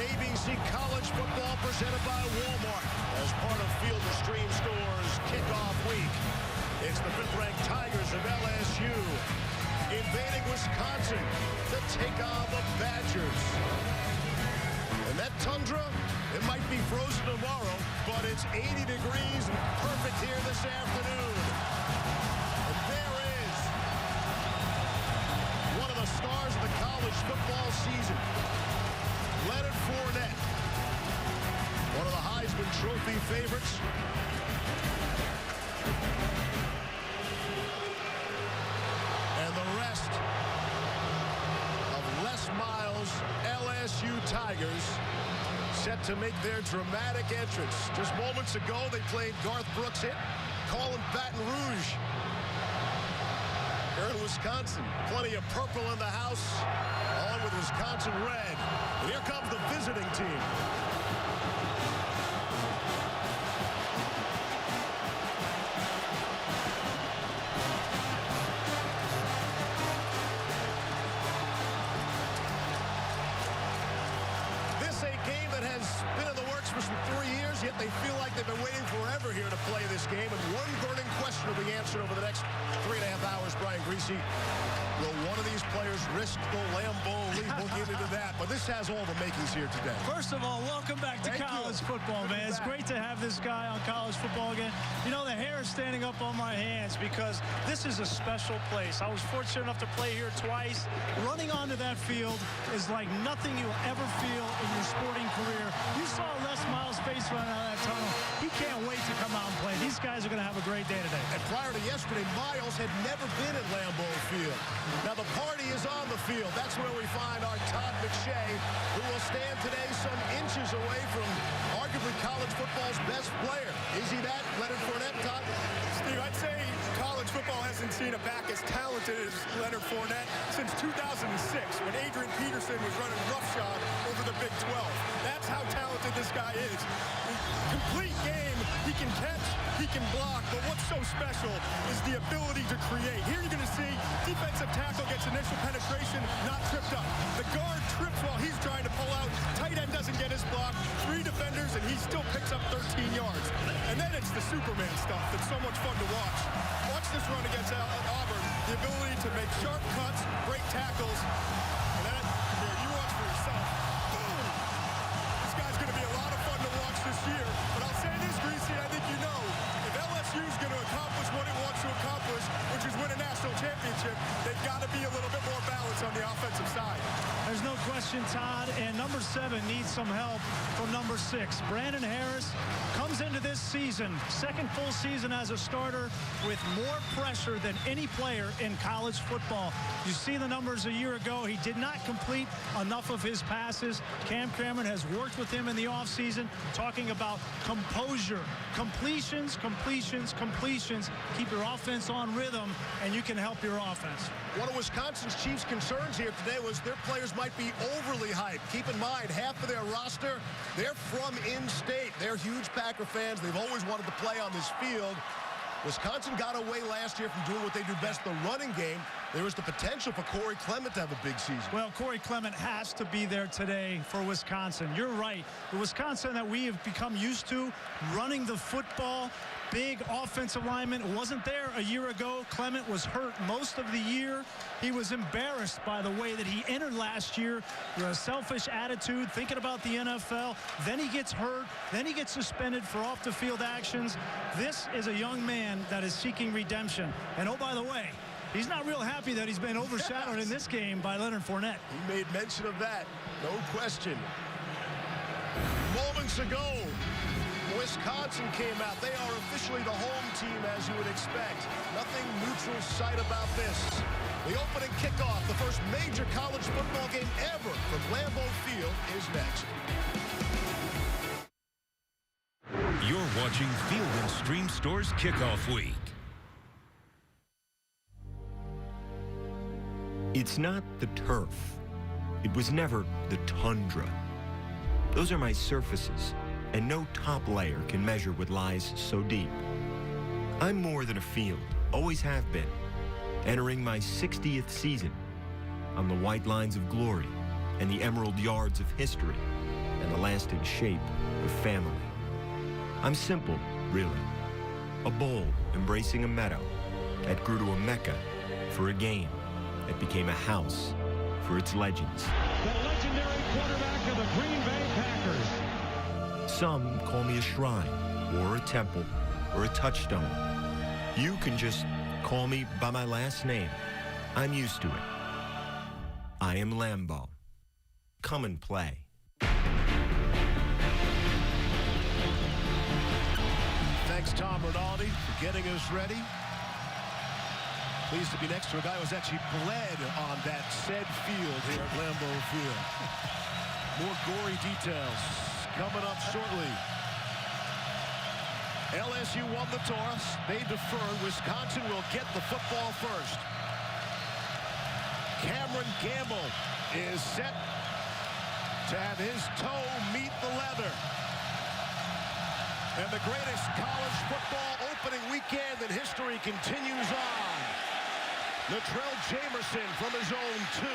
ABC college football presented by Walmart as part of Field & Stream Store's kickoff week. It's the 5th-ranked Tigers of LSU invading Wisconsin to take on the Badgers. And that tundra, it might be frozen tomorrow, but it's 80 degrees and perfect here this afternoon. And there is one of the stars of the college football season, Leonard Fournette, one of the Heisman Trophy favorites. And the rest of Les Miles' LSU Tigers set to make their dramatic entrance. Just moments ago, they played Garth Brooks' hit, calling Baton Rouge. Here in Wisconsin, plenty of purple in the house, on with Wisconsin red. And here comes the visiting team. This a game that has been in the works for some 3 years, yet they feel like they've been waiting forever here to play this game. And one burning question will be answered over the next 3.5 hours. Brian Griese, will one of these players risk the Lambeau Leap? We'll get into that, but this has all the makings here today. First of all, welcome back to college football, man. It's great to have this guy on college football again. You know, the hair is standing up on my hands because this is a special place. I was fortunate enough to play here twice. Running onto that field is like nothing you'll ever feel in your sporting career. You saw Les Miles' face run out of that tunnel. He can't wait to come out and play. These guys are going to have a great day today. And prior to yesterday, Miles had never been at Lambeau Field. Now the party is on the field. That's where we find our Todd McShay, who will stand today some inches away from arguably college football's best player. Is he that, Leonard Fournette, Todd? Steve, I'd say college football hasn't seen a back as talented as Leonard Fournette since 2006, when Adrian Peterson was running roughshod over the Big 12. That's how talented this guy is. Complete game, he can catch, he can block, but what's so special is the ability to create. Here you're going to see defensive tackle gets initial penetration, not tripped up. The guard trips while he's trying to pull out. Tight end doesn't get his block. 3 defenders, and he still picks up 13 yards. And then it's the Superman stuff that's so much fun to watch. Watch this run against Auburn. The ability to make sharp cuts, break tackles. And then, here, you watch for yourself. Boom! This guy's going to be a lot of fun to watch this year. But I'll say this, Greasy, I think you know, if LSU is going to accomplish what it wants to accomplish, which is win a national championship, they've got to be a little bit more balanced on the offensive side. There's no question, Todd, and number 7 needs some help from number 6. Brandon Harris comes into this season, second full season as a starter, with more pressure than any player in college football. You see the numbers a year ago. He did not complete enough of his passes. Cam Cameron has worked with him in the offseason, talking about composure, completions, completions, completions. Keep your offense on rhythm, and you can help your offense. One of Wisconsin's chief concerns here today was their players might be overly hyped. Keep in mind, half of their roster, they're from in-state. They're huge Packer fans. They've always wanted to play on this field. Wisconsin got away last year from doing what they do best, the running game. There was the potential for Corey Clement to have a big season. Well, Corey Clement has to be there today for Wisconsin. You're right. The Wisconsin that we have become used to, running the football, big offensive lineman, wasn't there a year ago. Clement was hurt most of the year. He was embarrassed by the way that he entered last year. A selfish attitude, thinking about the NFL. Then he gets hurt. Then he gets suspended for off-the-field actions. This is a young man that is seeking redemption. And oh, by the way, he's not real happy that he's been overshadowed in this game by Leonard Fournette. He made mention of that, no question. Moments ago, Wisconsin came out. They are officially the home team, as you would expect. Nothing neutral site about this. The opening kickoff, the first major college football game ever from Lambeau Field, is next. You're watching Field & Stream Store's Kickoff Week. It's not the turf. It was never the tundra. Those are my surfaces, and no top layer can measure what lies so deep. I'm more than a field, always have been, entering my 60th season on the white lines of glory and the emerald yards of history. and the lasting shape of family. I'm simple, really. A bowl embracing a meadow that grew to a mecca for a game that became a house for its legends. The legendary quarterback of the Green Bay Packers. Some call me a shrine, or a temple, or a touchstone. You can just call me by my last name. I'm used to it. I am Lambeau. Come and play. Thanks, Tom Rinaldi, for getting us ready. Pleased to be next to a guy who has actually bled on that said field here at Lambeau Field. More gory details coming up shortly. LSU won the toss. They deferred. Wisconsin will get the football first. Cameron Gamble is set to have his toe meet the leather. And the greatest college football opening weekend in history continues on. Latrell Jamerson from his own 2.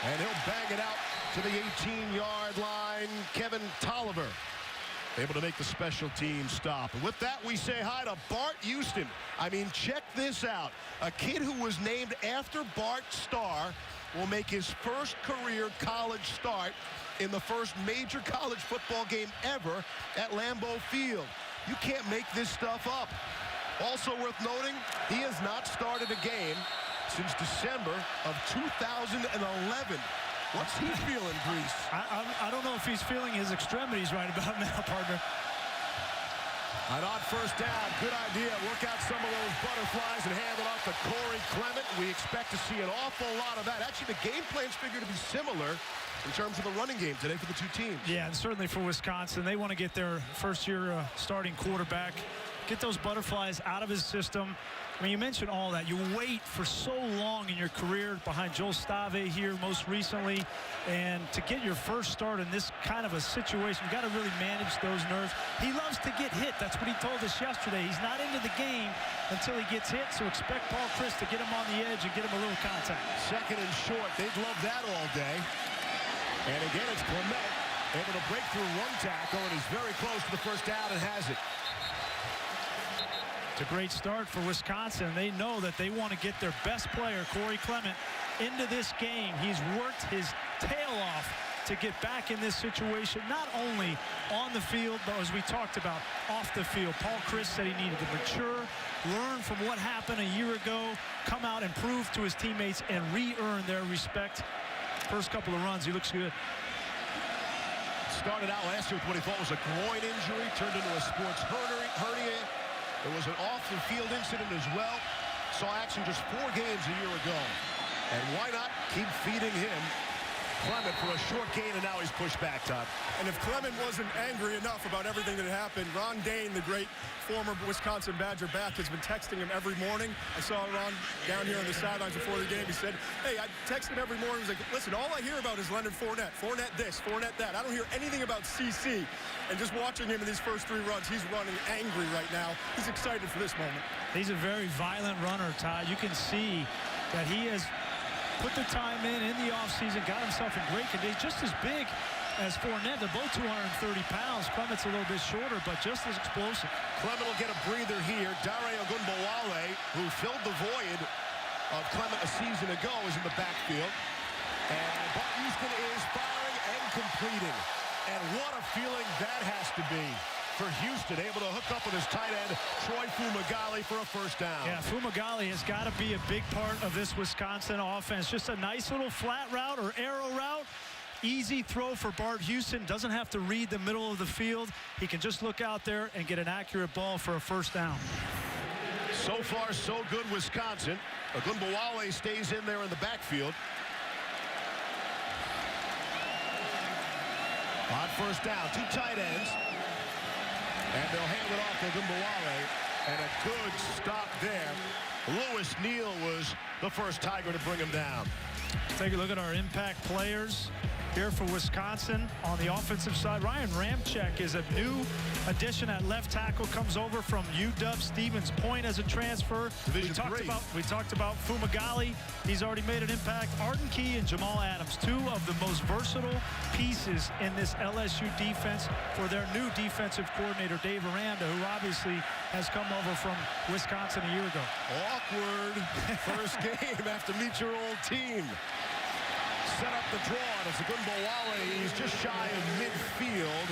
And he'll bang it out to the 18-yard line. Kevin Tolliver able to make the special team stop. And with that, we say hi to Bart Houston. I mean, check this out. A kid who was named after Bart Starr will make his first career college start in the first major college football game ever at Lambeau Field. You can't make this stuff up. Also worth noting, he has not started a game since December of 2011. What's he feeling, Grease? I don't know if he's feeling his extremities right about now, partner. And on first down, good idea. Work out some of those butterflies and hand it off to Corey Clement. We expect to see an awful lot of that. Actually, the game plans figure to be similar in terms of the running game today for the two teams. Yeah, and certainly for Wisconsin, they want to get their first-year starting quarterback, get those butterflies out of his system. I mean, you mentioned all that. You wait for so long in your career behind Joel Stave here most recently, and to get your first start in this kind of a situation, you got to really manage those nerves. He loves to get hit. That's what he told us yesterday. He's not into the game until he gets hit, so expect Paul Chryst to get him on the edge and get him a little contact. Second and short. They'd love that all day. And again, it's Clement able to break through one tackle, and he's very close to the first down and has it. It's a great start for Wisconsin. They know that they want to get their best player, Corey Clement, into this game. He's worked his tail off to get back in this situation, not only on the field, but as we talked about, off the field. Paul Chryst said he needed to mature, learn from what happened a year ago, come out and prove to his teammates and re-earn their respect. First couple of runs, he looks good. Started out last year with what he thought was a groin injury, turned into a sports hernia. There was an off-the-field incident as well. Saw action just 4 games a year ago. And why not keep feeding him Clement for a short gain, and now he's pushed back, Todd. And if Clement wasn't angry enough about everything that happened, Ron Dane, the great former Wisconsin Badger back, has been texting him every morning. I saw Ron down here on the sidelines before the game. He said, hey, I text him every morning. He's like, listen, all I hear about is Leonard Fournette. Fournette this, Fournette that. I don't hear anything about CC. And just watching him in these first 3 runs, he's running angry right now. He's excited for this moment. He's a very violent runner, Todd. You can see that he has put the time in the offseason, got himself in great condition. Just as big as Fournette. They're both 230 pounds. Clement's a little bit shorter, but just as explosive. Clement will get a breather here. Dare Ogunbowale, who filled the void of Clement a season ago, is in the backfield. And Bart Houston is firing and completing. And what a feeling that has to be for Houston, able to hook up with his tight end, Troy Fumagalli, for a first down. Yeah, Fumagalli has got to be a big part of this Wisconsin offense. Just a nice little flat route or arrow route. Easy throw for Bart Houston. Doesn't have to read the middle of the field. He can just look out there and get an accurate ball for a first down. So far, so good, Wisconsin. Ogunbowale stays in there in the backfield. On first down, 2 tight ends. And they'll hand it off to Ogunbowale. And a good stop there. Lewis Neal was the first Tiger to bring him down. Take a look at our impact players. here for Wisconsin on the offensive side. Ryan Ramczyk is a new addition at left tackle, comes over from UW Stevens Point as a transfer. We talked about Fumagalli. He's already made an impact. Arden Key and Jamal Adams, two of the most versatile pieces in this LSU defense for their new defensive coordinator, Dave Aranda, who obviously has come over from Wisconsin a year ago. Awkward first game after meet your old team. Set up the draw, and it's a good Bawale. He's just shy of midfield.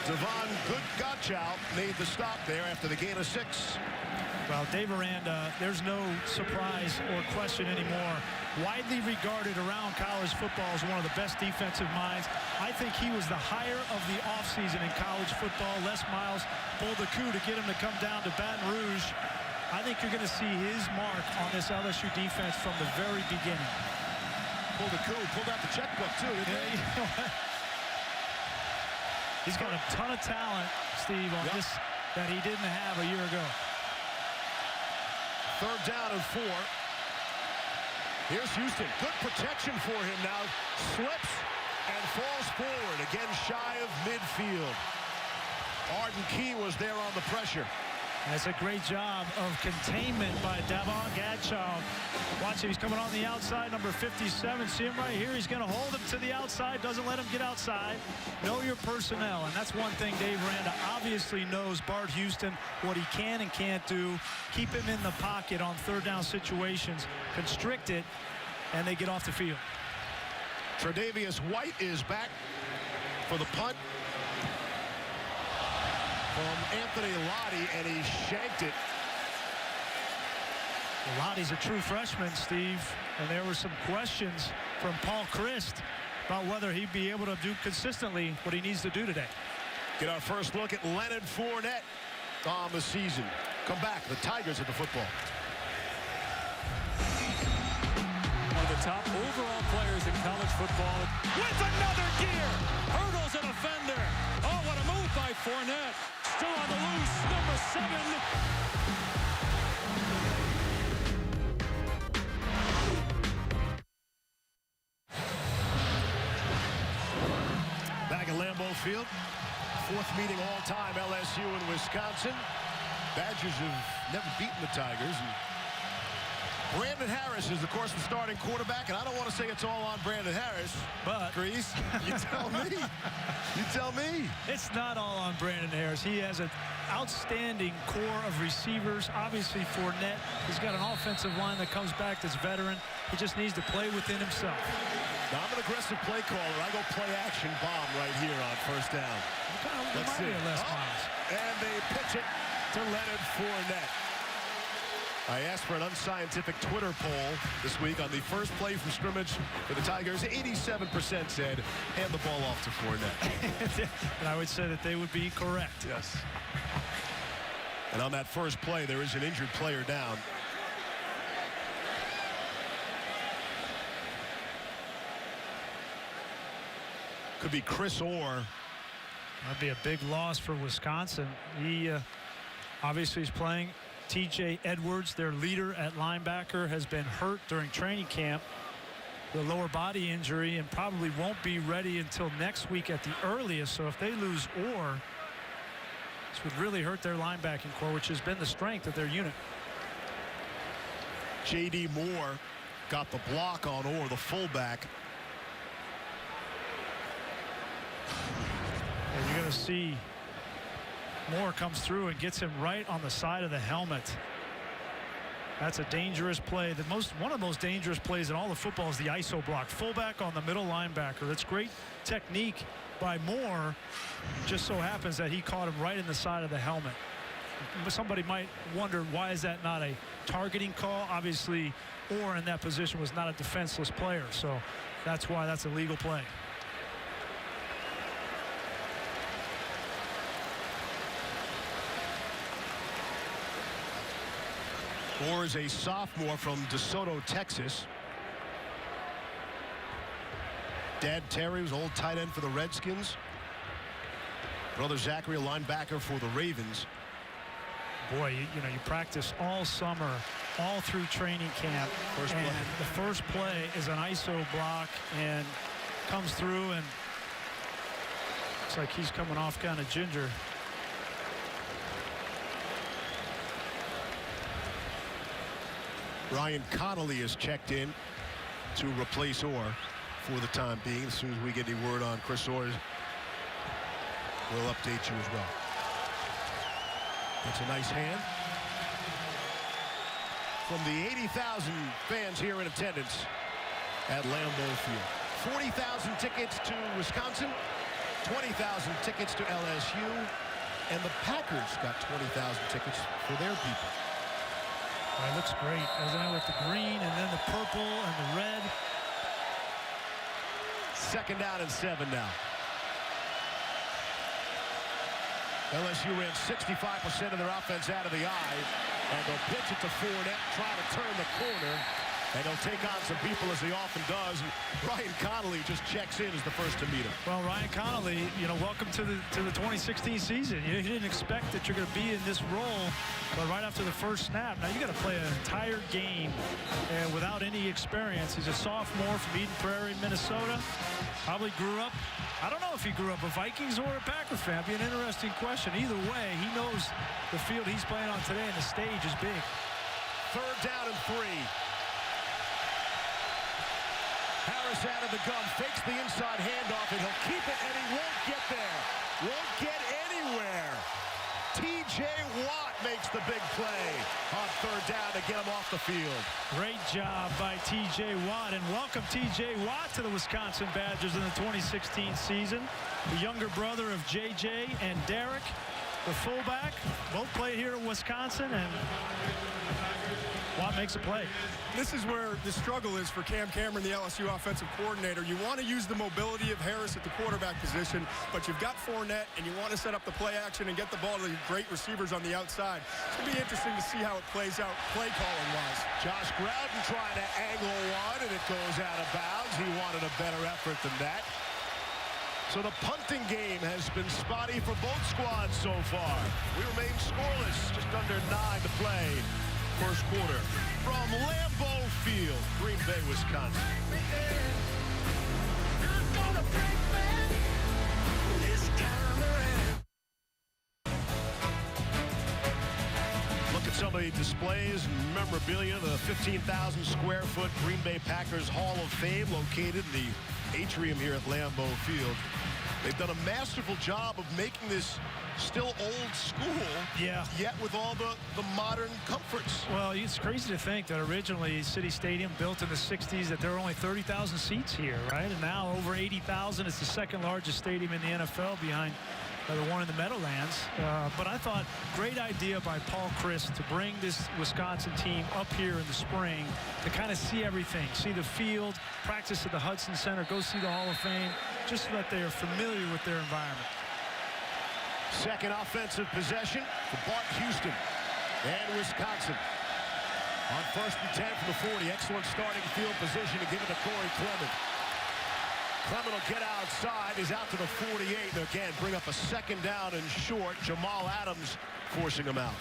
Devon Goodgochow made the stop there after the gain of 6. Well, Dave Aranda, there's no surprise or question anymore. Widely regarded around college football as one of the best defensive minds. I think he was the hire of the offseason in college football. Les Miles pulled the coup to get him to come down to Baton Rouge. I think you're going to see his mark on this LSU defense from the very beginning. Pulled the coup, pulled out the checkbook, too. You know what? He's got a ton of talent, Steve, on this that he didn't have a year ago. 3rd down and 4. Here's Houston. Good protection for him now. Slips and falls forward. Again, shy of midfield. Arden Key was there on the pressure. That's a great job of containment by Devon Goodgochow. Watch him. He's coming on the outside, number 57. See him right here. He's going to hold him to the outside. Doesn't let him get outside. Know your personnel. And that's one thing Dave Aranda obviously knows Bart Houston, what he can and can't do. Keep him in the pocket on 3rd down situations. Constrict it, and they get off the field. Tre'Davious White is back for the punt from Anthony Lottie, and he shanked it. Lottie's a true freshman, Steve, and there were some questions from Paul Christ about whether he'd be able to do consistently what he needs to do today. Get our first look at Leonard Fournette on the season. Come back, the Tigers at the football. One of the top overall players in college football. With another gear, hurdles an offender. Oh, what a move by Fournette. Still on the loose, number 7. Back at Lambeau Field. 4th meeting all time, LSU and Wisconsin. Badgers have never beaten the Tigers. And Brandon Harris is, of course, the starting quarterback, and I don't want to say it's all on Brandon Harris, but Grease, you tell me. You tell me. It's not all on Brandon Harris. He has an outstanding core of receivers. Obviously, Fournette, he's got an offensive line that comes back that's veteran. He just needs to play within himself. Now, I'm an aggressive play caller. I go play action bomb right here on 1st down. Let's see. And they pitch it to Leonard Fournette. I asked for an unscientific Twitter poll this week on the first play from scrimmage for the Tigers. 87% said, hand the ball off to Fournette. And I would say that they would be correct. Yes. And on that first play, there is an injured player down. Could be Chris Orr. That'd be a big loss for Wisconsin. He obviously is playing. TJ Edwards, their leader at linebacker, has been hurt during training camp. The lower body injury, and probably won't be ready until next week at the earliest. So if they lose Orr, this would really hurt their linebacking core, which has been the strength of their unit. J.D. Moore got the block on Orr, the fullback. And you're going to see Moore comes through and gets him right on the side of the helmet. That's a dangerous play. One of the most dangerous plays in all of football is the ISO block. Fullback on the middle linebacker. That's great technique by Moore. Just so happens that he caught him right in the side of the helmet. Somebody might wonder, why is that not a targeting call? Obviously, Orr in that position was not a defenseless player, so that's why that's a legal play. Orr is a sophomore from DeSoto, Texas. Dad Terry was old tight end for the Redskins. Brother Zachary, a linebacker for the Ravens. Boy, you practice all summer, all through training camp. The first play is an ISO block, and comes through, and looks like he's coming off kind of ginger. Ryan Connolly is checked in to replace Orr for the time being. As soon as we get any word on Chris Orr, we'll update you as well. That's a nice hand from the 80,000 fans here in attendance at Lambeau Field. 40,000 tickets to Wisconsin, 20,000 tickets to LSU, and the Packers got 20,000 tickets for their people. It looks great, doesn't it, with the green and then the purple and the red. 2nd down and 7 now. LSU ran 65% of their offense out of the eye, and they'll pitch it to Fournette, try to turn the corner, and he'll take on some people as he often does. And Ryan Connolly just checks in as the first to meet him. Well, Ryan Connolly, you know, welcome to the 2016 season. You didn't expect that you're going to be in this role, but right after the first snap, now you got to play an entire game and without any experience. He's a sophomore from Eden Prairie, Minnesota. Probably grew up, I don't know if he grew up a Vikings or a Packer fan. Be an interesting question. Either way, he knows the field he's playing on today, and the stage is big. 3rd down and 3. Harris out of the gun, fakes the inside handoff, and he'll keep it, and he won't get there. Won't get anywhere. T.J. Watt makes the big play on 3rd down to get him off the field. Great job by T.J. Watt, and welcome T.J. Watt to the Wisconsin Badgers in the 2016 season. The younger brother of J.J. and Derek, the fullback, both play here in Wisconsin, and Watt makes a play. This is where the struggle is for Cam Cameron, the LSU offensive coordinator. You want to use the mobility of Harris at the quarterback position, but you've got Fournette, and you want to set up the play action and get the ball to the great receivers on the outside. It's going to be interesting to see how it plays out play calling-wise. Josh Grouden trying to angle one, and it goes out of bounds. He wanted a better effort than that. So the punting game has been spotty for both squads so far. We remain scoreless, just under 9 to play. First quarter from Lambeau Field, Green Bay, Wisconsin. Look at some of the displays and memorabilia. The 15,000 square foot Green Bay Packers Hall of Fame located in the atrium here at Lambeau Field. They've done a masterful job of making this still old school, yet with all the modern comforts. Well, it's crazy to think that originally City Stadium, built in the 60s, that there were only 30,000 seats here, right? And now over 80,000. It's the 2nd largest stadium in the NFL behind the one in the Meadowlands. But I thought, great idea by Paul Chryst to bring this Wisconsin team up here in the spring to kind of see everything, see the field, practice at the Hudson Center, go see the Hall of Fame, just so that they are familiar with their environment. Second offensive possession for Bart Houston and Wisconsin. On 1st and 10 from the 40. Excellent starting field position to give it to Corey Clement. Clement will get outside. He's out to the 48. And again, bring up a 2nd down and short. Jamal Adams forcing him out.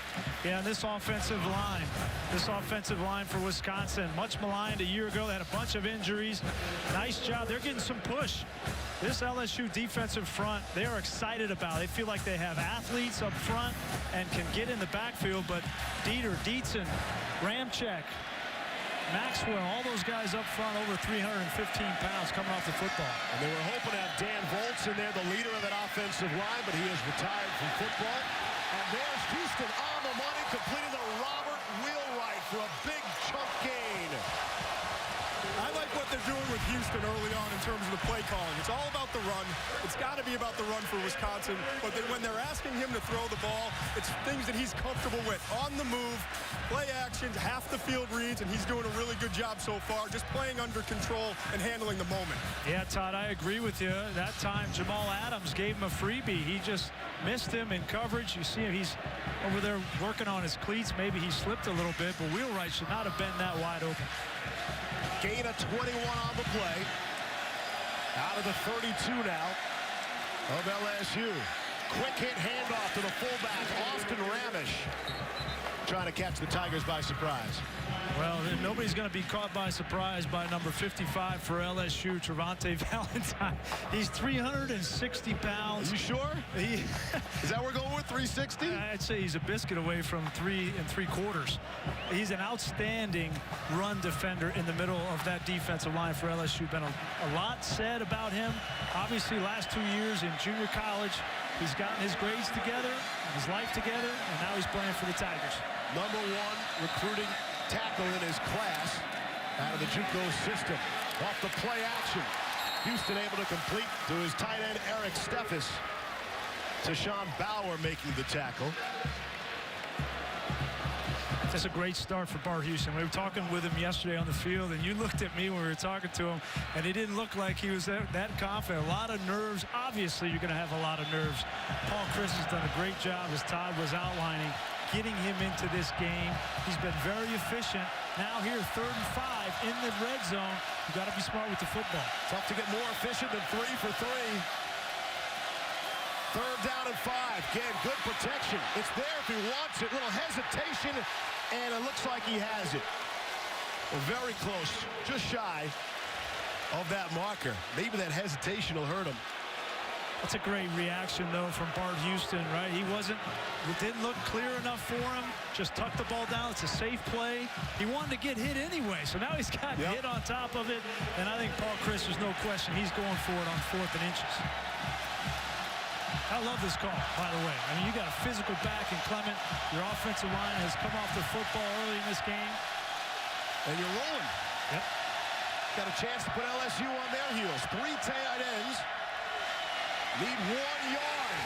Yeah, and this offensive line for Wisconsin, much maligned a year ago. They had a bunch of injuries. Nice job. They're getting some push. This LSU defensive front, they are excited about it. They feel like they have athletes up front and can get in the backfield, but Dieter, Dietzen, Ramczyk, Maxwell, all those guys up front, over 315 pounds coming off the football. And they were hoping to have Dan Volz in there, the leader of that offensive line, but he has retired from football. And there's Houston on the money, completing the Robert Wheelwright for a big chunk gain. I like what they're doing with Houston early on in terms of the play calling. It's all about the run. It's got to be about the run for Wisconsin. But then when they're asking him to throw the ball, it's things that he's comfortable with. On the move, play actions, half the field reads, and he's doing a really good job so far, just playing under control and handling the moment. Yeah, Todd, I agree with you. That time, Jamal Adams gave him a freebie. He just missed him in coverage. You see him, he's over there working on his cleats. Maybe he slipped a little bit, but Wheelwright should not have been that wide open. Gain of 21 on the play. Out of the 32 now of LSU. Quick hit handoff to the fullback, Austin Ramish. trying to catch the Tigers by surprise. Well, nobody's going to be caught by surprise by number 55 for LSU, Trevante Valentine. He's 360 pounds. Are you sure? Is that what we're going with, 360? I'd say he's a biscuit away from 3 3/4. He's an outstanding run defender in the middle of that defensive line for LSU. Been a lot said about him. Obviously, last 2 years in junior college, he's gotten his grades together, his life together, and now he's playing for the Tigers. Number 1 recruiting tackle in his class out of the JUCO system. Off the play action. Houston able to complete to his tight end Eric Steffes. Tashawn Bauer making the tackle. That's a great start for Bart Houston. We were talking with him yesterday on the field, and you looked at me when we were talking to him, and he didn't look like he was that confident. A lot of nerves. Obviously, you're going to have a lot of nerves. Paul Chris has done a great job, as Todd was outlining, getting him into this game. He's been very efficient. Now here, 3rd and 5 in the red zone. You got to be smart with the football. Tough to get more efficient than 3 for 3. 3rd down and 5. Again, good protection. It's there if he wants it. Little hesitation, and it looks like he has it. Well, very close, just shy of that marker. Maybe that hesitation will hurt him. That's a great reaction, though, from Bart Houston, right? It didn't look clear enough for him. Just tucked the ball down. It's a safe play. He wanted to get hit anyway, so now he's got hit on top of it. And I think Paul Chris, there's no question, he's going for it on 4th and inches. I love this call, by the way. I mean, you got a physical back in Clement. Your offensive line has come off the football early in this game. And you're rolling. Yep. Got a chance to put LSU on their heels. 3 tight ends. Need 1 yard.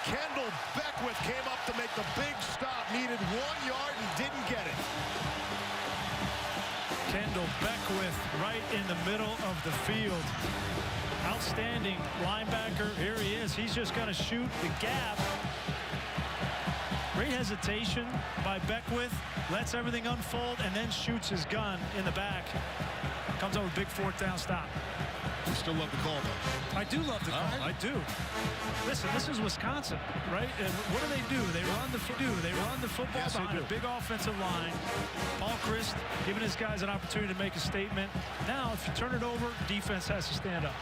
Kendall Beckwith came up to make the big stop. Needed 1 yard and didn't get it. Kendall Beckwith right in the middle of the field. Outstanding linebacker. Here he is. He's just going to shoot the gap. Great hesitation by Beckwith. Lets everything unfold and then shoots his gun in the back. Comes up with a big 4th down stop. You still love the call, though. I do love the call. I do. Listen, this is Wisconsin, right? And what do? They run the football Yes, behind a big offensive line. Paul Chris giving his guys an opportunity to make a statement. Now, if you turn it over, defense has to stand up.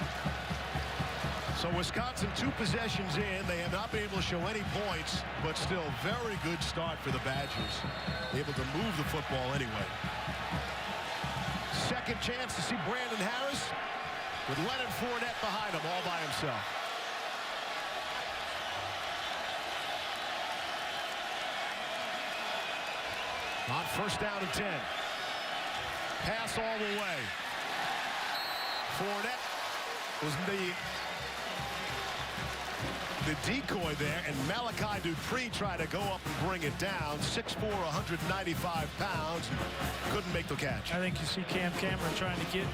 So Wisconsin 2 possessions in. They have not been able to show any points, but still very good start for the Badgers. Able to move the football anyway. Second chance to see Brandon Harris with Leonard Fournette behind him all by himself. On 1st down and 10. Pass all the way. Fournette was the decoy there, and Malachi Dupree tried to go up and bring it down. 6'4", 195 pounds. Couldn't make the catch. I think you see Cam Cameron trying to get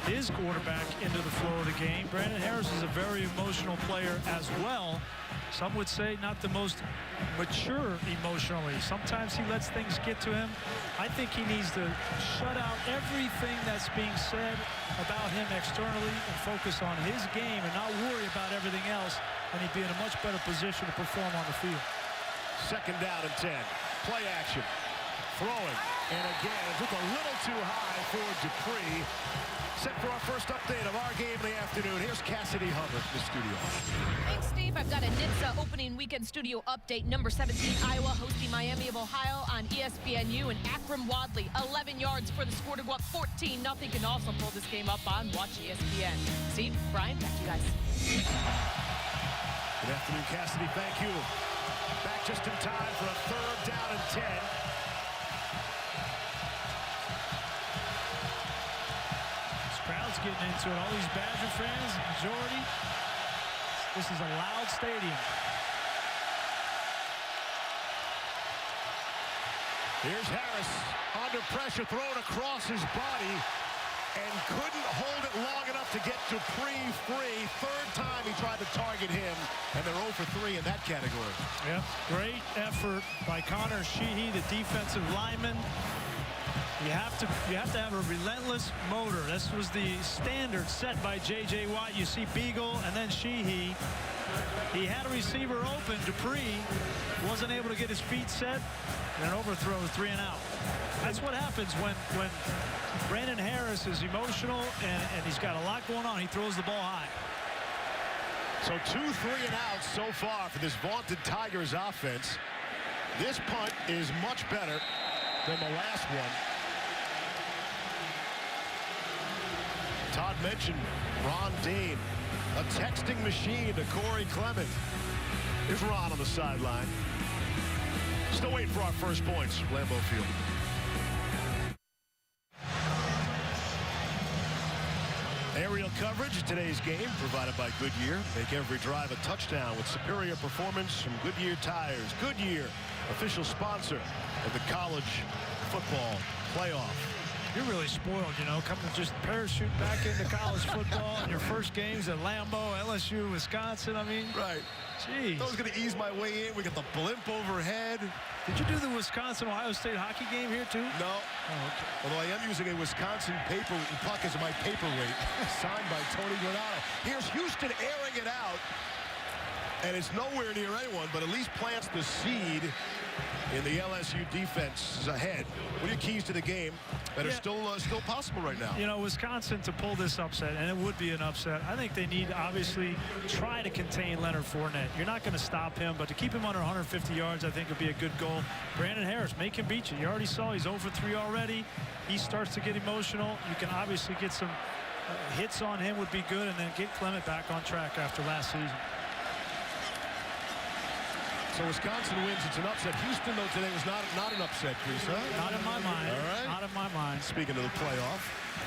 his quarterback into the flow of the game. Brandon Harris is a very emotional player as well. Some would say not the most mature emotionally. Sometimes he lets things get to him. I think he needs to shut out everything that's being said about him externally and focus on his game and not worry about everything else, and he'd be in a much better position to perform on the field. 2nd down and 10. Play action. Throwing. And again, it's a little too high for Dupree. Set for our first update of our game in the afternoon. Here's Cassidy Hubbard in the studio. Thanks, Steve. I've got a NHTSA opening weekend studio update. Number 17, Iowa hosting Miami of Ohio on ESPNU. And Akram Wadley, 11 yards for the score to go up 14-0. Can also pull this game up on Watch ESPN. Steve, Brian, back to you guys. Good afternoon, Cassidy. Thank you. Back just in time for a 3rd down and 10. Crowd's getting into it. All these Badger fans, the majority. This is a loud stadium. Here's Harris under pressure, thrown across his body, and couldn't hold it long enough to get Dupree free. 3rd time he tried to target him, and they're 0 for 3 in that category. Yep, great effort by Connor Sheehy, the defensive lineman. You have to have a relentless motor. This was the standard set by J.J. Watt. You see Beagle and then Sheehy. He had a receiver open. Dupree wasn't able to get his feet set, and an overthrow, 3 and out. That's what happens when Brandon Harris is emotional and he's got a lot going on. He throws the ball high. So 2 3 and outs so far for this vaunted Tigers offense. This punt is much better than the last one. Todd mentioned Ron Dean, a texting machine to Corey Clement. Here's Ron on the sideline. Still waiting for our first points, Lambeau Field. Aerial coverage of today's game provided by Goodyear. Make every drive a touchdown with superior performance from Goodyear tires. Goodyear, official sponsor of the college football playoff. You're really spoiled, you know, coming just parachute back into college football and your first games at Lambeau, LSU, Wisconsin. I mean, right. Geez. I was going to ease my way in. We got the blimp overhead. Did you do the Wisconsin-Ohio State hockey game here, too? No. Oh, okay. Although I am using a Wisconsin paper puck as my paperweight, signed by Tony Granado. Here's Houston airing it out. And it's nowhere near anyone, but at least plants the seed in the LSU defense ahead. What are your keys to the game that are still possible right now? You know, Wisconsin to pull this upset, and it would be an upset. I think they need, obviously, try to contain Leonard Fournette. You're not going to stop him, but to keep him under 150 yards, I think would be a good goal. Brandon Harris, make him beat you. You already saw he's 0 for 3 already. He starts to get emotional. You can obviously get some hits on him would be good, and then get Clement back on track after last season. So Wisconsin wins. It's an upset. Houston, though, today was not an upset, Chris, huh? Not in my mind. All right. Not in my mind. Speaking of the playoff,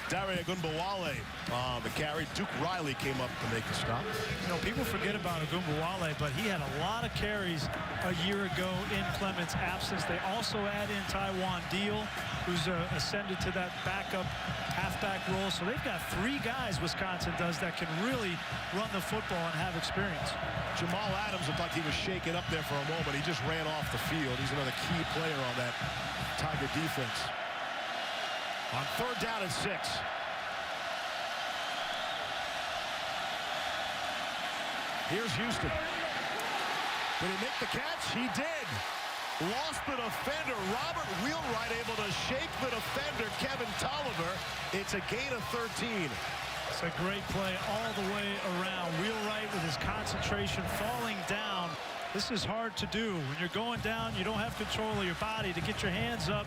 Dare Ogunbowale on the carry. Duke Riley came up to make the stop. You know, people forget about Ogunbowale, but he had a lot of carries a year ago in Clement's absence. They also add in Taiwan Deal, who's ascended to that backup halfback role. So they've got 3 guys, Wisconsin does, that can really run the football and have experience. Jamal Adams looked like he was shaken up there for a moment. He just ran off the field. He's another key player on that Tiger defense. On 3rd down and 6. Here's Houston. Did he make the catch? He did. Lost the defender. Robert Wheelwright able to shake the defender, Kevin Tolliver. It's a gain of 13. It's a great play all the way around. Wheelwright with his concentration falling down. This is hard to do. When you're going down, you don't have control of your body to get your hands up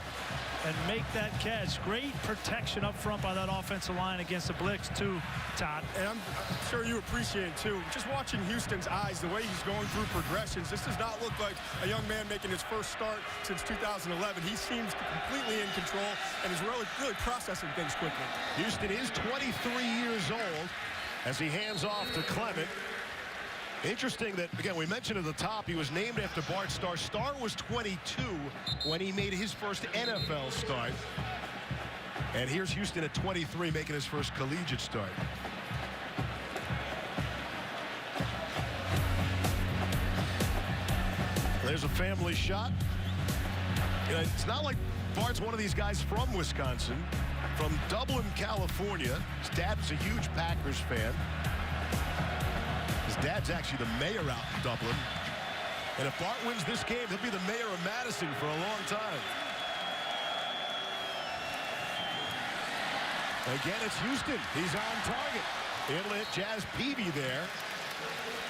and make that catch. Great protection up front by that offensive line against the blitz, too, Todd. And I'm sure you appreciate, too, just watching Houston's eyes, the way he's going through progressions. This does not look like a young man making his first start since 2011. He seems completely in control and is really processing things quickly. Houston is 23 years old as he hands off to Clement. Interesting that, again, we mentioned at the top, he was named after Bart Starr. Starr was 22 when he made his first NFL start. And here's Houston at 23 making his first collegiate start. There's a family shot. You know, it's not like Bart's one of these guys from Wisconsin, from Dublin, California. His dad was a huge Packers fan. His dad's actually the mayor out in Dublin. And if Bart wins this game, he'll be the mayor of Madison for a long time. Again, it's Houston. He's on target. Able to hit Jazz Peavy there.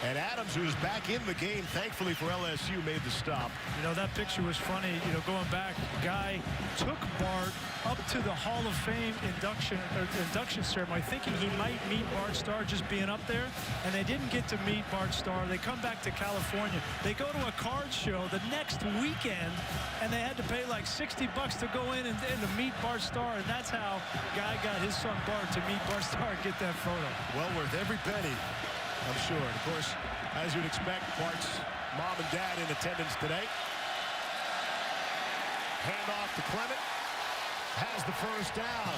And Adams, who's back in the game, thankfully for LSU, made the stop. You know, that picture was funny. You know, going back, guy took Bart up to the Hall of Fame induction ceremony, thinking he might meet Bart Starr just being up there, and they didn't get to meet Bart Starr. They come back to California. They go to a card show the next weekend, and they had to pay like $60 to go in and to meet Bart Starr, and that's how Guy got his son Bart to meet Bart Starr and get that photo. Well worth every penny, I'm sure. And of course, as you'd expect, Bart's mom and dad in attendance today. Hand off to Clement. Has the first down.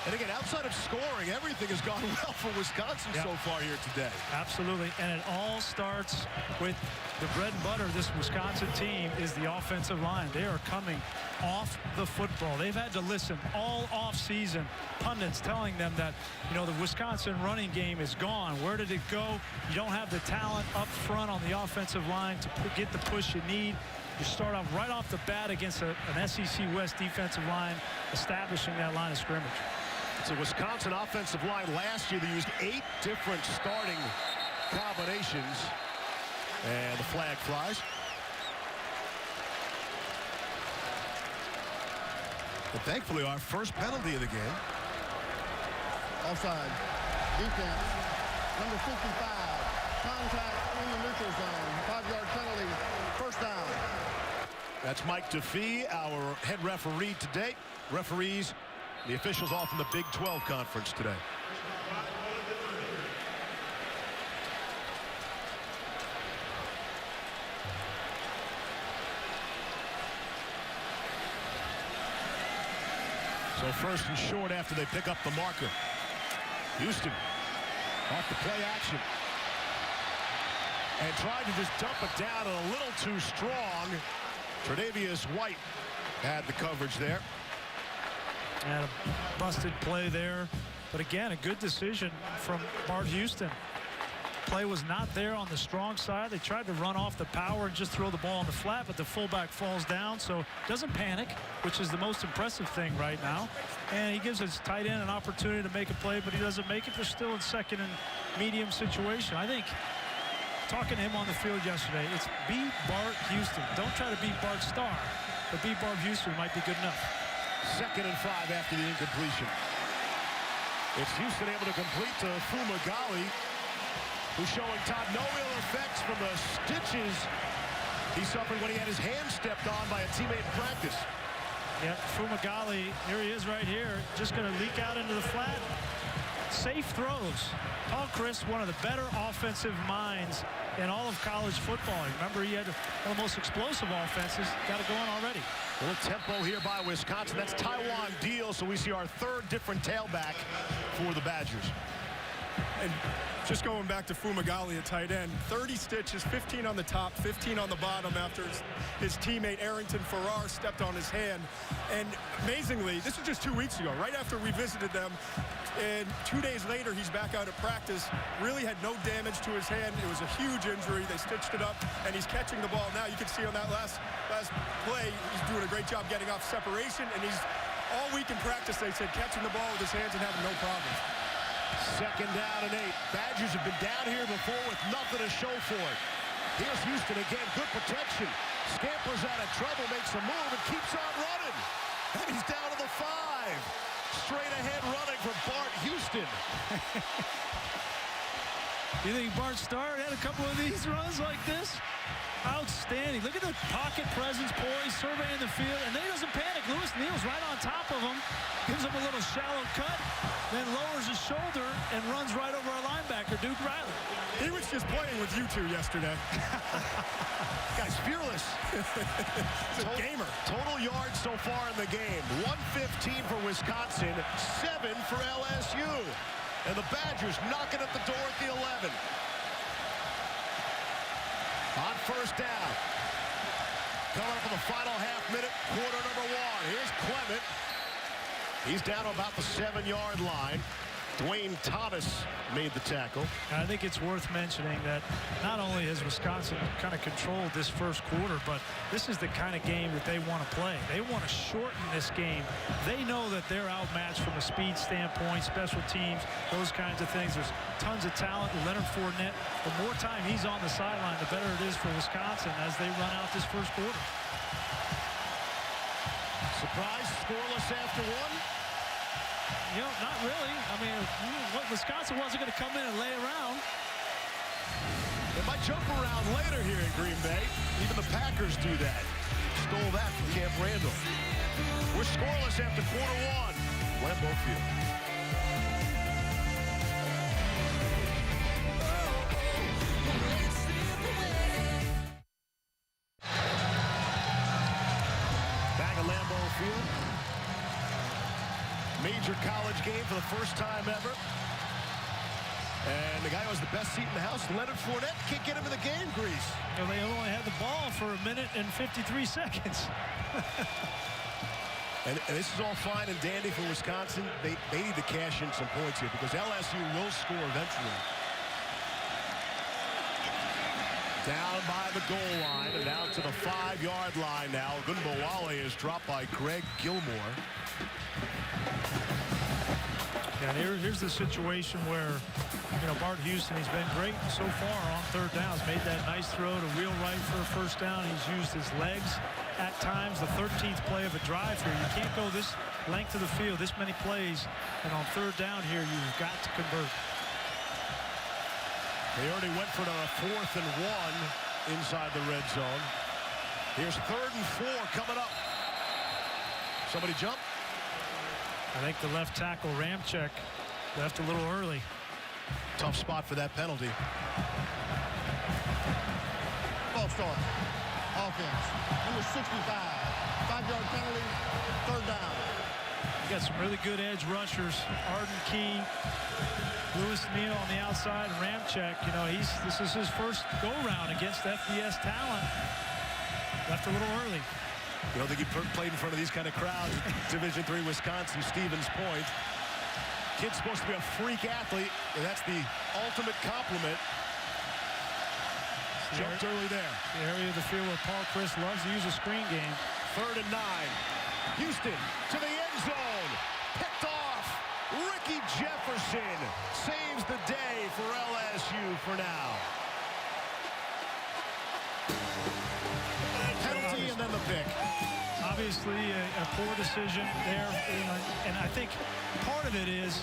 And again, outside of scoring, everything has gone well for Wisconsin so far here today. Absolutely. And it all starts with the bread and butter of this Wisconsin team is the offensive line. They are coming off the football. They've had to listen all off-season. Pundits telling them that, the Wisconsin running game is gone. Where did it go? You don't have the talent up front on the offensive line to get the push you need. You start off right off the bat against an SEC West defensive line, establishing that line of scrimmage. It's a Wisconsin offensive line last year. They used 8 different starting combinations. And the flag flies. But thankfully, our first penalty of the game. Offside. Defense. Number 55. Contact in the neutral zone. 5-yard penalty. First down. That's Mike DeFee, our head referee today. Referees, the officials off in the Big 12 conference today. So first and short after they pick up the marker. Houston off the play action. And tried to just dump it down and a little too strong. Tre'Davious White had the coverage there. And a busted play there. But again, a good decision from Bart Houston. Play was not there on the strong side. They tried to run off the power and just throw the ball on the flat, but the fullback falls down, so doesn't panic, which is the most impressive thing right now. And he gives his tight end an opportunity to make a play, but he doesn't make it. They're still in second and medium situation. I think, talking to him on the field yesterday, it's beat Bart Houston. Don't try to beat Bart Starr, but beat Bart Houston might be good enough. 2nd and 5 after the incompletion. It's Houston able to complete to Fumagalli, who's showing Todd no real effects from the stitches he suffered when he had his hand stepped on by a teammate in practice. Yep, Fumagalli, here he is right here, just going to leak out into the flat. Safe throws. Paul Chryst, one of the better offensive minds in all of college football. Remember, he had one of the most explosive offenses. Got it going already. A little tempo here by Wisconsin. That's Taiwan Deal, so we see our 3rd different tailback for the Badgers. And just going back to Fumagalli at tight end, 30 stitches, 15 on the top, 15 on the bottom after his teammate Arrington Farrar stepped on his hand. And amazingly, this was just 2 weeks ago, right after we visited them. And 2 days later, he's back out at practice. Really had no damage to his hand. It was a huge injury. They stitched it up, and he's catching the ball now. You can see on that last play, he's doing a great job getting off separation. And he's all week in practice, they said, catching the ball with his hands and having no problem. 2nd down and 8. Badgers have been down here before with nothing to show for it. Here's Houston again. Good protection. Scampers out of trouble, makes a move, and keeps on running. And he's down to the 5. Straight ahead running for Bart Houston. You think Bart Starr had a couple of these runs like this? Outstanding. Look at the pocket presence, poise, surveying the field, and then he doesn't panic. Lewis Neal's right on top of him, gives him a little shallow cut, then lowers his shoulder and runs right over our linebacker, Duke Riley. He was just playing with you two yesterday. Guy's fearless. He's a gamer. Total yards so far in the game. 115 for Wisconsin, 7 for LSU. And the Badgers knocking at the door at the 11. On 1st down. Coming up in the final half-minute, quarter number 1. Here's Clement. He's down to about the 7-yard line. Dwayne Thomas made the tackle. I think it's worth mentioning that not only has Wisconsin kind of controlled this first quarter, but this is the kind of game that they want to play. They want to shorten this game. They know that they're outmatched from a speed standpoint, special teams, those kinds of things. There's tons of talent. Leonard Fournette, the more time he's on the sideline, the better it is for Wisconsin as they run out this first quarter. Surprise, scoreless after 1. Not really. I mean, Wisconsin wasn't going to come in and lay around. They might jump around later here in Green Bay. Even the Packers do that. Stole that from Camp Randall. We're scoreless after quarter 1. Lambeau Field. Back at Lambeau Field. Major college game for the first time ever. And the guy who has the best seat in the house, Leonard Fournette, can't get him in the game, Grease. They only had the ball for 1 minute and 53 seconds. And this is all fine and dandy for Wisconsin. They need to cash in some points here because LSU will score eventually. Down by the goal line and out to the 5-yard line now. Gunbowale is dropped by Greg Gilmore. And here's the situation where, Bart Houston, he's been great so far on third downs. Made that nice throw to wheel right for a first down. He's used his legs at times. The 13th play of a drive here. You can't go this length of the field, this many plays, and on third down here, you've got to convert. They already went for a 4th and 1 inside the red zone. Here's 3rd and 4 coming up. Somebody jump? I think the left tackle, Ramczyk, left a little early. Tough spot for that penalty. False start. Offense. Number 65. 5-yard penalty. 3rd down. You got some really good edge rushers. Arden Key, Lewis Neal on the outside, and Ramczyk. This is his first go-round against FBS talent. Left a little early. You don't think he played in front of these kind of crowds at Division III Wisconsin, Stevens Point. Kid's supposed to be a freak athlete, and that's the ultimate compliment. Jumped early there. The area of the field where Paul Chryst loves to use a screen game. 3rd and 9. Houston to the end zone. Picked off. Ricky Jefferson saves the day for LSU for now. Penalty and then the pick. Obviously, a poor decision there, and I think part of it is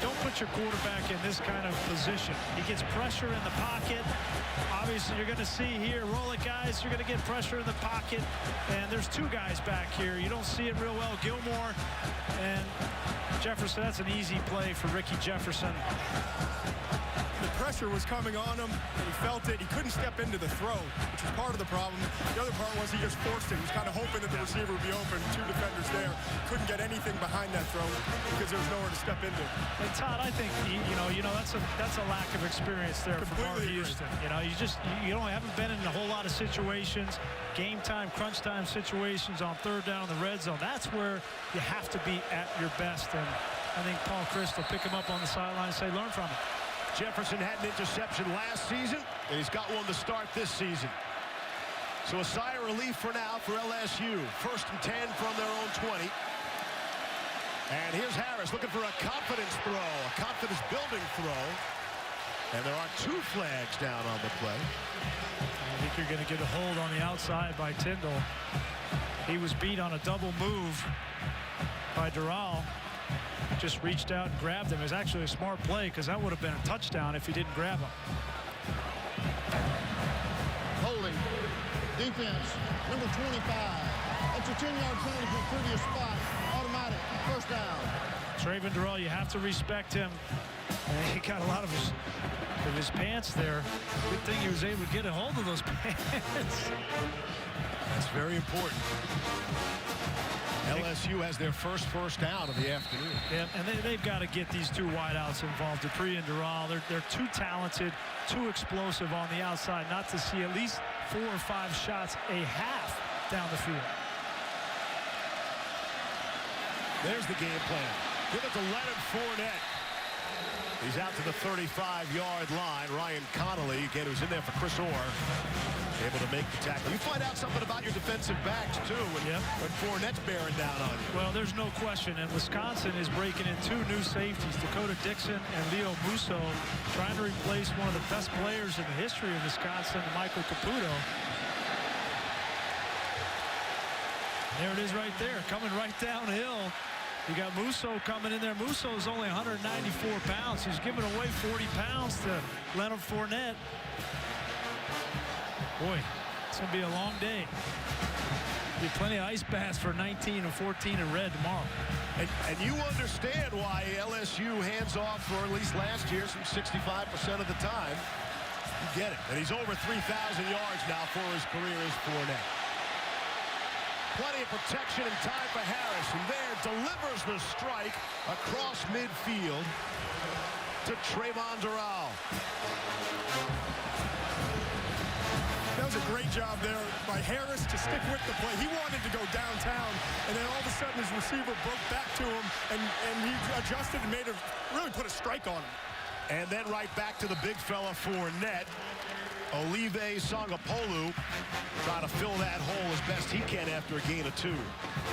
don't put your quarterback in this kind of position. He gets pressure in the pocket. Obviously, you're going to see here, roll it, guys. You're going to get pressure in the pocket, and there's 2 guys back here. You don't see it real well. Gilmore and Jefferson. That's an easy play for Ricky Jefferson. The pressure was coming on him, and he felt it. He couldn't step into the throw, which was part of the problem. The other part was he just forced it. He was kind of hoping that the receiver would be open. 2 defenders there. Couldn't get anything behind that throw because there was nowhere to step into. And Todd, I think that's a lack of experience there for Bart Houston. You haven't been in a whole lot of situations, game time, crunch time situations on third down in the red zone. That's where you have to be at your best. And I think Paul Chryst will pick him up on the sideline and say, learn from it. Jefferson had an interception last season, and he's got one to start this season. So a sigh of relief for now for LSU. 1st and 10 from their own 20. And here's Harris looking for a confidence throw, a confidence-building throw. And there are 2 flags down on the play. I think you're going to get a hold on the outside by Tyndall. He was beat on a double move by Doral. Just reached out and grabbed him. It was actually a smart play because that would have been a touchdown if he didn't grab him. Holding. Defense. Number 25. That's a 10-yard penalty from the previous spot. Automatic. 1st down. Traven Doral, you have to respect him. He got a lot of his pants there. Good thing he was able to get a hold of those pants. That's very important. LSU has their first down of the afternoon. Yeah, and they've got to get these 2 wideouts involved, Dupree and Doral. They're too talented, too explosive on the outside not to see at least 4 or 5 shots a half down the field. There's the game plan. Give it to Leonard Fournette. He's out to the 35-yard line. Ryan Connolly, again, who's in there for Chris Orr, able to make the tackle. You find out something about your defensive backs, too, when Fournette's bearing down on you. Well, there's no question. And Wisconsin is breaking in 2 new safeties, Dakota Dixon and Leo Musso, trying to replace one of the best players in the history of Wisconsin, Michael Caputo. There it is right there, coming right downhill. You got Musso coming in there. Musso is only 194 pounds. He's giving away 40 pounds to Leonard Fournette. Boy, it's going to be a long day. Be plenty of ice baths for 19 and 14 in red tomorrow. And you understand why LSU hands off for at least last year some 65% of the time. You get it. And he's over 3,000 yards now for his career as Fournette. Plenty of protection and time for Harris, and there delivers the strike across midfield to Trayvon Doral. That was That's a great job there by Harris to stick with the play. He wanted to go downtown, and then all of a sudden his receiver broke back to him, and he adjusted and really put a strike on him. And then right back to the big fella for net. Olive Sangapolu trying to fill that hole as best he can after a gain of 2.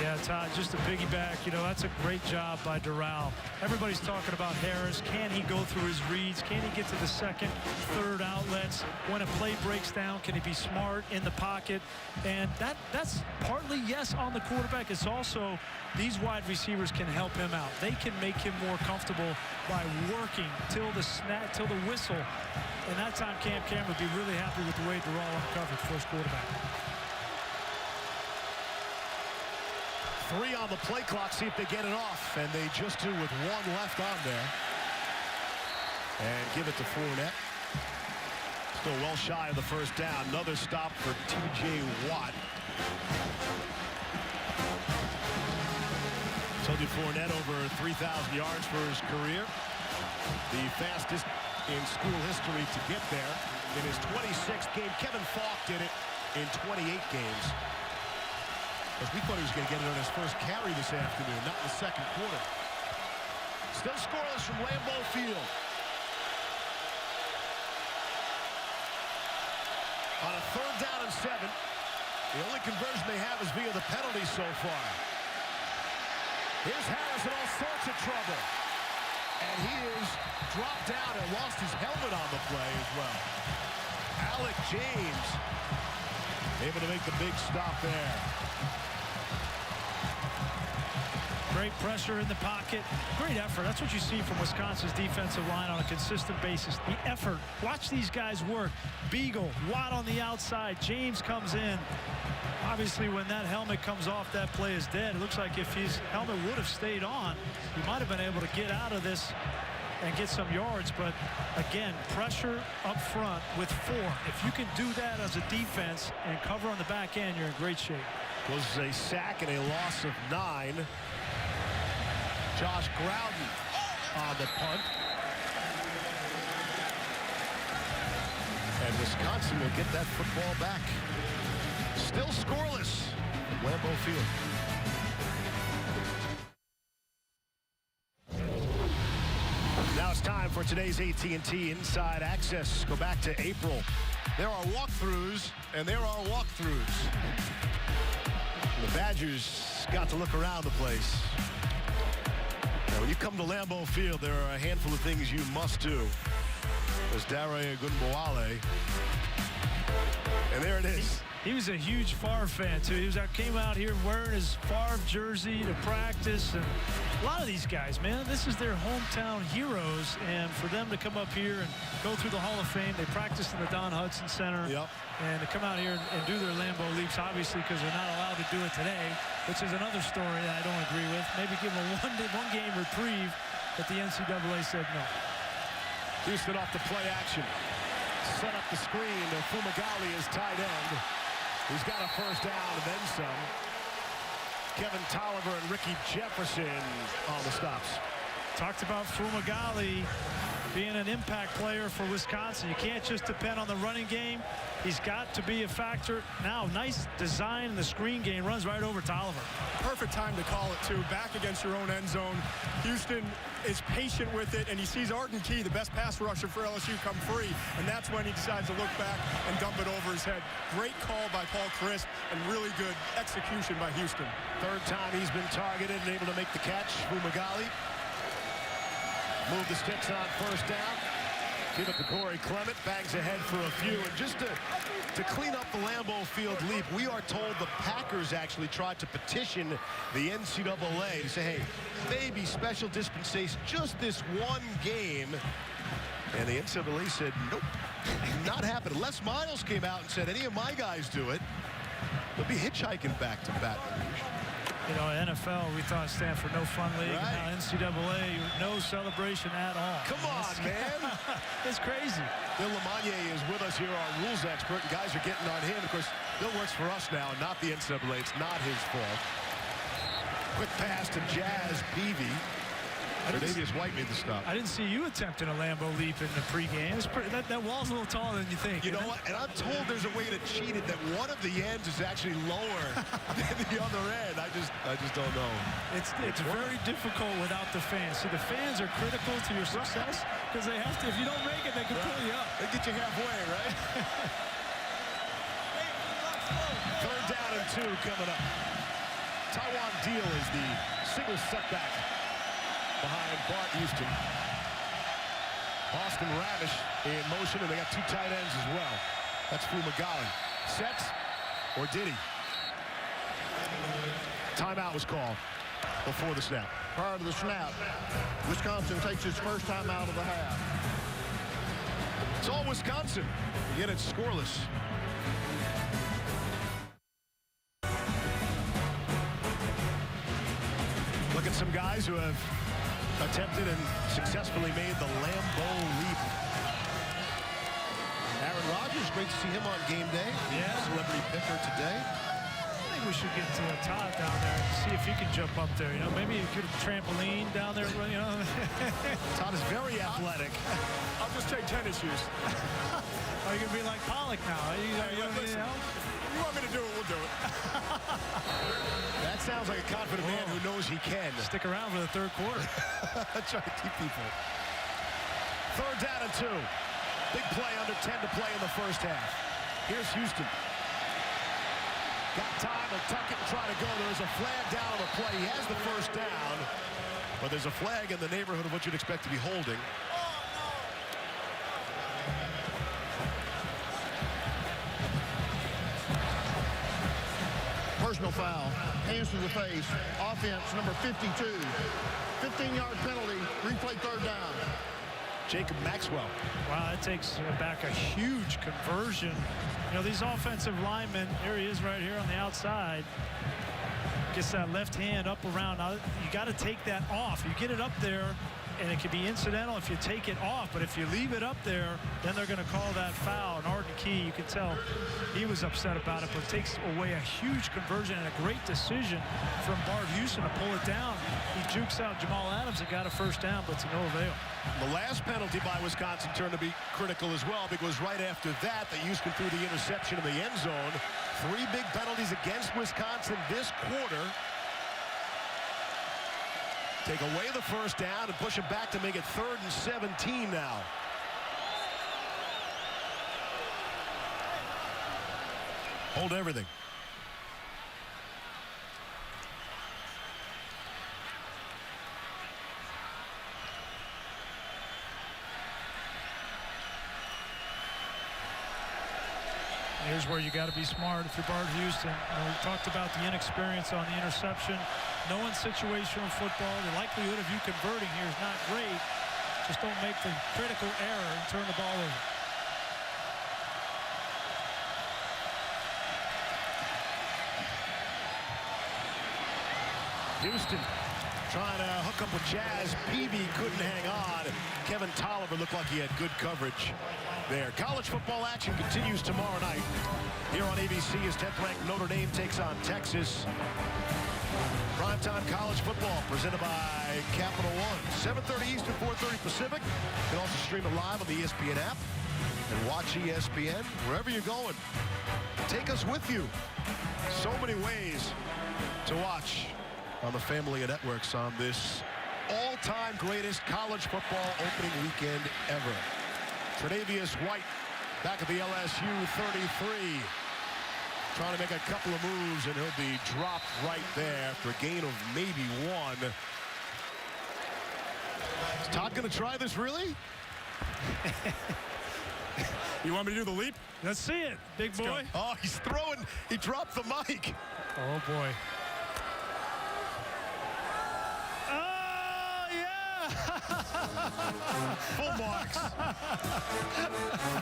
Yeah, Todd, just to piggyback, that's a great job by Doral. Everybody's talking about Harris. Can he go through his reads? Can he get to the second, third outlets? When a play breaks down, can he be smart in the pocket? And that's partly, yes, on the quarterback. It's also these wide receivers can help him out. They can make him more comfortable by working till the snap, till the whistle. And that time, Cam Cameron would be really happy with the way Doral uncovered first quarterback. 3 on the play clock, see if they get it off, and they just do with 1 left on there. And give it to Fournette. Still well shy of the first down. Another stop for T.J. Watt. Told you Fournette over 3,000 yards for his career. The fastest in school history to get there. In his 26th game, Kevin Falk did it in 28 games. Because we thought he was going to get it on his first carry this afternoon, not in the second quarter. Still scoreless from Lambeau Field. On a 3rd down and 7, the only conversion they have is via the penalty so far. Here's Harris in all sorts of trouble. And he is dropped down and lost his helmet on the play as well. Alec James able to make the big stop there. Great pressure in the pocket. Great effort. That's what you see from Wisconsin's defensive line on a consistent basis. The effort. Watch these guys work. Beagle, Watt on the outside. James comes in. Obviously, when that helmet comes off, that play is dead. It looks like if his helmet would have stayed on, he might have been able to get out of this and get some yards. But again, pressure up front with 4. If you can do that as a defense and cover on the back end, you're in great shape. Was a sack and a loss of 9. Josh Grouden on the punt. And Wisconsin will get that football back. Still scoreless at Lambeau Field. Now it's time for today's AT&T Inside Access. Go back to April. There are walkthroughs, and there are walkthroughs. The Badgers got to look around the place. Now, when you come to Lambeau Field, there are a handful of things you must do. There's Dare Ogunbowale. And there it is. He was a huge Favre fan, too. He came out here wearing his Favre jersey to practice. And a lot of these guys, man, this is their hometown heroes. And for them to come up here and go through the Hall of Fame, they practiced in the Don Hudson Center. Yep. And to come out here and do their Lambeau leaps, obviously, because they're not allowed to do it today, which is another story that I don't agree with. Maybe give them a one-game reprieve, but the NCAA said no. Houston off the play action. Set up the screen. Fumagalli is tight end. He's got a first down and then some. Kevin Tolliver and Ricky Jefferson on the stops. Talked about Fumagalli being an impact player for Wisconsin. You can't just depend on the running game. He's got to be a factor. Now, nice design in the screen game. Runs right over Tolliver. Perfect time to call it, too. Back against your own end zone. Houston is patient with it, and he sees Arden Key, the best pass rusher for LSU, come free. And that's when he decides to look back and dump it over his head. Great call by Paul Crisp and really good execution by Houston. 3rd time he's been targeted and able to make the catch. Fumagalli. Move the sticks on first down. Give it to Corey Clement. Bangs ahead for a few. And just to clean up the Lambeau Field leap, we are told the Packers actually tried to petition the NCAA to say, hey, maybe special dispensation, just this one game. And the NCAA said, nope, not happening. Les Miles came out and said, any of my guys do it, they'll be hitchhiking back to Baton Rouge. You know, NFL, we thought stand for no fun league. Right. Now NCAA, no celebration at all. Come on, man. It's crazy. Bill Lamagnier is with us here, our rules expert, and guys are getting on him. Of course, Bill works for us now, not the NCAA. It's not his fault. Quick pass to Jazz Peavy. Tre'Davious White made the stop. I didn't see you attempting a Lambeau leap in the pregame. That wall's a little taller than you think. You know what? And I'm told there's a way to cheat it that one of the ends is actually lower than the other end. I just don't know. It's very difficult without the fans. See, the fans are critical to your success because they have to. If you don't make it, they can pull you up. They get you halfway, right? 3rd down and 2 coming up. Taiwan Deal is the single setback behind Bart Houston. Austin Ravish in motion, and they got 2 tight ends as well. That's Fumagalli. Sets, or did he? Timeout was called before the snap. Prior to the snap, Wisconsin takes its first timeout of the half. It's all Wisconsin. Again, it's scoreless. Look at some guys who have attempted and successfully made the Lambeau leap. Aaron Rodgers, great to see him on game day. Yeah. Celebrity picker today. I think we should get to Todd down there and see if he can jump up there. You know, maybe he could trampoline down there. You know, Todd is very athletic. I'll just take tennis shoes. Are you gonna be like Pollock now? Listen, if you want me to do it, we'll do it. That sounds like a confident man who knows he can. Stick around for the 3rd quarter. Try to keep people. 3rd down and 2. Big play, under 10 to play in the first half. Here's Houston. Got time, he'll tuck it and try to go. There's a flag down on the play. He has the first down, but there's a flag in the neighborhood of what you'd expect to be holding. Personal foul, hands to the face, offense number 52. 15-yard penalty, replay 3rd down. Jacob Maxwell. Wow, that takes back a huge conversion. You know, these offensive linemen, here he is right here on the outside. Gets that left hand up around. Now, you got to take that off. You get it up there, and it can be incidental if you take it off. But if you leave it up there, then they're going to call that foul. And Arden Key, you can tell he was upset about it, but it takes away a huge conversion and a great decision from Bart Houston to pull it down. He jukes out Jamal Adams and got a first down, but to no avail. The last penalty by Wisconsin turned to be critical as well, because right after that, Houston threw the interception in the end zone. 3 big penalties against Wisconsin this quarter. Take away the first down and push it back to make it 3rd and 17 now. Hold everything. Here's where you got to be smart if you're Bart Houston. We talked about the inexperience on the interception. Knowing situational football, the likelihood of you converting here is not great. Just don't make the critical error and turn the ball over. Houston trying to hook up with Jazz. Peavy couldn't hang on. Kevin Tolliver looked like he had good coverage there. College football action continues tomorrow night here on ABC as 10th-ranked Notre Dame takes on Texas. Primetime college football presented by Capital One. 7:30 Eastern, 4:30 Pacific. You can also stream it live on the ESPN app and watch ESPN wherever you're going. Take us with you. So many ways to watch on the family of networks on this all-time greatest college football opening weekend ever. Tre'Davious White back at the LSU 33. Trying to make a couple of moves, and he'll be dropped right there after a gain of maybe 1. Is Todd going to try this, really? You want me to do the leap? Let's see it, big boy. Oh, he's throwing. He dropped the mic. Oh, boy. Oh, yeah. Full marks.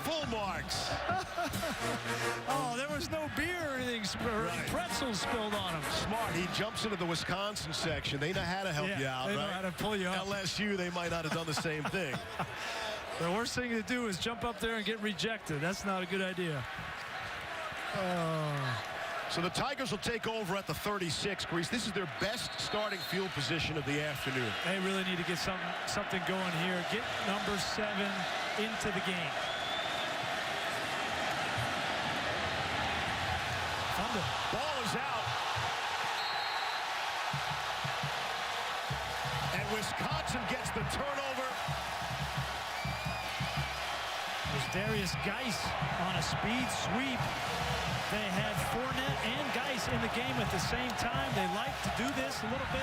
Full marks. Oh, there was no beer or anything. Right. Pretzels spilled on him. Smart. He jumps into the Wisconsin section. They know how to help you out, they right? know how to pull you up. LSU, they might not have done the same thing. The worst thing to do is jump up there and get rejected. That's not a good idea. Oh. So the Tigers will take over at the 36, Grease. This is their best starting field position of the afternoon. They really need to get something going here. Get number 7 into the game. Fumble. Ball is out. And Wisconsin gets the turnover. There's Darius Geis on a speed sweep. They had Fournette and Geis in the game at the same time. They like to do this a little bit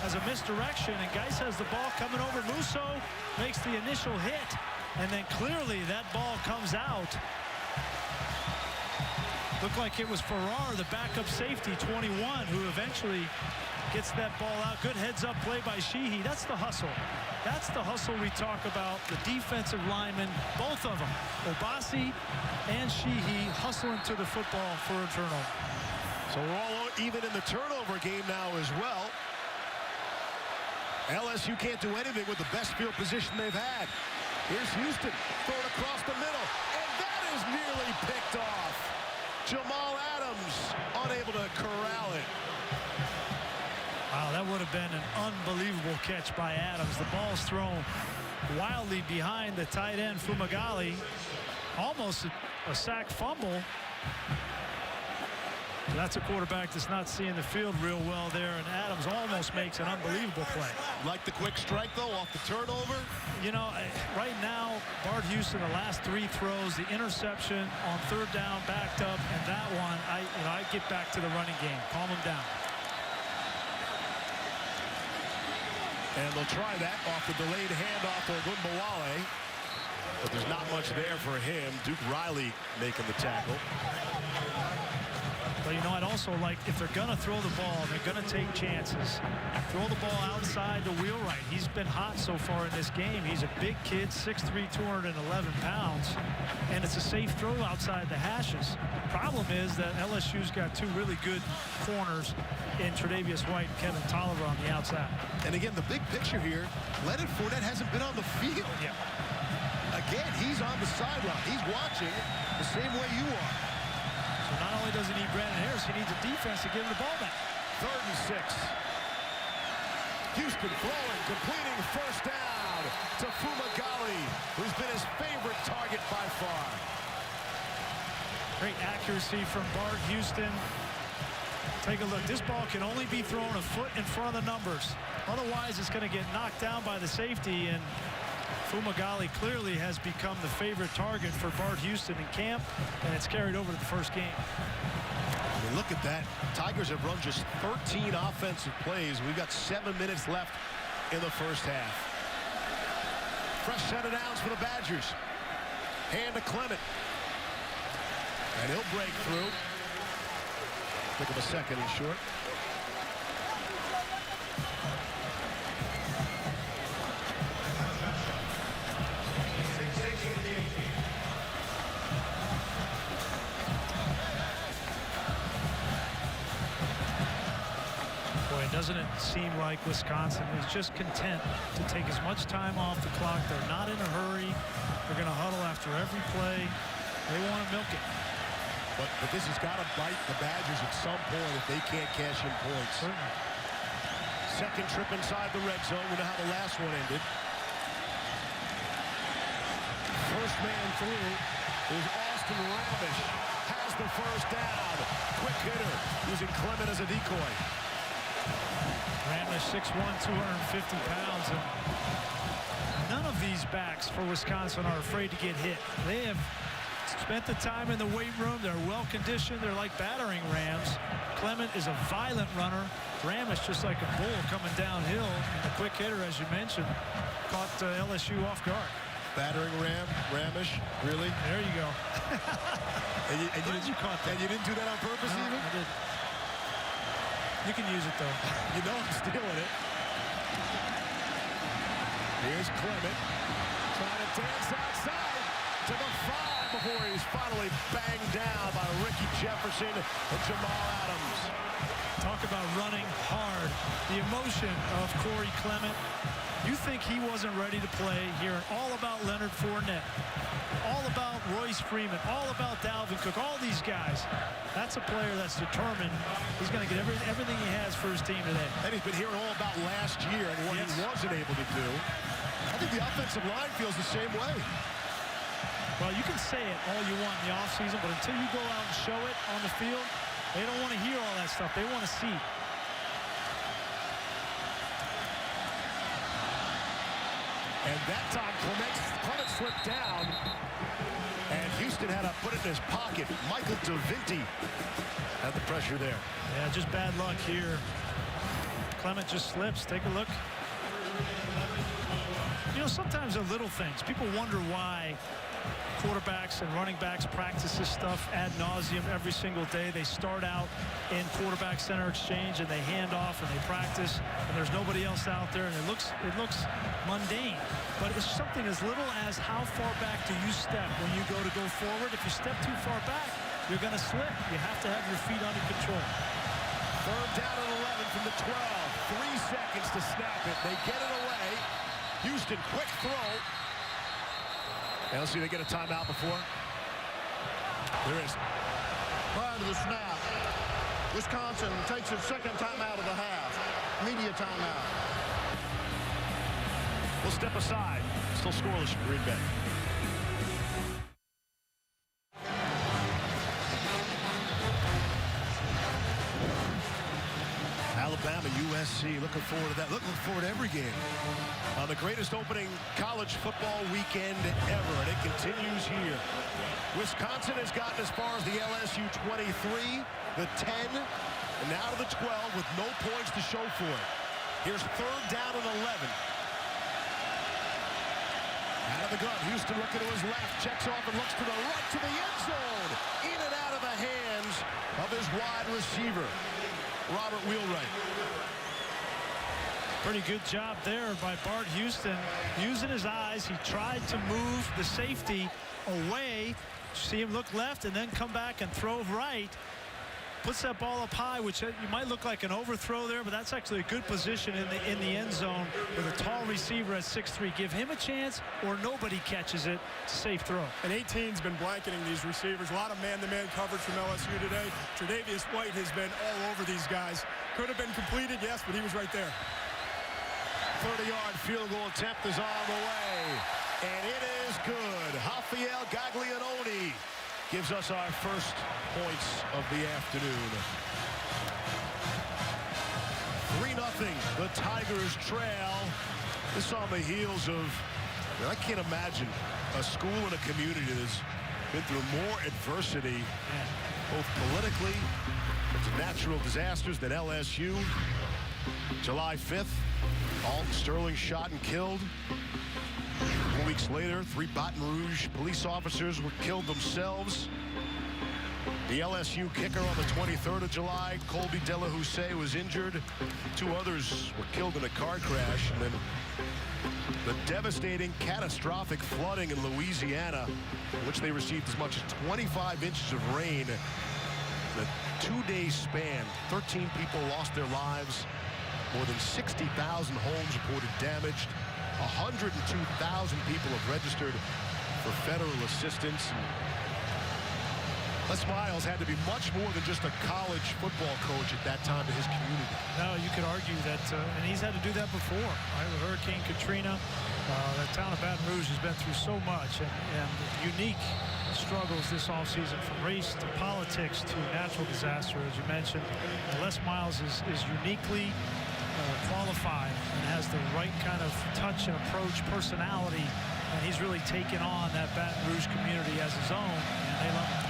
as a misdirection, and Geis has the ball coming over. Musso makes the initial hit, and then clearly that ball comes out. Looked like it was Farrar, the backup safety, 21, who eventually gets that ball out. Good heads-up play by Sheehy. That's the hustle. That's the hustle we talk about. The defensive linemen, both of them, Obasi and Sheehy, hustling to the football for a turnover. So we're all even in the turnover game now as well. LSU can't do anything with the best field position they've had. Here's Houston, thrown across the middle, and that is nearly picked off. Jamal Adams unable to corral it. Wow, that would have been an unbelievable catch by Adams. The ball's thrown wildly behind the tight end, Fumagalli. Almost a sack fumble. That's a quarterback that's not seeing the field real well there, and Adams almost makes an unbelievable play. Like the quick strike, though, off the turnover? You know, right now, Bart Houston, the last 3 throws, the interception on 3rd down, backed up, and that one, I get back to the running game. Calm him down. And they'll try that off the delayed handoff to Ogunbowale. But there's not much there for him. Duke Riley making the tackle. But, you know, I'd also like, if they're going to throw the ball, they're going to take chances. Throw the ball outside the wheelwright. He's been hot so far in this game. He's a big kid, 6'3", 211 pounds. And it's a safe throw outside the hashes. Problem is that LSU's got 2 really good corners in Tre'Davious White and Kevin Tolliver on the outside. And again, the big picture here, Leonard Fournette hasn't been on the field. Yeah. Again, he's on the sideline. He's watching the same way you are. So not only does he need Brandon Harris, he needs a defense to give him the ball back. 3rd and 6. Houston throwing, completing first down to Fumagalli, who's been his favorite target by far. Great accuracy from Bart Houston. Take a look. This ball can only be thrown a foot in front of the numbers. Otherwise, it's going to get knocked down by the safety, and Fumagalli clearly has become the favorite target for Bart Houston in camp, and it's carried over to the first game. I mean, look at that. Tigers have run just 13 offensive plays. We've got 7 minutes left in the first half. Fresh set of downs for the Badgers. Hand to Clement. And he'll break through. Took him a second and short. Doesn't it seem like Wisconsin is just content to take as much time off the clock? They're not in a hurry. They're going to huddle after every play. They want to milk it. But this has got to bite the Badgers at some point if they can't cash in points. Certainly. Second trip inside the red zone. We know how the last one ended. First man through is Austin Ramish. Has the first down. Quick hitter using Clement as a decoy. Ramish 6'1", 250 pounds. And none of these backs for Wisconsin are afraid to get hit. They have spent the time in the weight room. They're well conditioned. They're like battering rams. Clement is a violent runner. Ramish just like a bull coming downhill. And the quick hitter, as you mentioned, caught LSU off guard. Battering ram, Ramish, really? There you go. and you caught that. And you didn't do that on purpose even? I didn't. You can use it, though. You know I'm stealing it. Here's Clement. Trying to dance outside to the 5 before he's finally banged down by Ricky Jefferson and Jamal Adams. Talk about running hard. The emotion of Corey Clement. You think he wasn't ready to play, hearing all about Leonard Fournette, all about Royce Freeman, all about Dalvin Cook, all these guys. That's a player that's determined he's going to get everything he has for his team today. And he's been hearing all about last year and what he wasn't able to do. I think the offensive line feels the same way. Well, you can say it all you want in the offseason, but until you go out and show it on the field, they don't want to hear all that stuff. They want to see. And that time, Clement slipped down, and Houston had to put it in his pocket. Michael DeVinti had the pressure there. Yeah, just bad luck here. Clement just slips. Take a look. You know, sometimes the little things. People wonder why quarterbacks and running backs practice this stuff ad nauseum every single day. They start out in quarterback center exchange and they hand off and they practice and there's nobody else out there and it looks mundane, but it's something as little as how far back do you step when you go forward. If you step too far back, you're going to slip. You have to have your feet under control. Third down and 11 from the 12. 3 seconds to snap it. They get it away. Houston, quick throw. And let's see, they get a timeout before. There is. Prior to the snap, Wisconsin takes its second timeout of the half. Media timeout. We'll step aside. Still scoreless from Green Bay. Alabama, USC, looking forward to that. Looking forward to every game. On the greatest opening college football weekend ever, and it continues here. Wisconsin has gotten as far as the LSU 23, the 10, and now to the 12 with no points to show for it. Here's third down and 11. Out of the gun, Houston looking to his left, checks off and looks to the right to the end zone. In and out of the hands of his wide receiver, Robert Wheelwright. Pretty good job there by Bart Houston. Using his eyes, he tried to move the safety away. See him look left and then come back and throw right. Puts that ball up high, which you might look like an overthrow there, but that's actually a good position in the end zone with a tall receiver at 6'3". Give him a chance or nobody catches it. It's a safe throw. And 18's been blanketing these receivers. A lot of man-to-man coverage from LSU today. Tre'Davious White has been all over these guys. Could have been completed, yes, but he was right there. 30-yard field goal attempt is on the way, and it is good. Rafael Gaglianone gives us our first points of the afternoon. 3-0, the Tigers trail. This on the heels of, I can't imagine a school and a community that has been through more adversity, both politically and to natural disasters than LSU. July 5th, Alton Sterling shot and killed. 4 weeks later, 3 Baton Rouge police officers were killed themselves. The LSU kicker on the 23rd of July, Colby De La Houssaye, was injured. 2 others were killed in a car crash. And then the devastating, catastrophic flooding in Louisiana, in which they received as much as 25 inches of rain. In a 2-day span, 13 people lost their lives. More than 60,000 homes reported damaged. 102,000 people have registered for federal assistance. Les Miles had to be much more than just a college football coach at that time to his community. No, you could argue that, and he's had to do that before, right? With Hurricane Katrina, the town of Baton Rouge has been through so much and unique struggles this offseason, from race to politics to natural disaster, as you mentioned. Les Miles is uniquely qualified and has the right kind of touch and approach, personality, and he's really taken on that Baton Rouge community as his own, and they love him.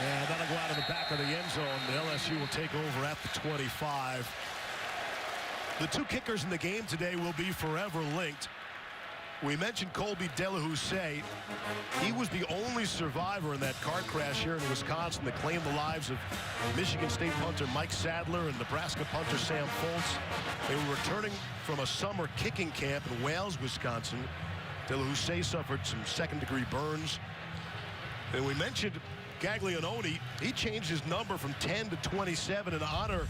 And that'll go out of the back of the end zone. The LSU will take over at the 25. The 2 kickers in the game today will be forever linked. We mentioned Colby De La Houssaye. He was the only survivor in that car crash here in Wisconsin that claimed the lives of Michigan State punter Mike Sadler and Nebraska punter Sam Foltz. They were returning from a summer kicking camp in Wales, Wisconsin. De La Houssaye suffered some second-degree burns. And we mentioned Gaglianone, he changed his number from 10 to 27 in honor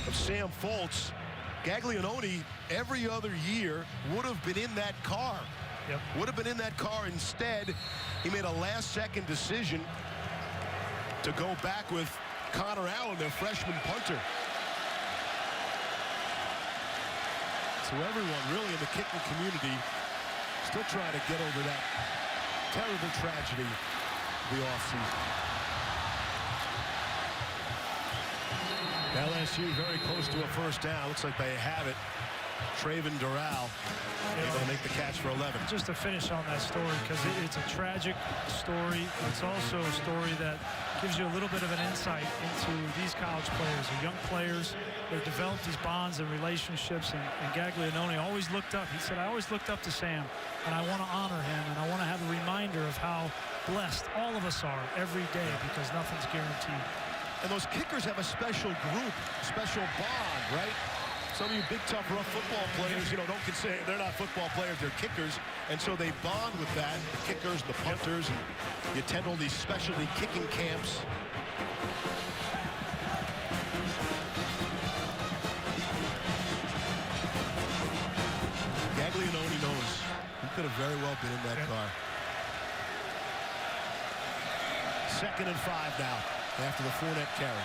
of Sam Foltz. Gaglianone, every other year, would have been in that car. Yep. Would have been in that car. Instead, he made a last-second decision to go back with Connor Allen, their freshman punter. So everyone really in the kicking community still trying to get over that terrible tragedy of the offseason. LSU very close to a first down. Looks like they have it. Traven Doral able to make the catch for 11. Just to finish on that story, because it's a tragic story. It's also a story that gives you a little bit of an insight into these college players, the young players. They've developed these bonds and relationships, and Gaglianone always looked up. He said, I always looked up to Sam, and I want to honor him, and I want to have a reminder of how blessed all of us are every day, because nothing's guaranteed. And those kickers have a special group, special bond, right? Some of you big, tough, rough football players, don't consider they're not football players, they're kickers. And so they bond with that, the kickers, the punters, and you attend all these specialty kicking camps. Gaglianone knows he could have very well been in that car. 2nd and 5 now after the Fournette carry.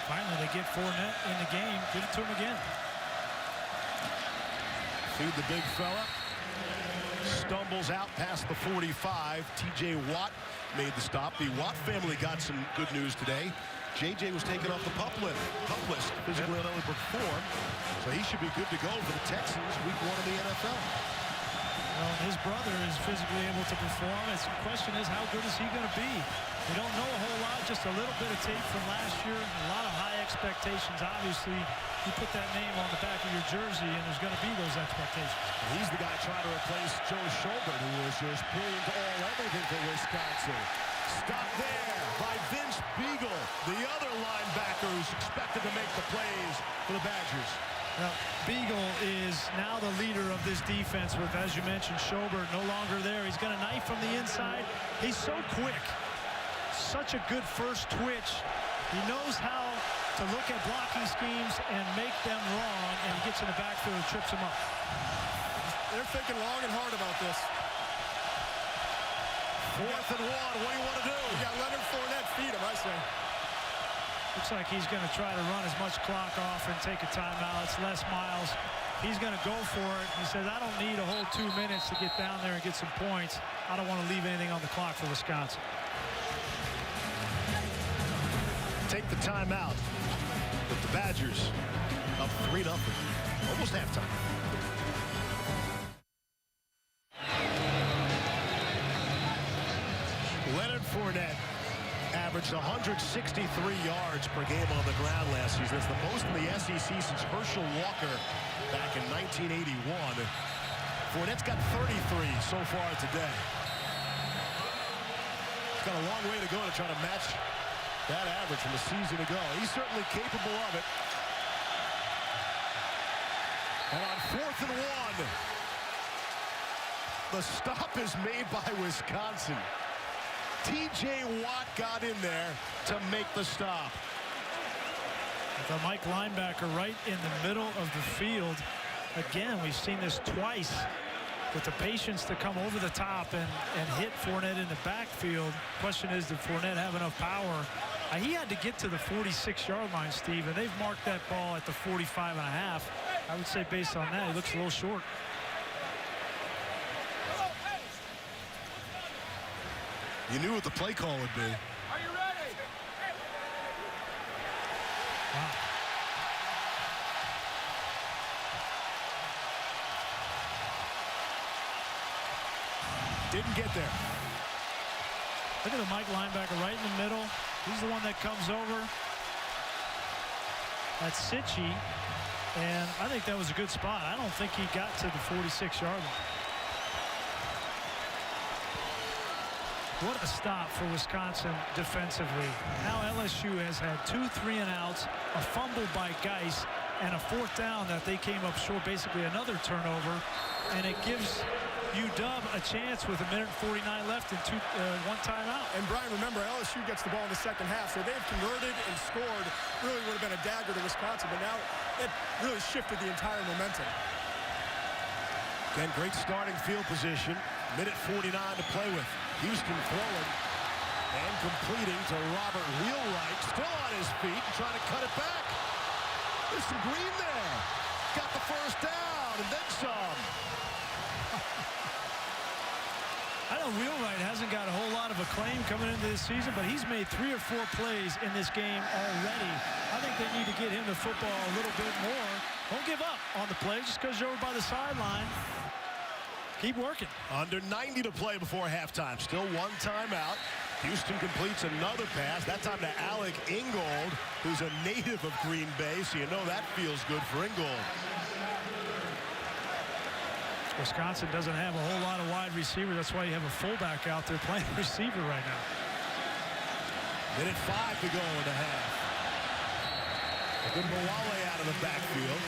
Finally, they get Fournette in the game. Give it to him again. Feed the big fella. Stumbles out past the 45. T.J. Watt made the stop. The Watt family got some good news today. J.J. was taken off the pup list, physically unable to perform. So he should be good to go for the Texans week 1 of the NFL. Well, his brother is physically able to perform. The question is, how good is he going to be? We don't know a whole lot, just a little bit of tape from last year. A lot of high expectations. Obviously, you put that name on the back of your jersey, and there's going to be those expectations. He's the guy trying to replace Joe Schobert, who was just proved everything for Wisconsin. Stop there by Vince Beagle. The other linebackers expected to make the plays for the Badgers. Now, Beagle is now the leader of this defense with, as you mentioned, Schobert no longer there. He's got a knife from the inside. He's so quick. Such a good first twitch. He knows how to look at blocking schemes and make them wrong, and he gets in the backfield and trips them up. They're thinking long and hard about this. 4th and 1. What do you want to do? You got Leonard Fournette. Feed him, I say. Looks like he's going to try to run as much clock off and take a timeout. It's Les Miles. He's going to go for it. He says, I don't need a whole 2 minutes to get down there and get some points. I don't want to leave anything on the clock for Wisconsin. Take the timeout with the Badgers up 3-0. Almost halftime. Leonard Fournette averaged 163 yards per game on the ground last season. It's the most in the SEC since Herschel Walker back in 1981. Fournette's got 33 so far today. He's got a long way to go to try to match that average from a season ago. He's certainly capable of it. And on 4th and 1, the stop is made by Wisconsin. T.J. Watt got in there to make the stop. The Mike linebacker right in the middle of the field. Again, we've seen this twice with the patience to come over the top and hit Fournette in the backfield. Question is, did Fournette have enough power? He had to get to the 46-yard line, Steve, and they've marked that ball at the 45 and a half. I would say based on that, he looks a little short. You knew what the play call would be. Are you ready? Wow. Didn't get there. Look at the Mike linebacker right in the middle. He's the one that comes over. That's Sitchy. And I think that was a good spot. I don't think he got to the 46-yard line. What a stop for Wisconsin defensively. Now LSU has had 2 3-and-outs, a fumble by Geis, and a 4th down that they came up short, basically another turnover. And it gives UW a chance with 1:49 left and one timeout. And Brian, remember, LSU gets the ball in the second half, so they've converted and scored. Really would have been a dagger to Wisconsin, but now it really shifted the entire momentum. Again, great starting field position. 1:49 to play with. Houston throwing and completing to Robert Wheelwright. Still on his feet and trying to cut it back. There's some green there. Got the first down and then some. I know Wheelwright hasn't got a whole lot of acclaim coming into this season, but he's made 3 or 4 plays in this game already. I think they need to get him the football a little bit more. Don't give up on the play just because you're over by the sideline. Keep working. Under 90 to play before halftime. Still one timeout. Houston completes another pass, that time to Alec Ingold, who's a native of Green Bay, so you know that feels good for Ingold. Wisconsin doesn't have a whole lot of wide receivers. That's why you have a fullback out there playing receiver right now. 1:05 to go in the half. A good Mawale out of the backfield.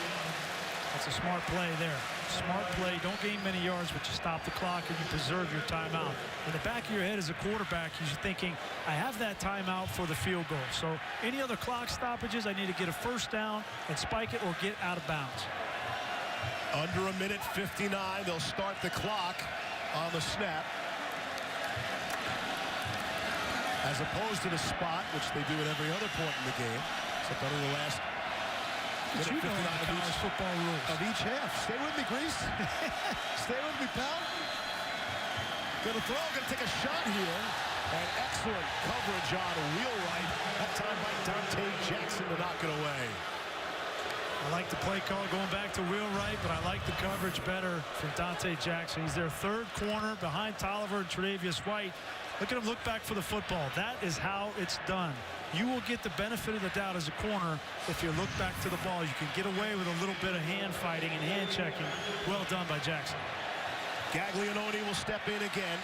That's a smart play there. Smart play. Don't gain many yards, but you stop the clock and you preserve your timeout. In the back of your head as a quarterback, you're thinking, I have that timeout for the field goal. So any other clock stoppages, I need to get a first down and spike it or get out of bounds. Under 1:59, they'll start the clock on the snap. As opposed to the spot, which they do at every other point in the game, except under the last minute 59 college football rules of each half. Stay with me, Grease. Stay with me, pal. Gonna throw, gonna take a shot here. And excellent coverage on Wheelwright. That time by Dante Jackson to knock it away. I like the play call going back to Wheelwright, but I like the coverage better from Dante Jackson. He's their third corner behind Tolliver and Tre'Davious White. Look at him look back for the football. That is how it's done. You will get the benefit of the doubt as a corner if you look back to the ball. You can get away with a little bit of hand fighting and hand checking. Well done by Jackson. Gaglianone will step in again.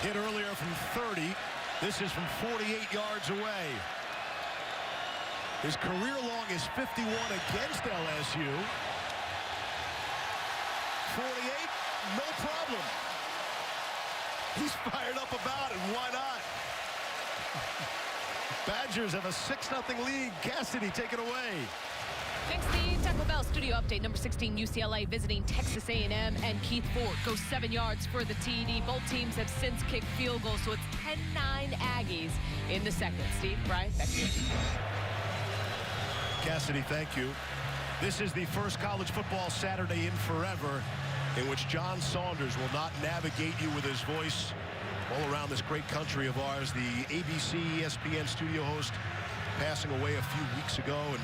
Hit earlier from 30. This is from 48 yards away. His career long is 51 against LSU. 48, no problem. He's fired up about it. Why not? Badgers have a 6-0 lead. Cassidy, take it away. Thanks, Steve. Taco Bell studio update. Number 16 UCLA visiting Texas A&M, and Keith Ford goes 7 yards for the TD. Both teams have since kicked field goals, so it's 10-9 Aggies in the second. Steve, Brian, back to you. Cassidy, thank you. This is the first college football Saturday in forever in which John Saunders will not navigate you with his voice all around this great country of ours. The ABC ESPN studio host passing away a few weeks ago, and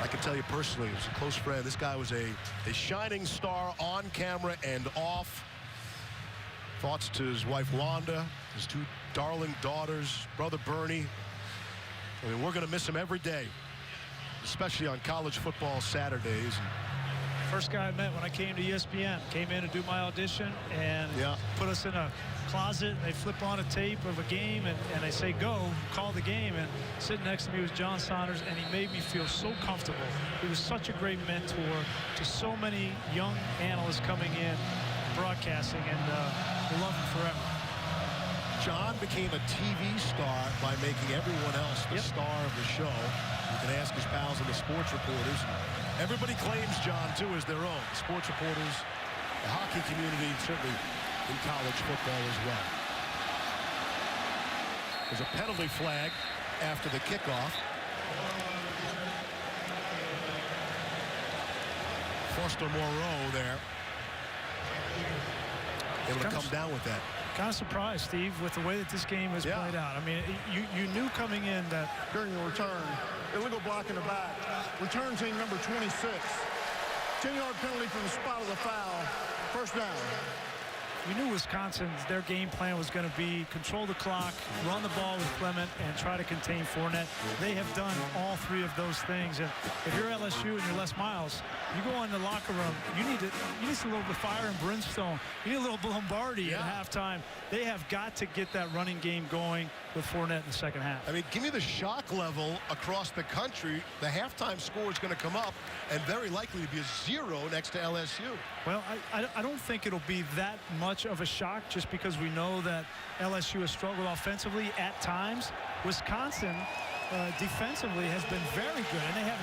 I can tell you personally, he was a close friend. This guy was a shining star on camera and off. Thoughts to his wife Wanda, his 2 darling daughters, brother Bernie. I mean, we're going to miss him every day, especially on college football Saturdays. First guy I met when I came to ESPN. Came in to do my audition and put us in a closet. They flip on a tape of a game and they say, go, call the game. And sitting next to me was John Saunders, and he made me feel so comfortable. He was such a great mentor to so many young analysts coming in, broadcasting, and we love him forever. John became a TV star by making everyone else the star of the show. You can ask his pals and the sports reporters. Everybody claims John, too, as their own. Sports reporters, the hockey community, certainly in college football as well. There's a penalty flag after the kickoff. Foster Moreau there. Able to come down with that. Kind of surprised, Steve, with the way that this game has played out. I mean, you knew coming in that During the return, illegal block in the back. Return team number 26. 10-yard penalty from the spot of the foul. First down. we knew Wisconsin, their game plan was going to be control the clock, run the ball with Clement, and try to contain Fournette. They have done all three of those things. And if you're LSU and you're Les Miles, you go in the locker room, you need some little bit of fire and brimstone. You need a little Lombardi at halftime. They have got to get that running game going with Fournette in the second half. I mean, give me the shock level across the country. The halftime score is going to come up and very likely to be a 0 next to LSU. Well, I don't think it'll be that much of a shock just because we know that LSU has struggled offensively at times. Wisconsin defensively has been very good, and they have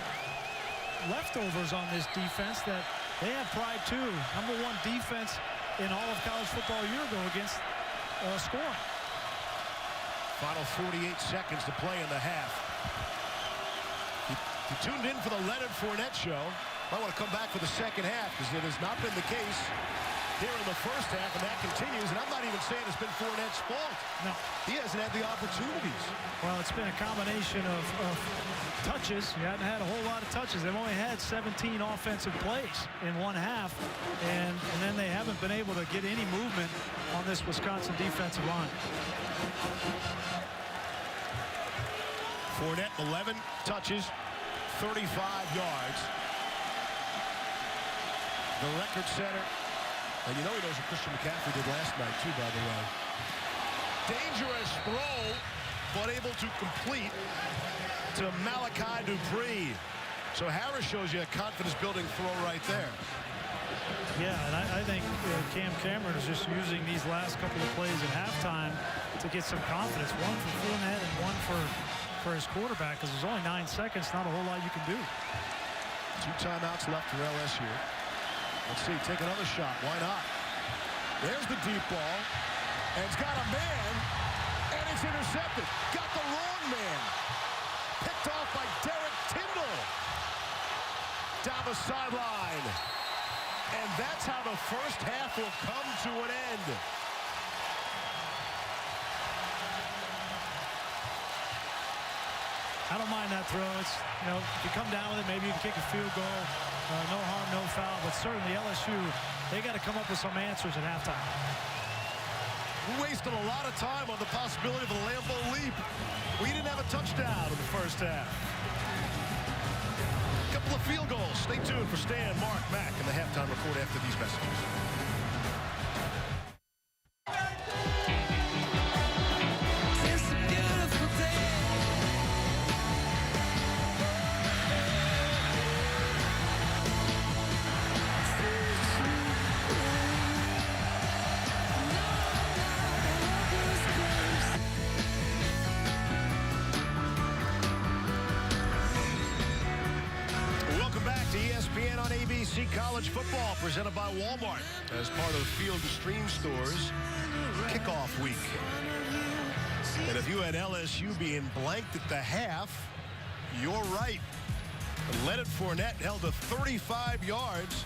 leftovers on this defense that they have pride too. #1 defense in all of college football a year ago against scoring. Final 48 seconds to play in the half. You tuned in for the Leonard Fournette show. I want to come back for the second half because it has not been the case here in the first half, and that continues. And I'm not even saying it's been Fournette's fault. No. He hasn't had the opportunities. Well, it's been a combination of touches. You haven't had a whole lot of touches. They've only had 17 offensive plays in one half, and then they haven't been able to get any movement on this Wisconsin defensive line. Fournette, 11 touches, 35 yards. The record setter. And you know he knows what Christian McCaffrey did last night, too, by the way. Dangerous throw, but able to complete to Malachi Dupree. So Harris shows you a confidence-building throw right there. Yeah, and I think Cam Cameron is just using these last couple of plays at halftime to get some confidence. One for Fournette and one for his quarterback, because there's only 9 seconds, not a whole lot you can do. 2 timeouts left for LSU. Let's see, take another shot. Why not? There's the deep ball. And it's got a man, and it's intercepted. Got the wrong man. Picked off by Derek Tyndall. Down the sideline. And that's how the first half will come to an end. I don't mind that throw. It's, you know, if you come down with it, maybe you can kick a field goal. No harm, no foul. But certainly LSU, they got to come up with some answers at halftime. We wasted a lot of time on the possibility of a Lambeau leap. We didn't have a touchdown in the first half. A couple of field goals. Stay tuned for Stan, Mark, Mac, and the halftime report after these messages. College football presented by Walmart as part of Field & Stream Stores kickoff week. And if you had LSU being blanked at the half, you're right. Leonard Fournette held to 35 yards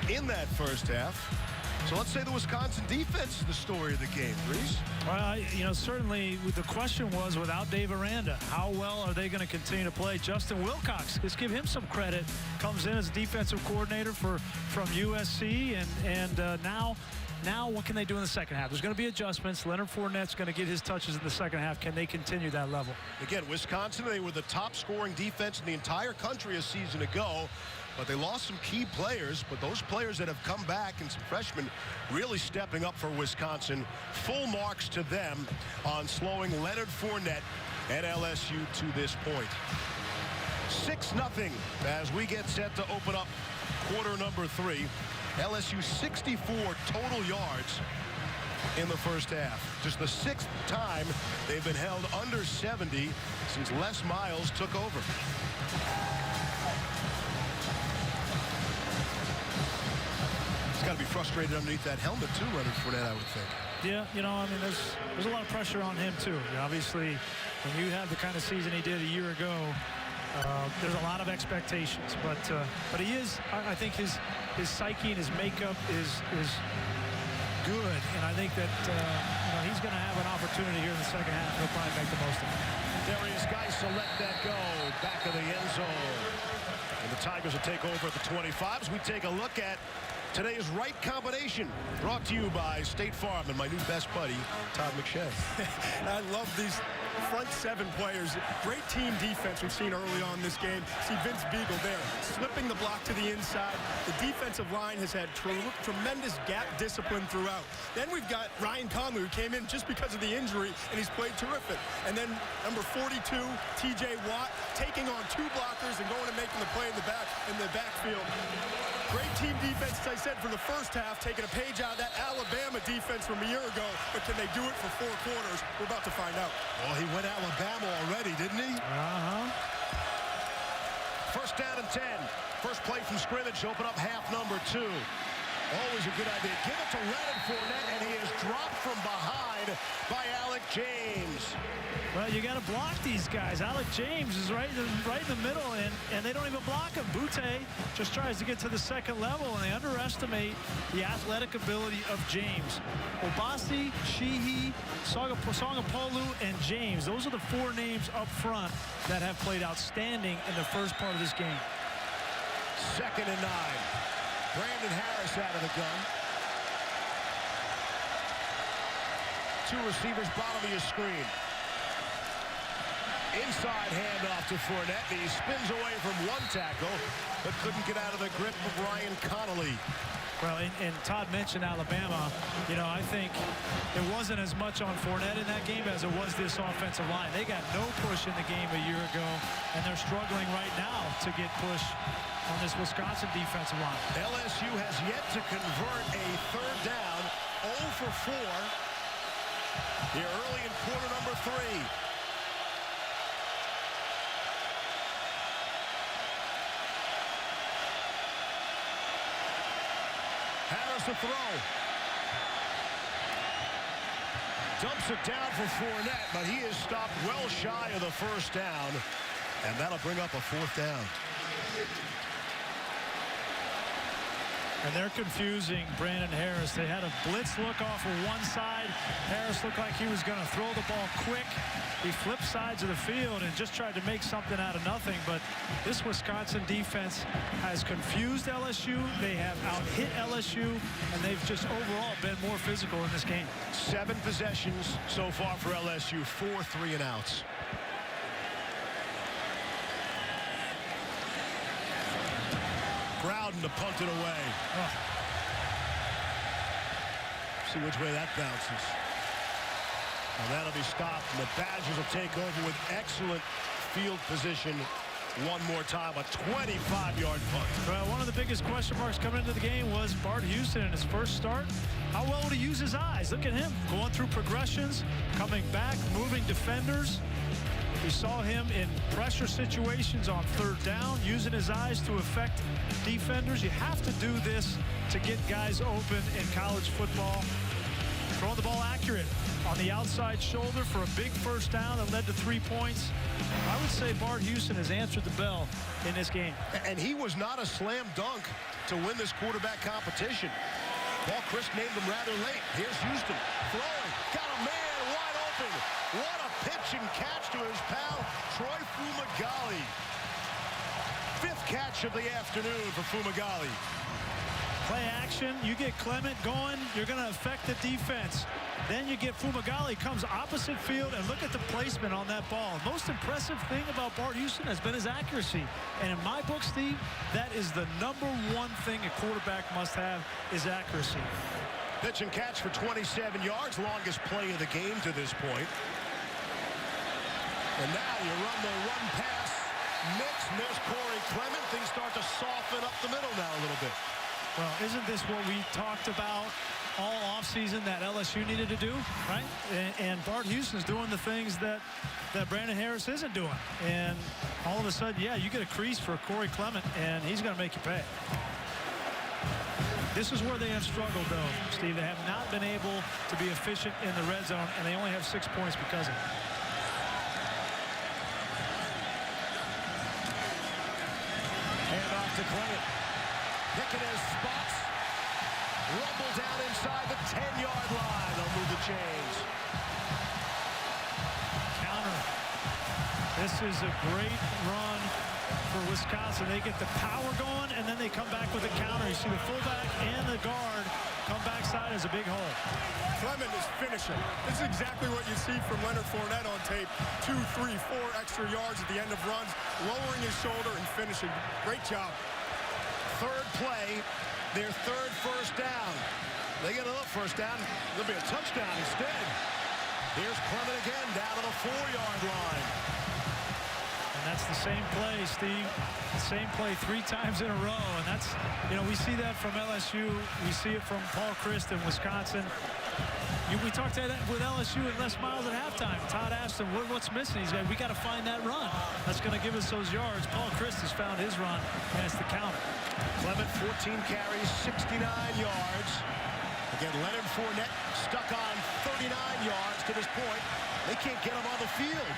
in that first half. So let's say the Wisconsin defense is the story of the game, Reese. Well, you know, certainly the question was, without Dave Aranda, how well are they going to continue to play? Justin Wilcox, let's give him some credit, comes in as defensive coordinator from USC, and now what can they do in the second half? There's going to be adjustments. Leonard Fournette's going to get his touches in the second half. Can they continue that level? Again, Wisconsin, they were the top scoring defense in the entire country a season ago. But they lost some key players, but those players that have come back and some freshmen really stepping up for Wisconsin. Full marks to them on slowing Leonard Fournette and LSU to this point. 6-0 as we get set to open up quarter number 3. LSU 64 total yards in the first half. Just the 6th time they've been held under 70 since Les Miles took over. He's got to be frustrated underneath that helmet too, Leonard Fournette, I would think. Yeah, you know, I mean, there's a lot of pressure on him too. You know, obviously, when you have the kind of season he did a year ago, there's a lot of expectations. But he is, I think his psyche and his makeup is good, and I think that you know, he's going to have an opportunity here in the second half. He'll probably make the most of it. Darius Geis will let that go back of the end zone, and the Tigers will take over at the 25 as we take a look at today's right combination, brought to you by State Farm and my new best buddy, Todd McShay. I love these front 7 players. Great team defense we've seen early on in this game. See Vince Beagle there, slipping the block to the inside. The defensive line has had tremendous gap discipline throughout. Then we've got Ryan Conley, who came in just because of the injury, and he's played terrific. And then number 42, TJ Watt, taking on 2 blockers and going and making the play in the backfield. Great team defense, as I said, for the first half, taking a page out of that Alabama defense from a year ago. But can they do it for 4 quarters? We're about to find out. Well, he went Alabama already, didn't he? First down and 10. First play from scrimmage to open up half number 2. Always a good idea. Give it to Leonard Fournette, and he is dropped from behind by Alec James. Well, you got to block these guys. Alec James is right in the middle, and they don't even block him. Butte just tries to get to the second level, and they underestimate the athletic ability of James. Obasi, Sheehy, Songapolu, and James. Those are the 4 names up front that have played outstanding in the first part of this game. 2nd and 9. Brandon Harris out of the gun. 2 receivers, bottom of your screen. Inside handoff to Fournette. He spins away from 1 tackle, but couldn't get out of the grip of Ryan Connolly. Well, and Todd mentioned Alabama. You know, I think it wasn't as much on Fournette in that game as it was this offensive line. They got no push in the game a year ago, and they're struggling right now to get push on this Wisconsin defensive line. LSU has yet to convert a 3rd down. 0 for 4 here early in quarter number 3. Harris to throw. Dumps it down for Fournette, but he is stopped well shy of the first down. And that'll bring up a 4th down. And they're confusing Brandon Harris. They had a blitz look off of one side. Harris looked like he was going to throw the ball quick. He flipped sides of the field and just tried to make something out of nothing. But this Wisconsin defense has confused LSU. They have out-hit LSU, and they've just overall been more physical in this game. 7 possessions so far for LSU, 4 3-and-outs. Groudon to punt it away. Oh. See which way that bounces. And that'll be stopped. And the Badgers will take over with excellent field position one more time. A 25-yard punt. Well, one of the biggest question marks coming into the game was Bart Houston in his first start. How well would he use his eyes? Look at him going through progressions, coming back, moving defenders. We saw him in pressure situations on 3rd down, using his eyes to affect defenders. You have to do this to get guys open in college football. Throwing the ball accurate on the outside shoulder for a big first down that led to 3 points. I would say Bart Houston has answered the bell in this game. And he was not a slam dunk to win this quarterback competition. Paul Chryst named him rather late. Here's Houston throwing. Got a man wide open. What a pitch and catch to his pal, Troy Fumagalli. 5th catch of the afternoon for Fumagalli. Play action, you get Clement going, you're going to affect the defense. Then you get Fumagalli, comes opposite field, and look at the placement on that ball. Most impressive thing about Bart Houston has been his accuracy. And in my book, Steve, that is the #1 thing a quarterback must have, is accuracy. Pitch and catch for 27 yards, longest play of the game to this point. And now you run the run pass. Miss Corey Clement. Things start to soften up the middle now a little bit. Well, isn't this what we talked about all offseason that LSU needed to do, right? And Bart Houston's doing the things that Brandon Harris isn't doing. And all of a sudden, yeah, you get a crease for Corey Clement, and he's going to make you pay. This is where they have struggled, though, Steve. They have not been able to be efficient in the red zone, and they only have 6 points because of it. Handoff to Clement. Picking his spots. Rumble down inside the 10-yard line. They'll move the chains. Counter. This is a great run for Wisconsin. They get the power going, and then they come back with a counter. You see the fullback and the guard come backside as a big hole. Clement is finishing. This is exactly what you see from Leonard Fournette on tape. 2, 3, 4 extra yards at the end of runs, lowering his shoulder and finishing. Great job. 3rd play, their 3rd first down. They get another first down. There'll be a touchdown instead. Here's Clement again down to the 4-yard line. And that's It's the same play, Steve. The same play 3 times in a row. And that's, we see that from LSU. We see it from Paul Chryst in Wisconsin. We talked to that with LSU and Les Miles at halftime. Todd asked him, what's missing? He said, we got to find that run. That's going to give us those yards. Paul Chryst has found his run, and it's the counter. Clement, 14 carries, 69 yards. Again, Leonard Fournette stuck on 39 yards to this point. They can't get him on the field.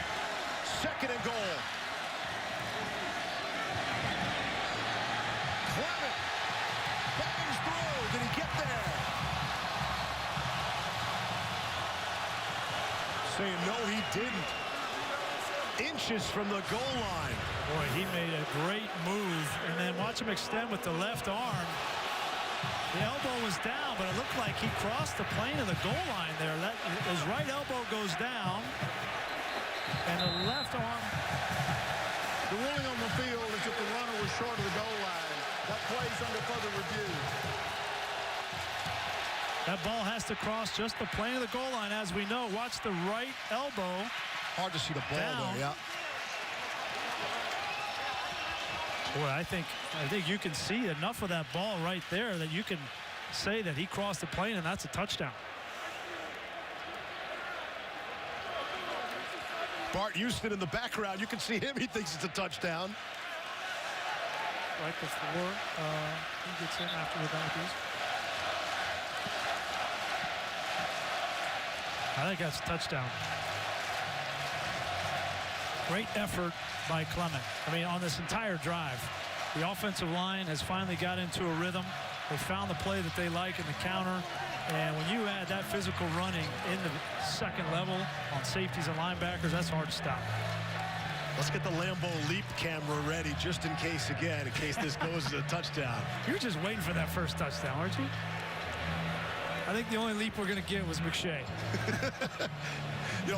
2nd and goal. Clement bangs through. Did he get there? Saying no, he didn't. Inches from the goal line. Boy, he made a great move. And then watch him extend with the left arm. The elbow was down, but it looked like he crossed the plane of the goal line there. His right elbow goes down. And the left arm. The ruling on the field is that the runner was short of the goal line. That play's under further review. That ball has to cross just the plane of the goal line, as we know. Watch the right elbow. Hard to see the ball down. there, yeah. Boy, I think you can see enough of that ball right there that you can say that he crossed the plane, and that's a touchdown. Bart Houston in the background. You can see him. He thinks it's a touchdown. Right before he gets in after the Donkeys. I think that's a touchdown. Great effort by Clement. I mean, on this entire drive, the offensive line has finally got into a rhythm. They found the play that they like in the counter. And when you add that physical running in the second level on safeties and linebackers, that's hard to stop. Let's get the Lambeau Leap camera ready just in case again, in case this goes as a touchdown. You were just waiting for that first touchdown, weren't you? I think the only leap we're going to get was McShay.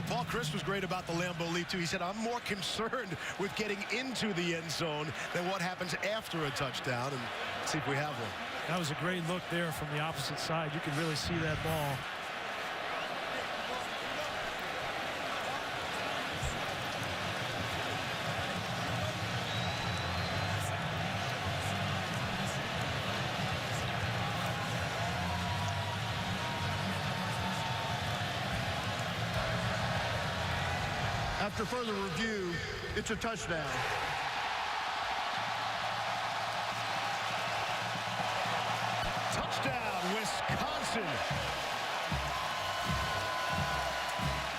Paul Chryst was great about the Lambeau Leap, too. He said, I'm more concerned with getting into the end zone than what happens after a touchdown. And let's see if we have one. That was a great look there from the opposite side. You could really see that ball. After further review, it's a touchdown. Touchdown, Wisconsin.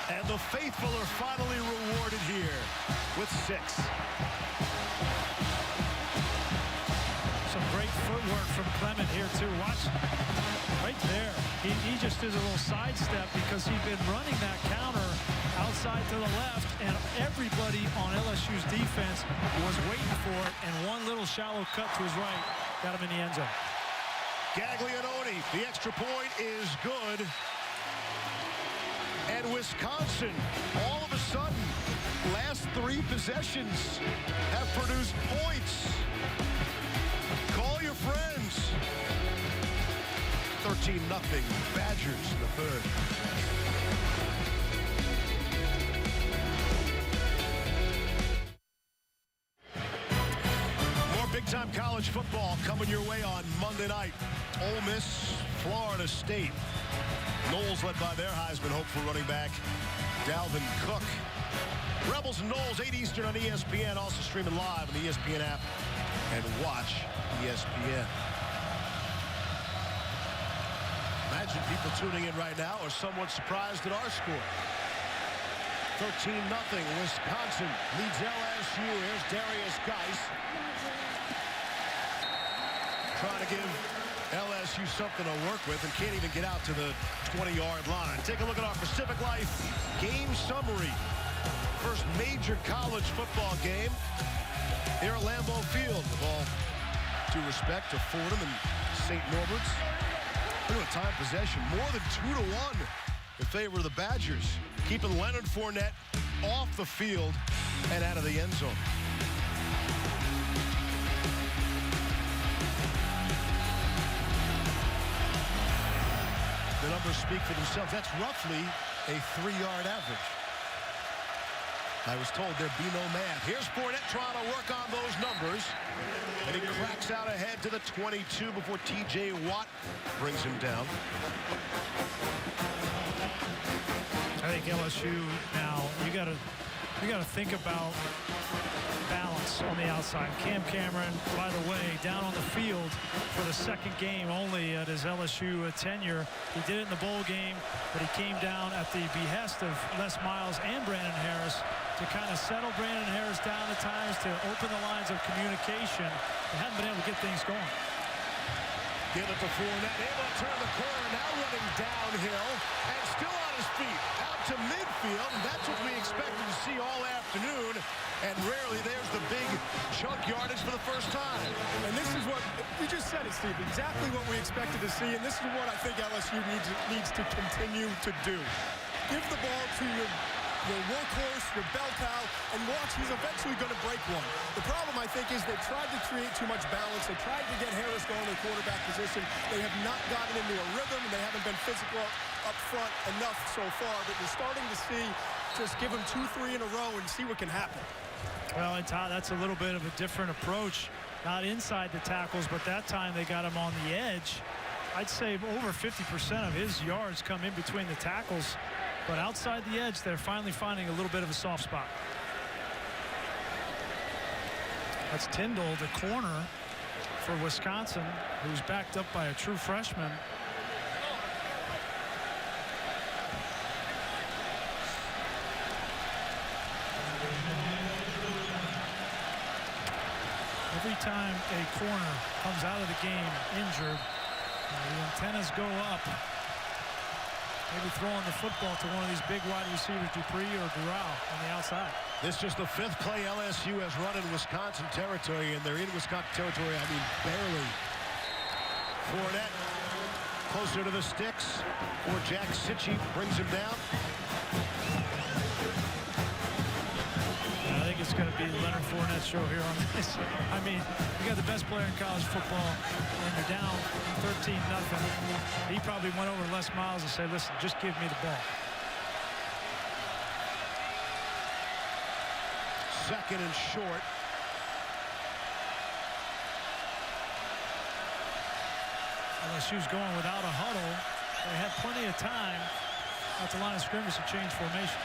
And the faithful are finally rewarded here with 6. Some great footwork from Clement here, too. Watch right there. He just did a little sidestep because he'd been running that counter outside to the left, and everybody on LSU's defense was waiting for it, and one little shallow cut to his right got him in the end zone. Gaglianone, the extra point is good. And Wisconsin, all of a sudden, last 3 possessions have produced points. Call your friends. 13-0 Badgers in the 3rd. Big-time college football coming your way on Monday night. Ole Miss, Florida State. Noles led by their Heisman hopeful running back, Dalvin Cook. Rebels and Noles, 8 Eastern on ESPN. Also streaming live on the ESPN app and watch ESPN. Imagine people tuning in right now are somewhat surprised at our score. 13-0. Wisconsin leads LSU. Here's Darius Geis. Trying to give LSU something to work with and can't even get out to the 20-yard line. Take a look at our Pacific Life game summary. First major college football game here at Lambeau Field. With all due respect to Fordham and St. Norbert's. Look at the time possession. More than 2-1 in favor of the Badgers. Keeping Leonard Fournette off the field and out of the end zone. The numbers speak for themselves. That's roughly a 3-yard average. I was told there'd be no math. Here's Fournette trying to work on those numbers. And he cracks out ahead to the 22 before T.J. Watt brings him down. I think LSU now, you got to think about balance on the outside. Cam Cameron, by the way, down on the field for the second game only at his LSU tenure. He did it in the bowl game, but he came down at the behest of Les Miles and Brandon Harris to kind of settle Brandon Harris down at times, to open the lines of communication. They haven't been able to get things going. Give it to Fournette, able to turn the corner, now running downhill, and still on his feet, out to midfield, and that's what we expected to see all afternoon, and rarely there's the big chunk yardage for the first time. And this is what, we just said it, Steve, exactly what we expected to see, and this is what I think LSU needs to continue to do. Give the ball to your workhorse, your bell cow, and watch, he's eventually going to break one. The problem, I think, is they tried to create too much balance. They tried to get Harris going in the quarterback position. They have not gotten into a rhythm, and they haven't been physical up front enough so far. But you're starting to see, just give them 2-3 in a row and see what can happen. Well, and Todd, that's a little bit of a different approach. Not inside the tackles, but that time they got him on the edge. I'd say over 50% of his yards come in between the tackles. But outside the edge, they're finally finding a little bit of a soft spot. That's Tyndall, the corner for Wisconsin, who's backed up by a true freshman. Every time a corner comes out of the game injured, the antennas go up. Maybe throwing the football to one of these big wide receivers, Dupree or Doral, on the outside. This is just the fifth play LSU has run in Wisconsin territory, and they're in Wisconsin territory, I mean, barely. Fournette closer to the sticks, or Jack Sitchie brings him down. I think it's going to be the Leonard Fournette show here on this. I mean, you got the best player in college football, and you're down 13-0. He probably went over to Les Miles and said, listen, just give me the ball. Second and short. LSU's going without a huddle. They had plenty of time at the line of scrimmage to change formation.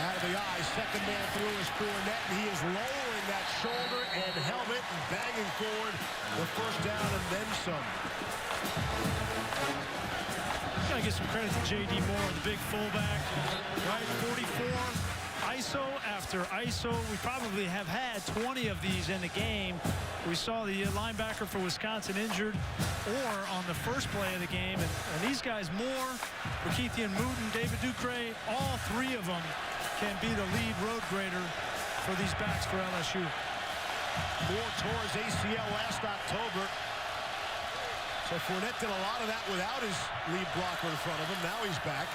Out of the eye, second man through is Fournette, and he is lowering that shoulder and helmet and banging forward the first down and then some. Got to give some credit to J.D. Moore, the big fullback, right? 44, ISO after ISO. We probably have had 20 of these in the game. We saw the linebacker for Wisconsin injured, or on the first play of the game. And these guys, Moore, Rakithian Mooten, David Ducre, all three of them can be the lead road grader for these backs for LSU. Moore tore his ACL last October. So Fournette did a lot of that without his lead blocker in front of him. Now he's back.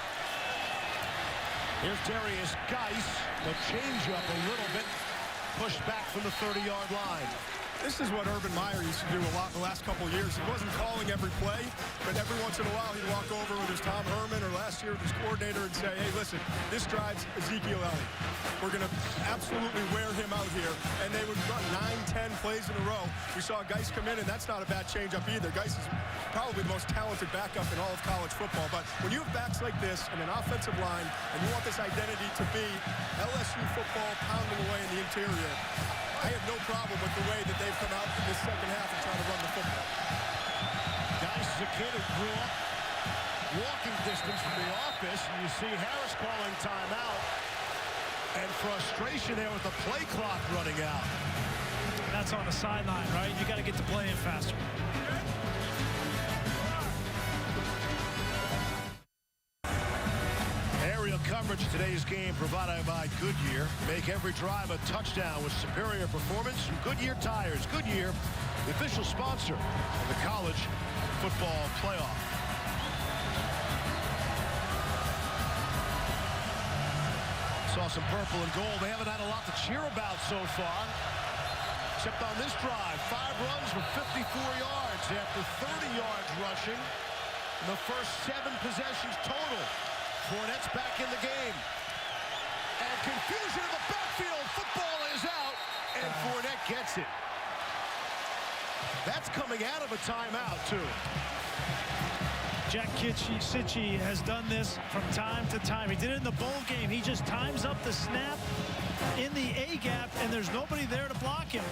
Here's Darius Geis. The changeup a little bit. Pushed back from the 30-yard line. This is what Urban Meyer used to do a lot the last couple of years. He wasn't calling every play, but every once in a while he'd walk over with his Tom Herman or last year with his coordinator and say, hey, listen, this drive's Ezekiel Elliott. We're going to absolutely wear him out here. And they would run 9-10 plays in a row. We saw Geis come in, and that's not a bad changeup either. Geis is probably the most talented backup in all of college football. But when you have backs like this and an offensive line, and you want this identity to be LSU football pounding away in the interior, I have no problem with the way that they've come out in this second half and trying to run the football. Geis is a kid who grew up walking distance from the office, and you see Harris calling timeout, and frustration there with the play clock running out. That's on the sideline, right? You got to get the play in faster. Aerial coverage of today's game provided by Goodyear. Make every drive a touchdown with superior performance from Goodyear Tires. Goodyear, the official sponsor of the college football playoff. Saw some purple and gold. They haven't had a lot to cheer about so far, except on this drive. 5 runs for 54 yards after 30 yards rushing in the first 7 possessions total. Fournette's back in the game. And confusion in the backfield. Football is out. That's coming out of a timeout, too. Jack Sitchie has done this from time to time. He did it in the bowl game. He just times up the snap in the A-gap, and there's nobody there to block him.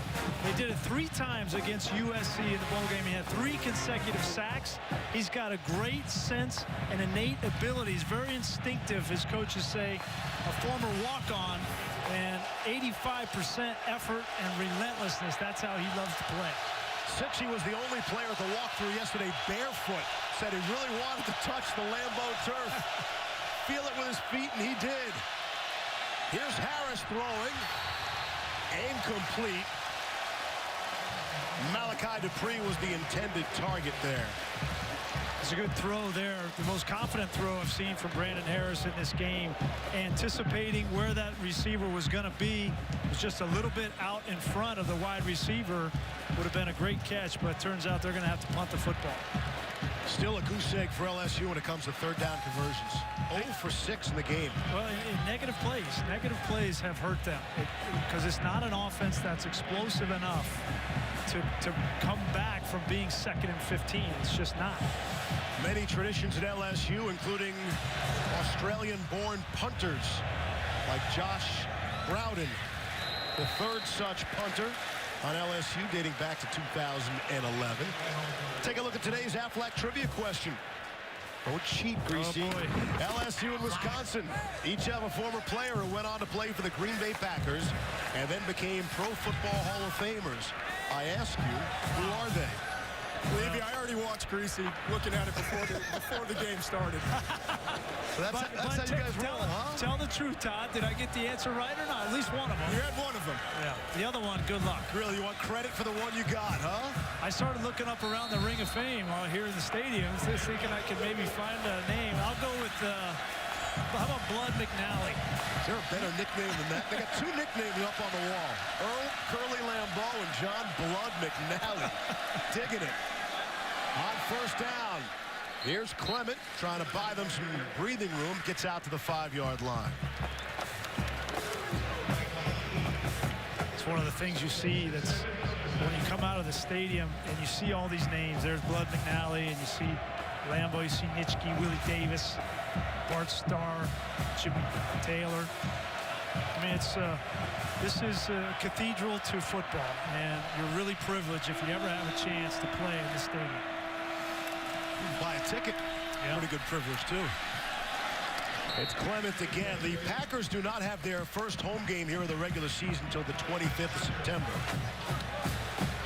They did it 3 times against USC in the bowl game. He had 3 consecutive sacks. He's got a great sense and innate ability. He's very instinctive, his coaches say. A former walk-on, and 85% effort and relentlessness. That's how he loves to play. Sitchie was the only player at the walkthrough yesterday barefoot. Said he really wanted to touch the Lambeau turf. Feel it with his feet, and he did. Here's Harris throwing. Aim complete. Malachi Dupree was the intended target there. It's a good throw there. The most confident throw I've seen from Brandon Harris in this game. Anticipating where that receiver was going to be. It was just a little bit out in front of the wide receiver. Would have been a great catch, but it turns out they're going to have to punt the football. Still a goose egg for LSU when it comes to third down conversions. 0 for 6 in the game. Well, in negative plays have hurt them because it's not an offense that's explosive enough to come back from being 2nd and 15. It's just not. Many traditions at LSU, including Australian-born punters like Josh Browden, the 3rd such punter on LSU dating back to 2011. Take a look at today's Aflac trivia question. Don't cheat, Greasy. Oh, LSU and Wisconsin each have a former player who went on to play for the Green Bay Packers and then became Pro Football Hall of Famers. I ask you, who are they? Levy, I already watched Greasy looking at it before the game started. So that's how you guys roll, huh? Tell the truth, Todd. Did I get the answer right or not? At least one of them. You had one of them. Yeah. The other one, good luck. Really, you want credit for the one you got, huh? I started looking up around the Ring of Fame here in the stadium, thinking I could maybe find a name. I'll go with, how about Blood McNally? Is there a better nickname than that? They got 2 nicknames up on the wall. Earl Curly Lambeau and John Blood McNally. Digging it. On 1st down, here's Clement trying to buy them some breathing room. Gets out to the 5-yard line. It's one of the things you see that's when you come out of the stadium and you see all these names. There's Blood McNally, and you see Lambeau, you see Nitschke, Willie Davis, Bart Starr, Jimmy Taylor. I mean, this is a cathedral to football, and you're really privileged if you ever have a chance to play in the stadium. Buy a ticket. Yeah. Pretty good privilege, too. It's Clement again. The Packers do not have their first home game here in the regular season until the 25th of September.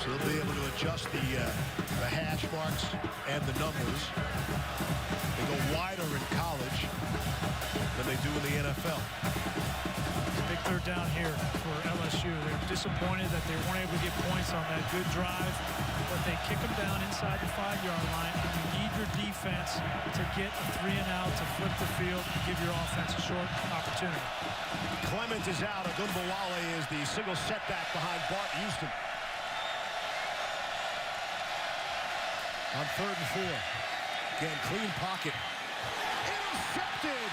So they'll be able to adjust the hash marks and the numbers. They go wider in college than they do in the NFL. Big 3rd down here for LSU. They're disappointed that they weren't able to get points on that good drive, but they kick them down inside the 5-yard line, and you need your defense to get a 3-and-out to flip the field and give your offense a short opportunity. Clement is out. Agunbowale is the single setback behind Bart Houston. On 3rd and 4. Again, clean pocket. Intercepted!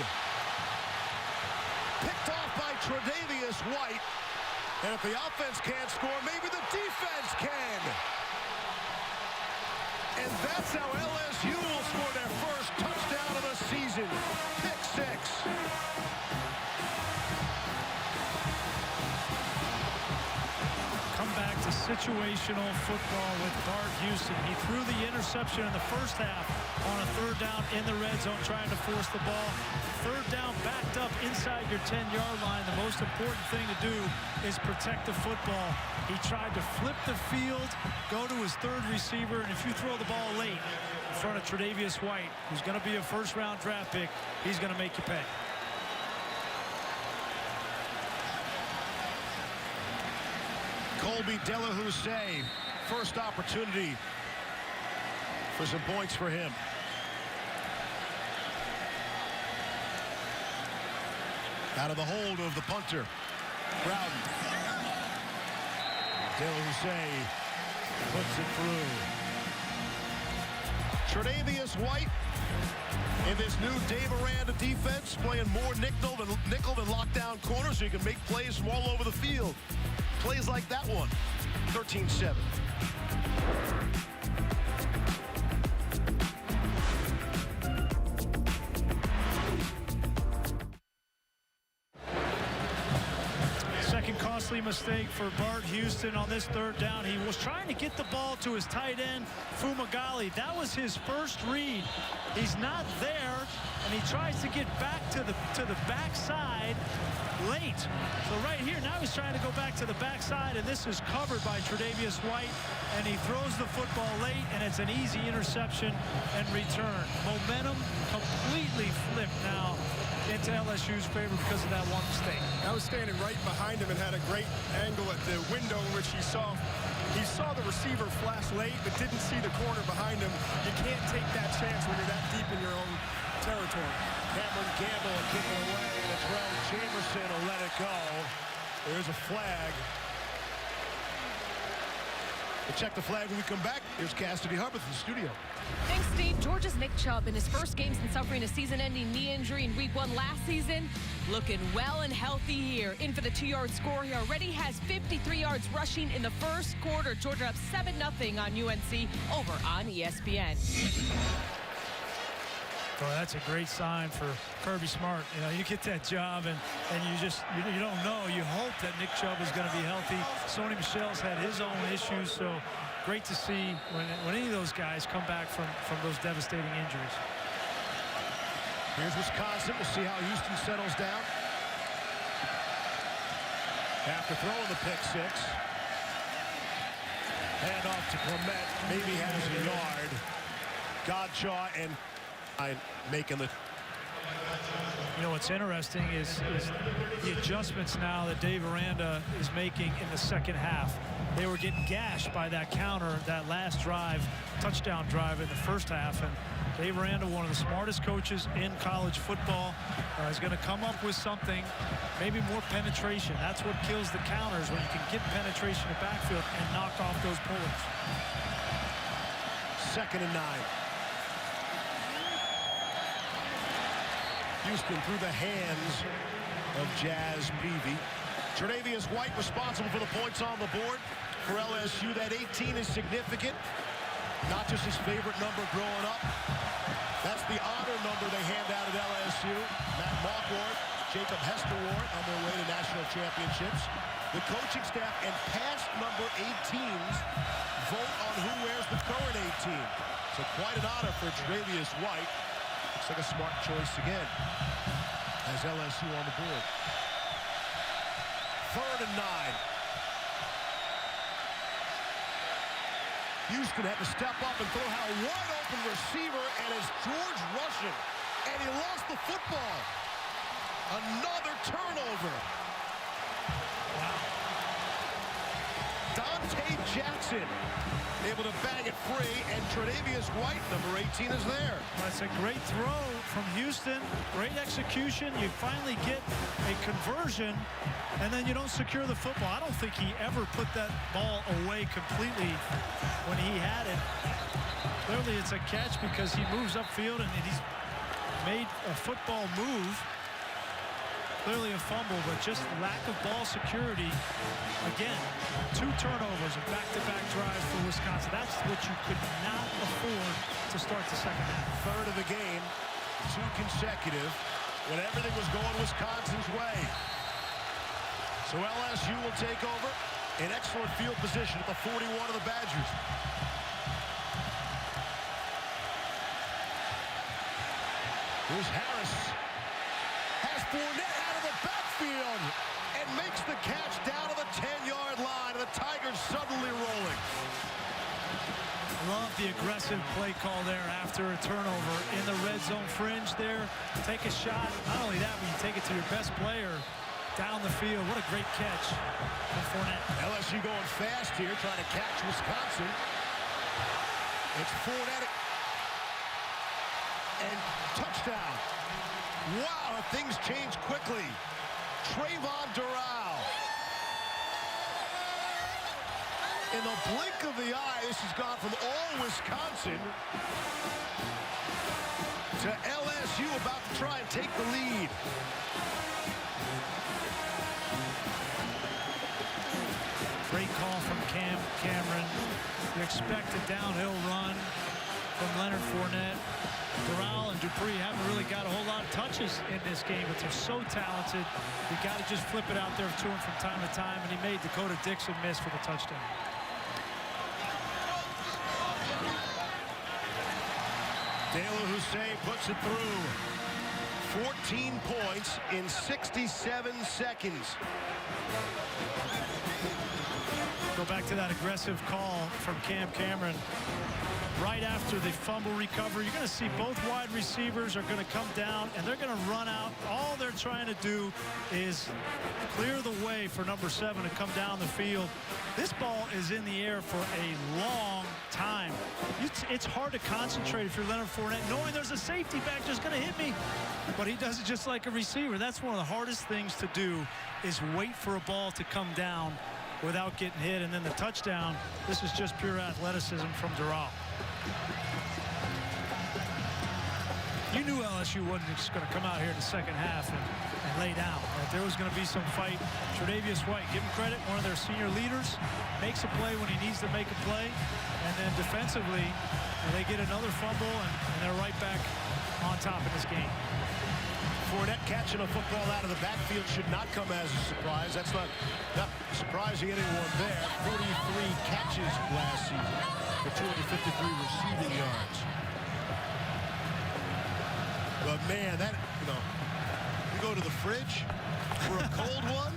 Picked off by Tre'Davious White. And if the offense can't score, maybe the defense can. And that's how LSU will score their first touchdown of the season. Pick 6. Come back to situational football with Bart Houston. He threw the interception in the first half on a 3rd down in the red zone, trying to force the ball. 3rd down backed up inside your 10-yard line. The most important thing to do is protect the football. He tried to flip the field, go to his 3rd receiver, and if you throw the ball late in front of Tre'Davious White, who's going to be a 1st-round draft pick, he's going to make you pay. Colby Delahousse, first opportunity for some points for him. Out of the hold of the punter, Browden. Delahousse puts it through. Tre'Davious White in this new Dave Aranda defense, playing more nickel than lockdown corner, so you can make plays from all over the field. Plays like that one. 13-7. mistake for Bart Houston on this third down. He was trying to get the ball to his tight end, Fumagalli. That was his first read. He's not there, and he tries to get back to the backside late. So right here, now he's trying to go back to the backside, and this is covered by Tre'Davious White, and he throws the football late, and it's an easy interception and return. Momentum completely flipped now into LSU's favor because of that one mistake. I was standing right behind him and had a great angle at the window in which he saw the receiver flash late but didn't see the corner behind him. You can't take that chance when you're that deep in your own territory. Cameron Campbell will kick it away, and Terrell Jamerson will let it go. There's a flag. We'll check the flag when we come back. Here's Cassidy Hubbard from the studio. Thanks, Steve. Georgia's Nick Chubb, in his first game since suffering a season-ending knee injury in Week 1 last season, looking well and healthy here. In for the 2-yard score. He already has 53 yards rushing in the first quarter. Georgia up 7-0 on UNC over on ESPN. Well, that's a great sign for Kirby Smart. You know, you get that job and you don't know. You hope that Nick Chubb is going to be healthy. Sony Michel's had his own issues, so great to see when any of those guys come back from those devastating injuries. Here's Wisconsin. We'll see how Houston settles down. After throwing the pick six. Hand off to Clement. Maybe has a yard. Godshaw and making the... You know, what's interesting is the adjustments now that Dave Aranda is making in the second half. They were getting gashed by that counter, that last drive, touchdown drive in the first half. And Dave Aranda, one of the smartest coaches in college football, is going to come up with something, maybe more penetration. That's what kills the counters, when you can get penetration in the backfield and knock off those pullers. 2nd and 9. Houston through the hands of Jazz Peavy. Tre'Davious White responsible for the points on the board for LSU. That 18 is significant. Not just his favorite number growing up. That's the honor number they hand out at LSU. Matt Malkwart, Jacob Hesterwart on their way to national championships. The coaching staff and past number 18s vote on who wears the current 18. So quite an honor for Tre'Davious White. Looks like a smart choice again as LSU on the board. 3rd and 9. Houston had to step up and throw a wide open receiver, and it's George rushing, and he lost the football. Another turnover. Wow. Dante Jackson able to bang it free, and Tre'Davious White, number 18, is there. That's a great throw from Houston. Great execution. You finally get a conversion, and then you don't secure the football. I don't think he ever put that ball away completely when he had it. Clearly it's a catch because he moves upfield and he's made a football move. Clearly a fumble, but just lack of ball security. Again, 2 turnovers and back-to-back drives for Wisconsin. That's what you could not afford to start the second half. 3rd of the game, 2 consecutive, when everything was going Wisconsin's way. So LSU will take over in excellent field position at the 41 of the Badgers. Here's Harris. Has Fournette out of the backfield and makes the catch down to the 10-yard line. And the Tigers suddenly rolling. Love the aggressive play call there after a turnover in the red zone fringe there. Take a shot. Not only that, but you take it to your best player down the field. What a great catch from Fournette. LSU going fast here, trying to catch Wisconsin. It's Fournette. And touchdown. Wow, things change quickly. Trayvon Doral. In the blink of the eye, this has gone from all Wisconsin to LSU about to try and take the lead. Great call from Cameron. You expect a downhill run from Leonard Fournette. Doral and Dupree haven't really got a whole lot of touches in this game, but they're so talented. You got to just flip it out there to him from time to time, and he made Dakota Dixon miss for the touchdown. De La Hussein puts it through. 14 points in 67 seconds. Go back to that aggressive call from Cam Cameron. Right after the fumble recovery, you're going to see both wide receivers are going to come down, and they're going to run out. All they're trying to do is clear the way for number 7 to come down the field. This ball is in the air for a long time. It's hard to concentrate if you're Leonard Fournette, knowing there's a safety back that's going to hit me. But he does it just like a receiver. That's one of the hardest things to do, is wait for a ball to come down without getting hit. And then the touchdown, this is just pure athleticism from Doral. You knew LSU wasn't just going to come out here in the second half and lay down. That there was going to be some fight. Tre'Davious White, give him credit, one of their senior leaders, makes a play when he needs to make a play. And then defensively, they get another fumble, and they're right back on top of this game. Fournette catching a football out of the backfield should not come as a surprise. That's not surprising anyone there. 43 catches last season for 253 receiving yards. But man, that, you go to the fridge for a cold one,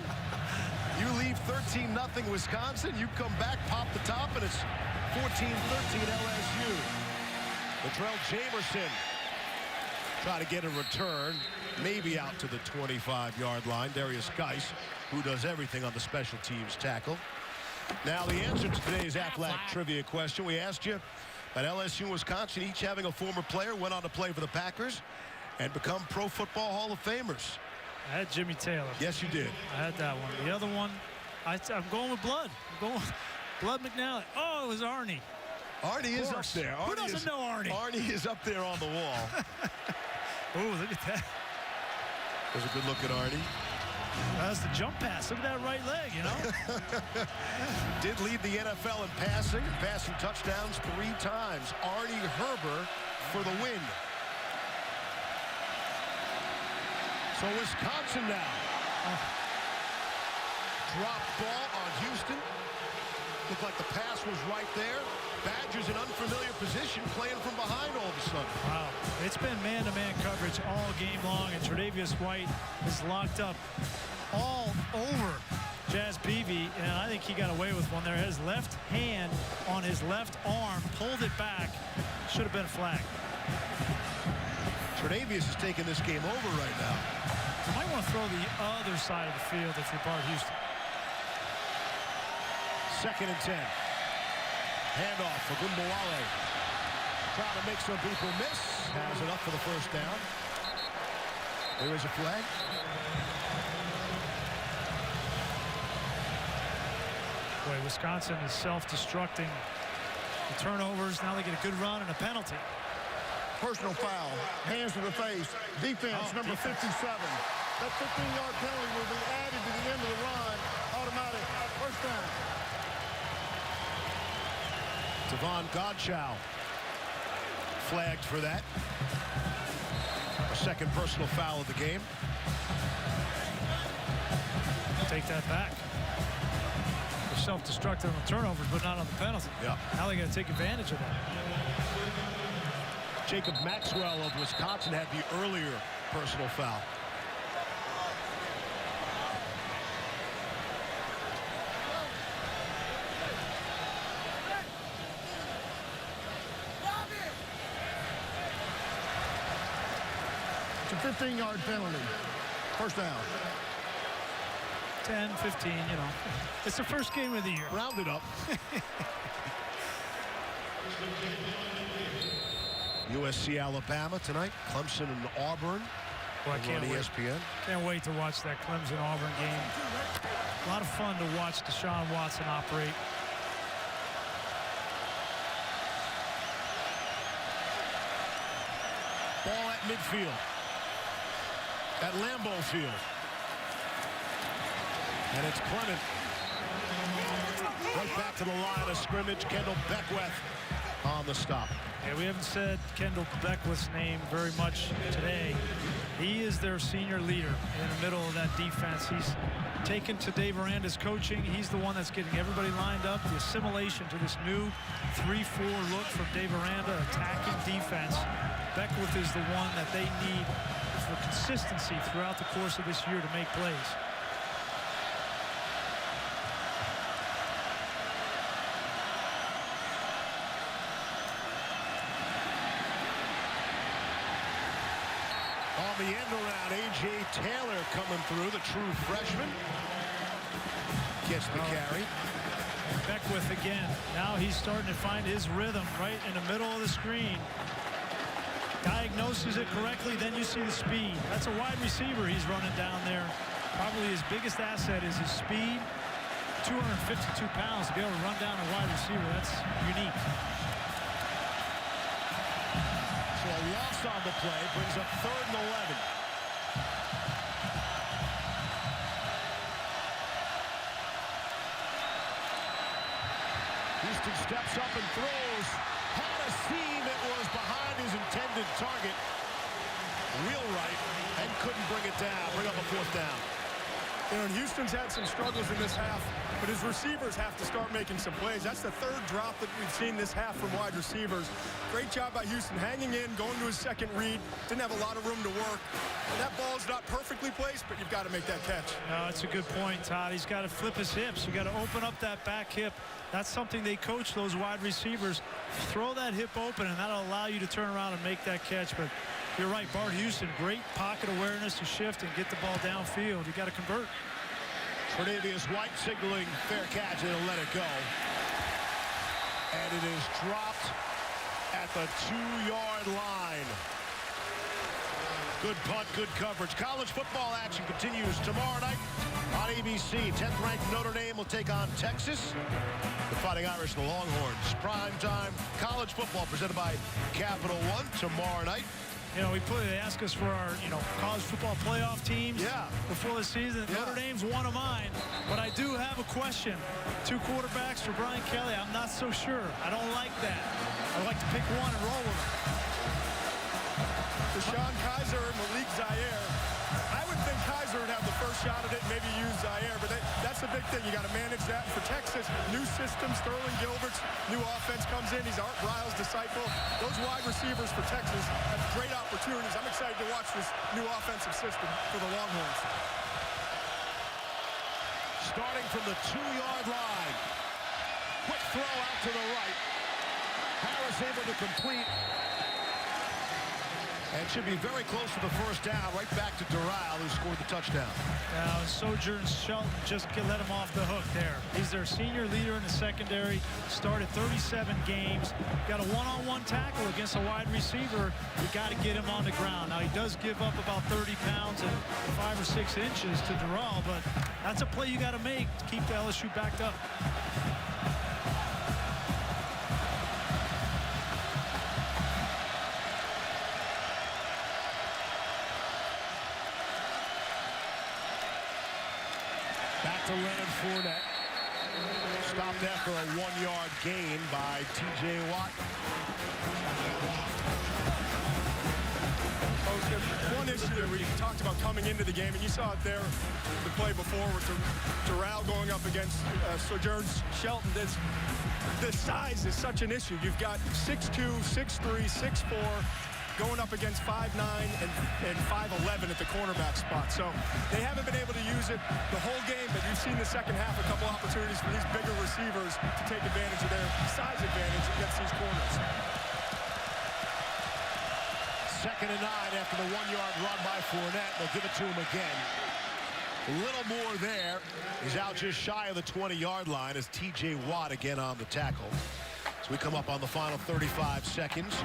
you leave 13-0 Wisconsin, you come back, pop the top, and it's 14-13 LSU. Latrell Jamerson try to get a return, maybe out to the 25-yard line. Darius Geis, who does everything on the special teams tackle. Now the answer to today's Athletic Trivia question. We asked you about LSU and Wisconsin each having a former player, went on to play for the Packers and become Pro Football Hall of Famers. I had Jimmy Taylor. Yes, you did. I had that one. The other one, I'm going with Blood. I'm going with Blood McNally. Oh, it was Arnie. Arnie is up there. Who doesn't know Arnie? Arnie is up there on the wall. Oh, look at that. There's a good look at Arnie. That's the jump pass. Look at that right leg, Did lead the NFL in passing touchdowns 3 times. Arnie Herber for the win. So Wisconsin now. Drop ball on Houston. Looked like the pass was right there. Badgers in unfamiliar position, playing from behind all of a sudden. Wow. It's been man-to-man coverage all game long, and Tre'Davious White is locked up all over Jazz Peavy, and I think he got away with one there. His left hand on his left arm, pulled it back. Should have been a flag. Tre'Davious is taking this game over right now. You might want to throw the other side of the field if you're Bart Houston. 2nd and 10. Handoff for Gumbawale. Trying to make some people miss. Has enough for the first down. There is a flag. Boy, Wisconsin is self-destructing. The turnovers, now they get a good run and a penalty. Personal foul, hands to the face, defense, number 57. That 15-yard penalty will be added to the end of the run. Automatic first down. Devon Godchow flagged for that. A 2nd personal foul of the game. Take that back. They're self-destructive on the turnovers, but not on the penalty. Yeah. Now they got to take advantage of that. Jacob Maxwell of Wisconsin had the earlier personal foul. It's a 15-yard penalty. First down. 10, 15, It's the first game of the year. Round it up. USC Alabama tonight. Clemson and Auburn. Boy, I can't wait. ESPN. Can't wait to watch that Clemson-Auburn game. A lot of fun to watch Deshaun Watson operate. Ball at midfield. At Lambeau Field. And it's Clement. Right back to the line of scrimmage. Kendall Beckwith on on the stop. Yeah, we haven't said Kendall Beckwith's name very much today. He is their senior leader in the middle of that defense. He's taken to Dave Aranda's coaching. He's the one that's getting everybody lined up. The assimilation to this new 3-4 look from Dave Aranda, attacking defense. Beckwith is the one that they need for consistency throughout the course of this year to make plays. On the end around, A.J. Taylor coming through, the true freshman. Gets the carry. Beckwith again. Now he's starting to find his rhythm right in the middle of the screen. Diagnoses it correctly, then you see the speed. That's a wide receiver he's running down there. Probably his biggest asset is his speed. 252 pounds to be able to run down a wide receiver. That's unique. So a loss on the play brings up 3rd and 11. Houston steps up and throws. Had a seam. It was behind his intended target. Wheel right and couldn't bring it down. Bring up a 4th down. You know, and Houston's had some struggles in this half, but his receivers have to start making some plays. That's the 3rd drop that we've seen this half from wide receivers. Great job by Houston hanging in, going to his 2nd read. Didn't have a lot of room to work. And that ball's not perfectly placed, but you've got to make that catch. No, that's a good point, Todd. He's got to flip his hips. You got to open up that back hip. That's something they coach those wide receivers. Throw that hip open, and that'll allow you to turn around and make that catch. But you're right, Bart Houston, great pocket awareness to shift and get the ball downfield. You got to convert. Tre'Davious White signaling fair catch, and he'll let it go. And it is dropped at the 2-yard line. Good punt, good coverage. College football action continues tomorrow night on ABC. 10th-ranked Notre Dame will take on Texas. The Fighting Irish, the Longhorns. Prime time college football presented by Capital One tomorrow night. You know, they ask us for our, college football playoff teams before the season. Yeah. Notre Dame's one of mine, but I do have a question. 2 quarterbacks for Brian Kelly. I'm not so sure. I don't like that. I'd like to pick one and roll with him. Deshaun Kaiser and Malik Zaire. I would think Kaiser would have the first shot at it and maybe use Zaire, but that's the big thing. You got to manage that. For Texas, new system. Sterling Gilbert's new offense comes in. He's Art Briles' disciple. Those wide receivers for Texas have great opportunities. I'm excited to watch this new offensive system for the Longhorns. Starting from the 2-yard line. Quick throw out to the right. Harris able to complete. And should be very close to the first down, right back to Doral, who scored the touchdown. Now, Sojourn Shelton just let him off the hook there. He's their senior leader in the secondary. Started 37 games. Got a one-on-one tackle against a wide receiver. You got to get him on the ground. Now, he does give up about 30 pounds and 5 or 6 inches to Doral, but that's a play you got to make to keep the LSU backed up. Leonard Fournette. Stopped after a 1-yard gain by T.J. Watt. One issue that we talked about coming into the game, and you saw it there, the play before with Doral going up against Sojourn Shelton. The size is such an issue. You've got 6'2", 6'3", 6'4", going up against 5'9" and 5'11" at the cornerback spot. So they haven't been able to use it the whole game, but you've seen the second half a couple opportunities for these bigger receivers to take advantage of their size advantage against these corners. 2nd and 9 after the 1-yard run by Fournette. They'll give it to him again. A little more there. He's out just shy of the 20-yard line as T.J. Watt again on the tackle. We come up on the final 35 seconds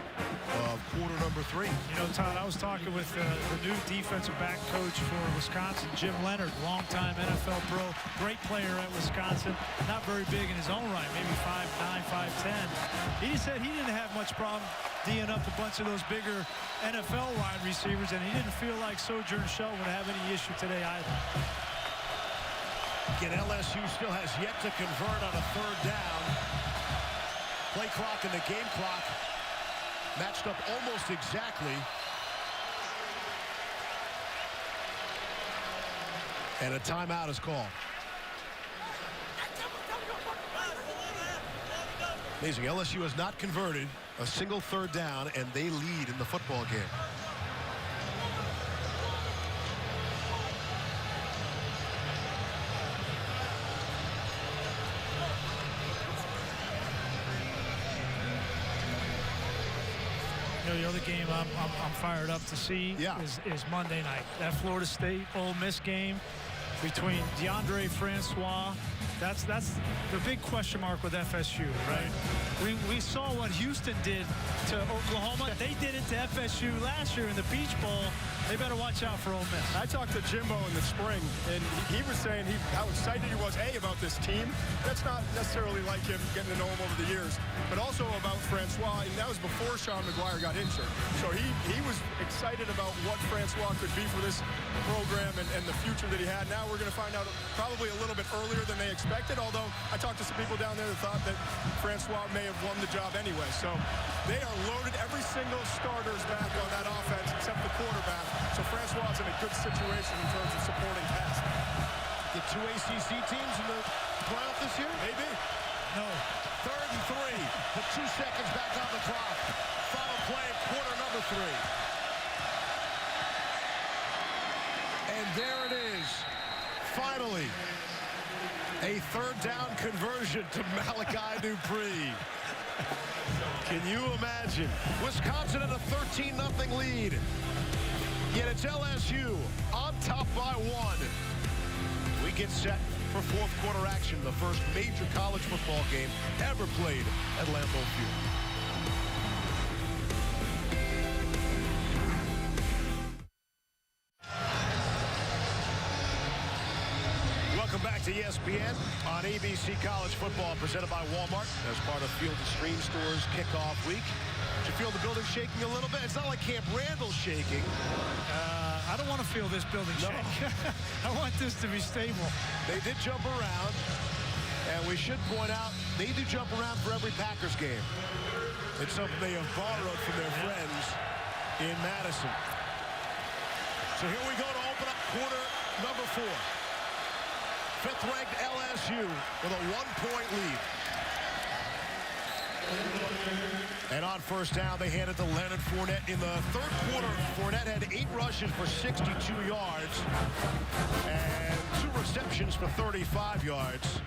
of quarter number 3. You know, Todd, I was talking with the new defensive back coach for Wisconsin, Jim Leonard, longtime NFL pro, great player at Wisconsin, not very big in his own right, maybe 5'9", 5'10". He said he didn't have much problem D'ing up a bunch of those bigger NFL wide receivers, and he didn't feel like Sojourn Shelton would have any issue today either. Again, LSU still has yet to convert on a 3rd down. Play clock and the game clock matched up almost exactly. And a timeout is called. Amazing. LSU has not converted a single third down, and they lead in the football game. You know, the other game I'm fired up to see is Monday night. That Florida State Ole Miss game between DeAndre Francois. That's the big question mark with FSU, right? We saw what Houston did to Oklahoma. They did it to FSU last year in the Peach Bowl. They better watch out for Ole Miss. I talked to Jimbo in the spring, and he was saying how excited he was, about this team. That's not necessarily like him, getting to know him over the years, but also about Francois, and that was before Sean McGuire got injured. So he was excited about what Francois could be for this program and the future that he had. Now we're going to find out probably a little bit earlier than they expected, although I talked to some people down there that thought that Francois may have won the job anyway. So they are loaded. Every single starter's back on that offense except the quarterback. So Francois is in a good situation in terms of supporting cast. The two ACC teams in the playoff this year? Maybe. No. 3rd and 3. Put 2 seconds back on the clock. Final play, quarter number 3. And there it is. Finally, a third down conversion to Malachi Dupree. Can you imagine? Wisconsin in a 13-0 lead. Yet it's LSU on top by 1. We get set for fourth quarter action, the first major college football game ever played at Lambeau Field. Welcome back to ESPN on ABC College Football, presented by Walmart as part of Field & Stream Store's kickoff week. Did you feel the building shaking a little bit? It's not like Camp Randall shaking. I don't want to feel this building shake. I want this to be stable. They did jump around, and we should point out they do jump around for every Packers game. It's something they have borrowed from their friends in Madison. So here we go to open up quarter number 4. 5th-ranked LSU with a 1-point lead. And on first down, they hand it to Leonard Fournette. In the third quarter, Fournette had 8 rushes for 62 yards and 2 receptions for 35 yards.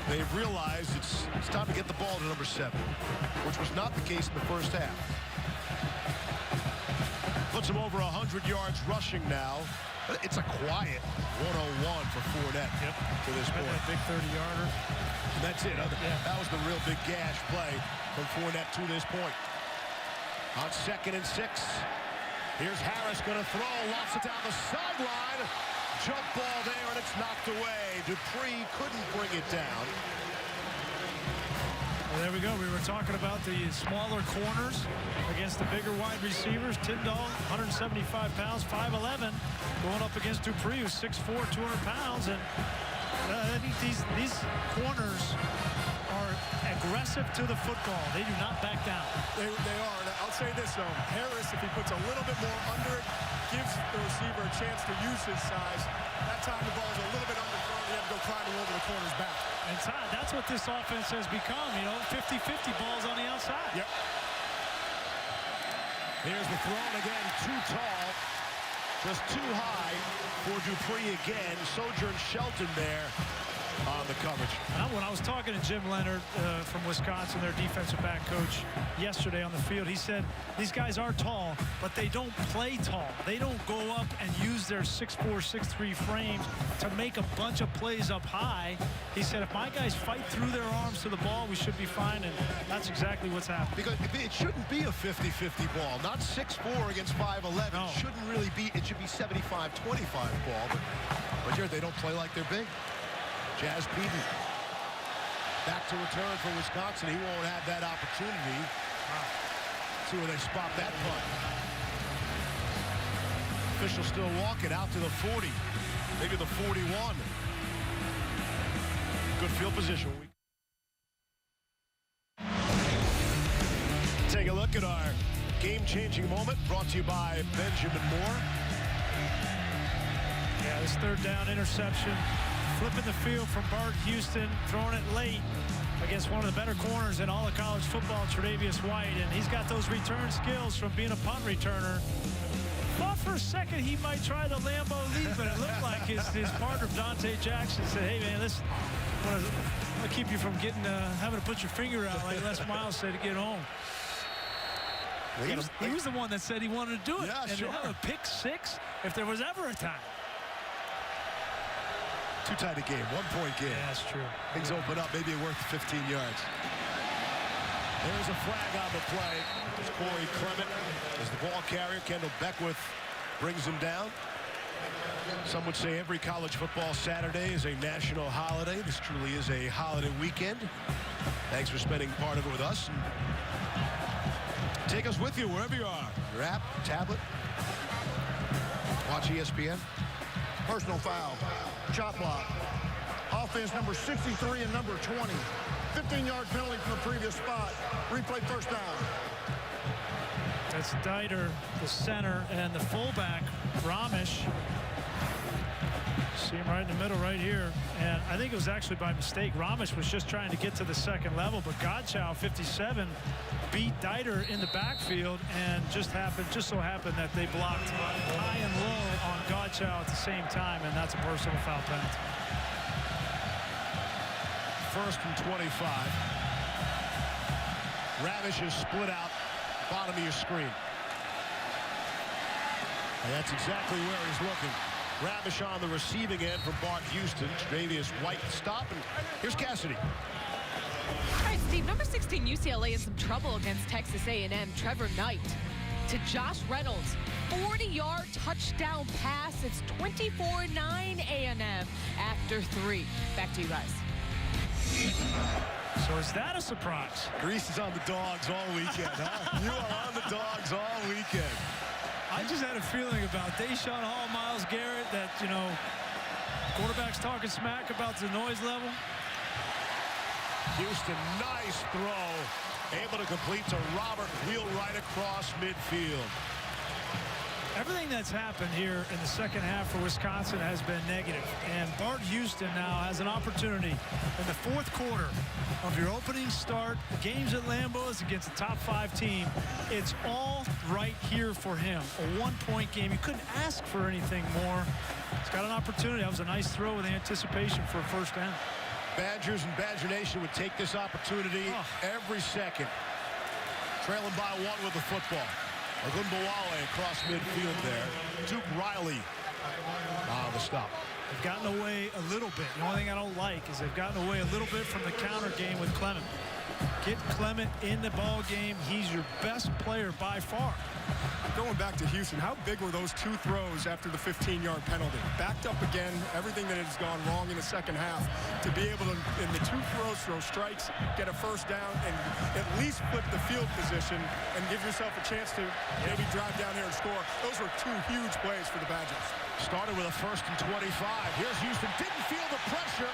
They've realized it's time to get the ball to number 7, which was not the case in the first half. Puts him over 100 yards rushing now. It's a quiet 101 for Fournette to this point. That big 30-yarder. That's it. That was the real big gash play from Fournette to this point. On 2nd and 6, here's Harris going to throw. Lofts it down the sideline. Jump ball there, and it's knocked away. Dupree couldn't bring it down. Well, there we go. We were talking about the smaller corners against the bigger wide receivers. Tyndall, 175 pounds, 5'11", going up against Dupree, who's 6'4", 200 pounds. And I think these corners are aggressive to the football. They do not back down. They are. And I'll say this, though. Harris, if he puts a little bit more under it, gives the receiver a chance to use his size. That time the ball is a little bit underthrown. He had to go climbing over the corner's back. And Todd, that's what this offense has become, 50-50 balls on the outside. Yep. Here's the throw again, too tall. Just too high for Dupree again. Sojourn Shelton there on the coverage. When I was talking to Jim Leonard from Wisconsin, their defensive back coach, yesterday on the field, he said these guys are tall, but they don't play tall. They don't go up and use their 6'4", 6'3" frames to make a bunch of plays up high. He said, if my guys fight through their arms to the ball, we should be fine, and that's exactly what's happening. Because it shouldn't be a 50-50 ball. Not 6'4" against 5'11". No. It shouldn't really be. It should be 75-25 ball. But here they don't play like they're big. Jazz Peden back to return for Wisconsin. He won't have that opportunity. See where they spot that punt. Official still walking out to the 40, maybe the 41. Good field position. look at our game-changing moment brought to you by Benjamin Moore. Yeah, this third down interception, flipping the field from Bart Houston, throwing it late against one of the better corners in all of college football, Tre'Davious White, and he's got those return skills from being a punt returner. Thought for a second he might try the Lambeau lead, but it looked like his partner Dante Jackson said, "Hey man, I'll keep you from getting having to put your finger out like Les Miles said to get home." He was the one that said he wanted to do it. Yeah, and sure. to have a pick six, if there was ever a time. Too tight a game, 1-point game. Yeah, that's true. Things open up, maybe worth 15 yards. There's a flag on the play. It's Corey Clement as the ball carrier. Kendall Beckwith brings him down. Some would say every college football Saturday is a national holiday. This truly is a holiday weekend. Thanks for spending part of it with us. And take us with you wherever you are. Your app, tablet. Watch ESPN. Personal foul. Chop block. Offense number 63 and number 20. 15-yard penalty from the previous spot. Replay first down. That's Dieter, the center, and the fullback, Ramesh. See him right in the middle right here. And I think it was actually by mistake. Ramesh was just trying to get to the second level, but Godchow, 57, beat Dieter in the backfield, and just so happened that they blocked high and low on Godchow at the same time, and that's a personal foul penalty. First and 25. Ravish is split out, bottom of your screen. And that's exactly where he's looking. Ravish on the receiving end from Bart Houston. Tre'Davious White stop, and here's Cassidy. All right, Steve, number 16 UCLA in some trouble against Texas A&M. Trevor Knight to Josh Reynolds. 40-yard touchdown pass. It's 24-9 A&M after 3. Back to you guys. So is that a surprise? Grease is on the dogs all weekend, huh? You are on the dogs all weekend. I just had a feeling about Deshaun Hall, Myles Garrett, that, quarterbacks talking smack about the noise level. Houston, nice throw. Able to complete to Robert, wheel right across midfield. Everything that's happened here in the second half for Wisconsin has been negative. And Bart Houston now has an opportunity in the fourth quarter of your opening start. The games at Lambeau is against a top-5 team. It's all right here for him. A one-point game. You couldn't ask for anything more. He's got an opportunity. That was a nice throw with anticipation for a first down. Badgers and Badger Nation would take this opportunity every second. Trailing by 1 with the football. Ogunbowale across midfield there. Duke Riley on the stop. They've gotten away a little bit. The only thing I don't like is they've gotten away a little bit from the counter game with Clement. Get Clement in the ball game. He's your best player by far. Going back to Houston, how big were those 2 throws after the 15-yard penalty? Backed up again, everything that has gone wrong in the second half. To be able to, in the 2 throws, throw strikes, get a first down, and at least flip the field position and give yourself a chance to maybe drive down here and score. Those were 2 huge plays for the Badgers. Started with a first and 25. Here's Houston. Didn't feel the pressure.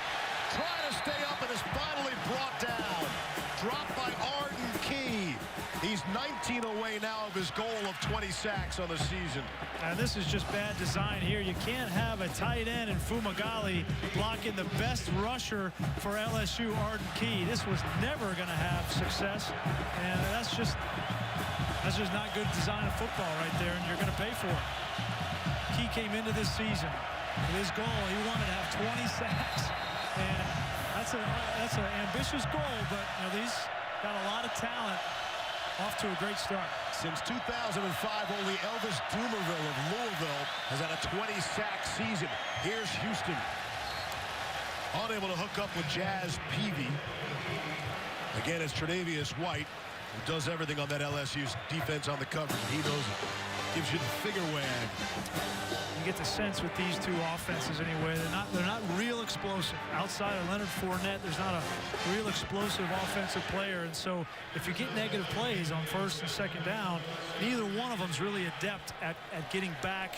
Trying to stay up and is finally brought down. Dropped by Arden Key. He's 19 away now of his goal of 20 sacks on the season. And this is just bad design here. You can't have a tight end in Fumagalli blocking the best rusher for LSU, Arden Key. This was never going to have success, and that's just not good design of football right there, and you're going to pay for it. Key came into this season with his goal. He wanted to have 20 sacks, and that's an ambitious goal, but he's got a lot of talent. Off to a great start. Since 2005, only Elvis Dumerville of Louisville has had a 20-sack season. Here's Houston. Unable to hook up with Jazz Peavy. Again, it's Tre'Davious White, who does everything on that LSU's defense on the coverage. He knows it. Gives you the finger wag. You get the sense with these 2 offenses anyway, they're not real explosive. Outside of Leonard Fournette, there's not a real explosive offensive player, and so if you get negative plays on first and second down, neither one of them's really adept at getting back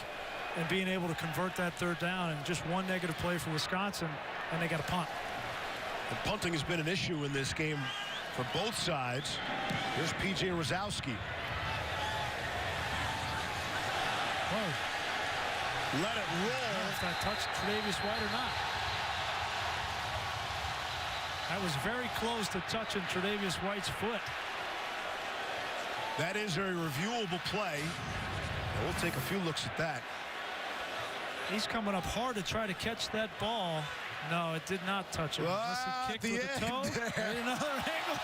and being able to convert that third down. And just one negative play for Wisconsin, and they got a punt. And punting has been an issue in this game for both sides. Here's P.J. Rosowski. Whoa. Let it roll. If that touched Tre'Davious White or not. That was very close to touching Tre'Davious White's foot. That is a reviewable play. And we'll take a few looks at that. He's coming up hard to try to catch that ball. No, it did not touch him. Unless he kicked with the toe. Right, another angle.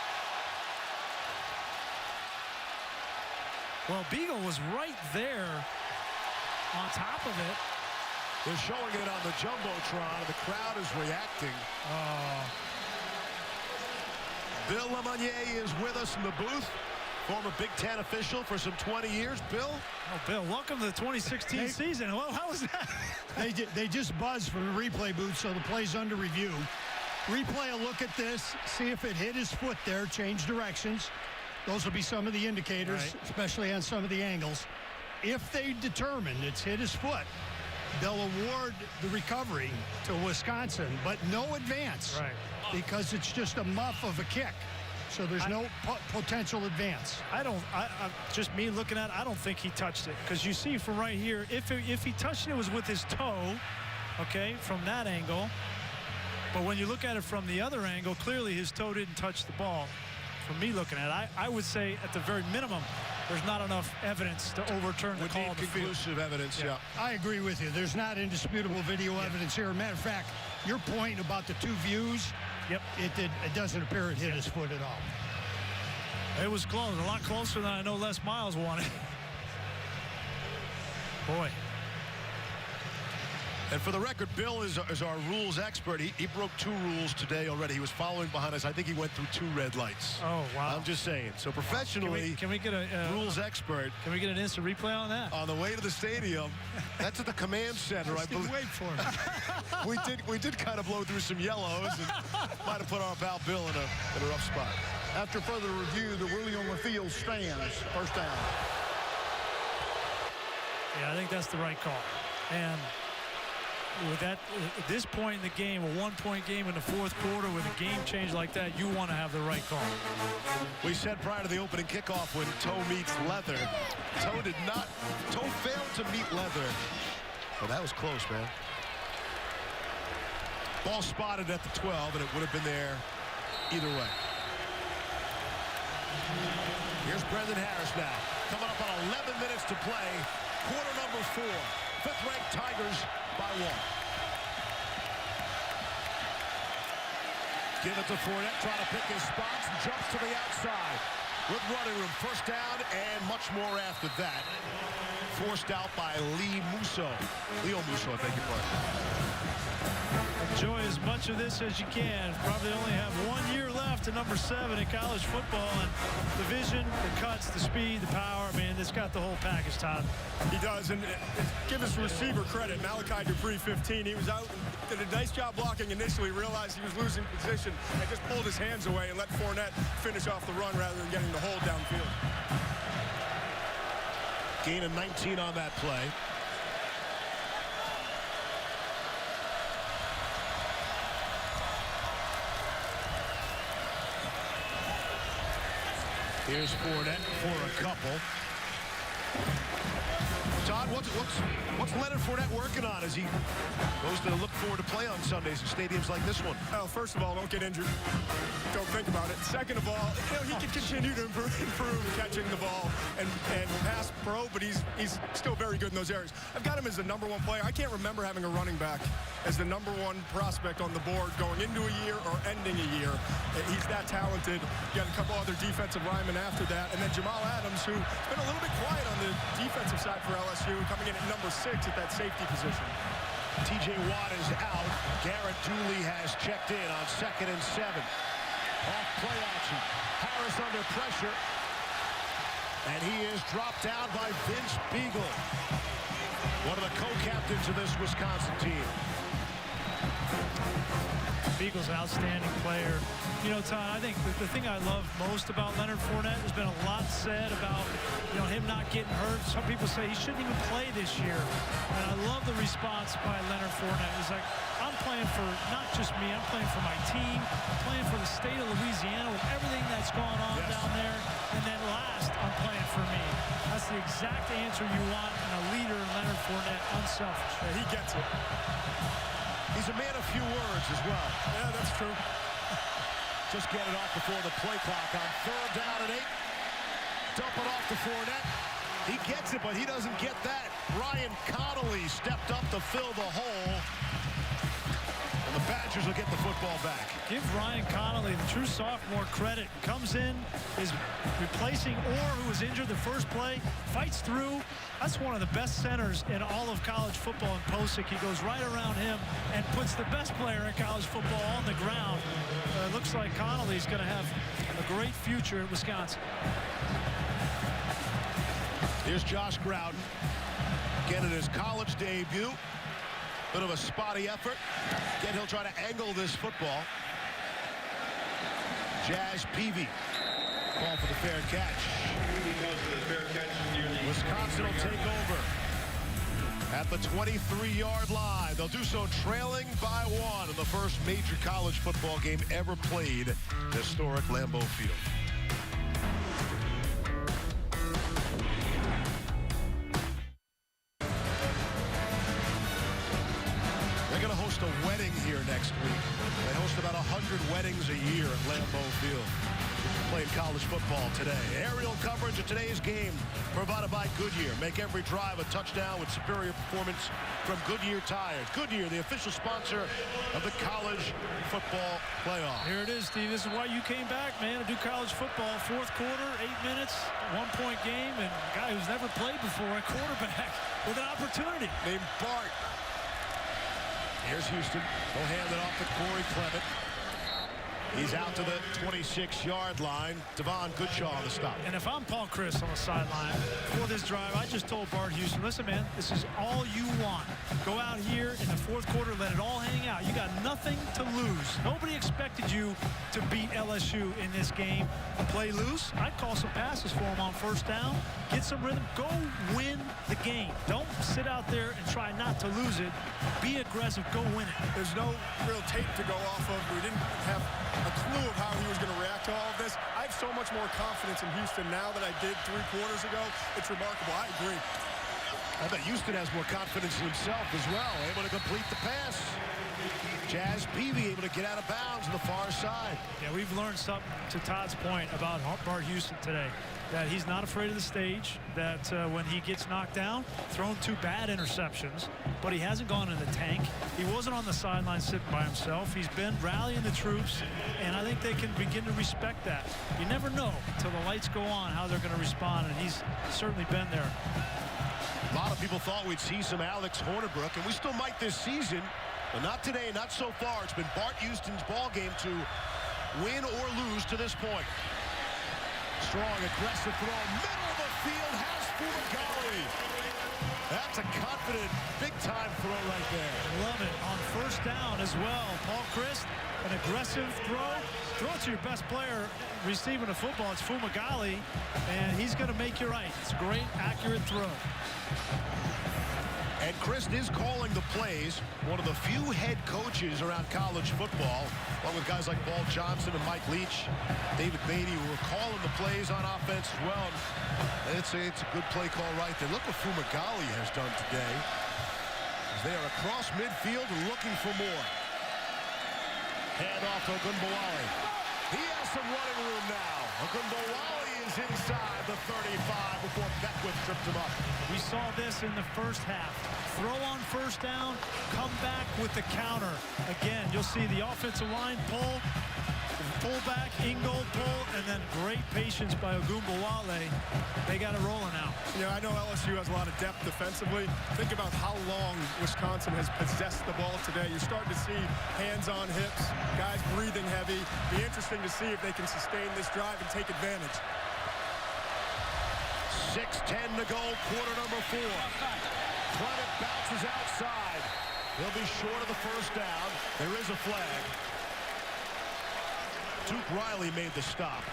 Well, Beagle was right there on top of it. They're showing it on the Jumbotron, and the crowd is reacting. Bill LeMonnier is with us in the booth. Former Big Ten official for some 20 years. Bill? Oh, Bill, welcome to the 2016 season. Well, how was that? They just buzzed from the replay booth, so the play's under review. Replay a look at this, see if it hit his foot there, change directions. Those will be some of the indicators, right, especially on some of the angles. If they determine it's hit his foot, they'll award the recovery to Wisconsin, but no advance. Right. Because it's just a muff of a kick. So there's no potential advance. Just me looking at it, I don't think he touched it. Because you see from right here, if he touched it, it was with his toe, okay, from that angle. But when you look at it from the other angle, clearly his toe didn't touch the ball. From me looking at it, I would say at the very minimum, there's not enough evidence to overturn the call. Conclusive evidence, yeah. I agree with you. There's not indisputable video evidence here. Matter of fact, your point about the two views, yep, it doesn't appear it hit his foot at all. It was close, a lot closer than I know Les Miles wanted. Boy. And for the record, Bill is our rules expert. He broke 2 rules today already. He was following behind us. I think he went through 2 red lights. Oh, wow. I'm just saying. So professionally, can we get a rules expert? Can we get an instant replay on that? On the way to the stadium. That's at the command center. I believe. Wait for him. we did kind of blow through some yellows and might have put our pal Bill in a rough spot. After further review, the ruling on the field stands. First down. Yeah, I think that's the right call. And with that, at this point in the game, a 1-point game in the 4th quarter with a game change like that, you want to have the right call. We said prior to the opening kickoff when toe meets leather. Toe failed to meet leather. Well, that was close, man. Ball spotted at the 12, and it would have been there either way. Here's Brendan Harris now. Coming up on 11 minutes to play. Quarter number 4. 5th-ranked Tigers by 1. Give it to Fournette, trying to pick his spots, and jumps to the outside. With running room, first down, and much more after that. Forced out by Leo Musso, I beg your pardon. Enjoy as much of this as you can. Probably only have 1 year left at number 7 in college football. And the vision, the cuts, the speed, the power, man, it's got the whole package, Todd. He does, and give his receiver credit. Malachi Dupree, 15. He was out, did a nice job blocking initially, realized he was losing position, and just pulled his hands away and let Fournette finish off the run rather than getting the hold downfield. Gain of 19 on that play. Here's Fournette for a couple. Todd, what's Leonard Fournette working on as he goes to look forward to play on Sundays in stadiums like this one? Well, first of all, don't get injured. Don't think about it. Second of all, he can continue to improve catching the ball and pass pro, but he's still very good in those areas. I've got him as the #1 player. I can't remember having a running back as the #1 prospect on the board going into a year or ending a year. He's that talented. You got a couple other defensive linemen after that, and then Jamal Adams, who's been a little bit quiet on the defensive side for LSU, coming in at number 6 at that safety position. TJ Watt is out. Garrett Dooley has checked in on 2nd and 7. Off play action. Harris under pressure. And he is dropped down by Vince Beagle, one of the co-captains of this Wisconsin team. Beagle's an outstanding player. You know, Todd, I think the thing I love most about Leonard Fournette, has been a lot said about, him not getting hurt. Some people say he shouldn't even play this year. And I love the response by Leonard Fournette. It's like, I'm playing for not just me, I'm playing for my team, I'm playing for the state of Louisiana with everything that's That's the exact answer you want in a leader in Leonard Fournette, unselfish. Yeah, he gets it. He's a man of few words as well. Yeah, that's true. Just get it off before the play clock on 3rd down and 8. Dump it off to Fournette. He gets it, but he doesn't get that. Ryan Connolly stepped up to fill the hole. And the Badgers will get the football back. Give Ryan Connolly, the true sophomore, credit. Comes in, is replacing Orr, who was injured the first play, fights through. That's one of the best centers in all of college football in Posick. He goes right around him and puts the best player in college football on the ground. It looks like Connolly's going to have a great future at Wisconsin. Here's Josh Grouden getting his college debut. Bit of a spotty effort. Again, he'll try to angle this football. Jazz Peavy. Call for the fair catch. Wisconsin will take over at the 23-yard line. They'll do so trailing by 1 in the first major college football game ever played at historic Lambeau Field. They're going to host a wedding here next week. They host about 100 weddings a year at Lambeau Field. Playing college football today. Aerial coverage of today's game provided by Goodyear. Make every drive a touchdown with superior performance from Goodyear Tires. Goodyear, the official sponsor of the college football playoff. Here it is, Steve. This is why you came back, man, to do college football. 4th quarter, 8 minutes, 1-point game, and a guy who's never played before, a quarterback with an opportunity. Named Bart. Here's Houston. They'll hand it off to Corey Clement. He's out to the 26-yard line. Devon Goodshaw on the stop. And if I'm Paul Chris on the sideline for this drive, I just told Bart Houston, listen, man, this is all you want. Go out here in the 4th quarter, let it all hang out. You got nothing to lose. Nobody expected you to beat LSU in this game. Play loose. I'd call some passes for him on 1st down. Get some rhythm. Go win the game. Don't sit out there and try not to lose it. Be aggressive. Go win it. There's no real tape to go off of. We didn't have a clue of how he was going to react to all of this. I have so much more confidence in Houston now than I did 3 quarters ago. It's remarkable. I agree. I bet Houston has more confidence in himself as well. Able to complete the pass. Jazz Peavy able to get out of bounds on the far side. Yeah, we've learned something, to Todd's point, about Bart Houston today. That he's not afraid of the stage, that when he gets knocked down, thrown 2 bad interceptions, but he hasn't gone in the tank. He wasn't on the sideline sitting by himself. He's been rallying the troops, and I think they can begin to respect that. You never know until the lights go on how they're going to respond, and he's certainly been there. A lot of people thought we'd see some Alex Hornibrook, and we still might this season, but not today, not so far. It's been Bart Houston's ball game to win or lose to this point. Strong, aggressive throw. Middle of the field has Fumagalli. That's a confident, big-time throw right there. Love it. On 1st down as well. Paul Chryst, an aggressive throw. Throw it to your best player receiving a football. It's Fumagalli, and he's going to make you right. It's a great, accurate throw. And Chryst is calling the plays. One of the few head coaches around college football, along with guys like Paul Johnson and Mike Leach, David Beatty, who are calling the plays on offense as well. It's a good play call right there. Look what Fumagalli has done today. As they are across midfield and looking for more. Hand off to Ogunbowale. He has some running room now. Ogunbowale is inside the 35 before Beckwith tripped him up. We saw this in the 1st half. Throw on 1st down, come back with the counter. Again, you'll see the offensive line pull, fullback, in-goal pull, and then great patience by Ogunbowale. They got it rolling now. Yeah, I know LSU has a lot of depth defensively. Think about how long Wisconsin has possessed the ball today. You're starting to see hands on hips, guys breathing heavy. Be interesting to see if they can sustain this drive and take advantage. 6:10 to go, quarter number 4. Clement bounces outside. He'll be short of the 1st down. There is a flag. Duke Riley made the stop.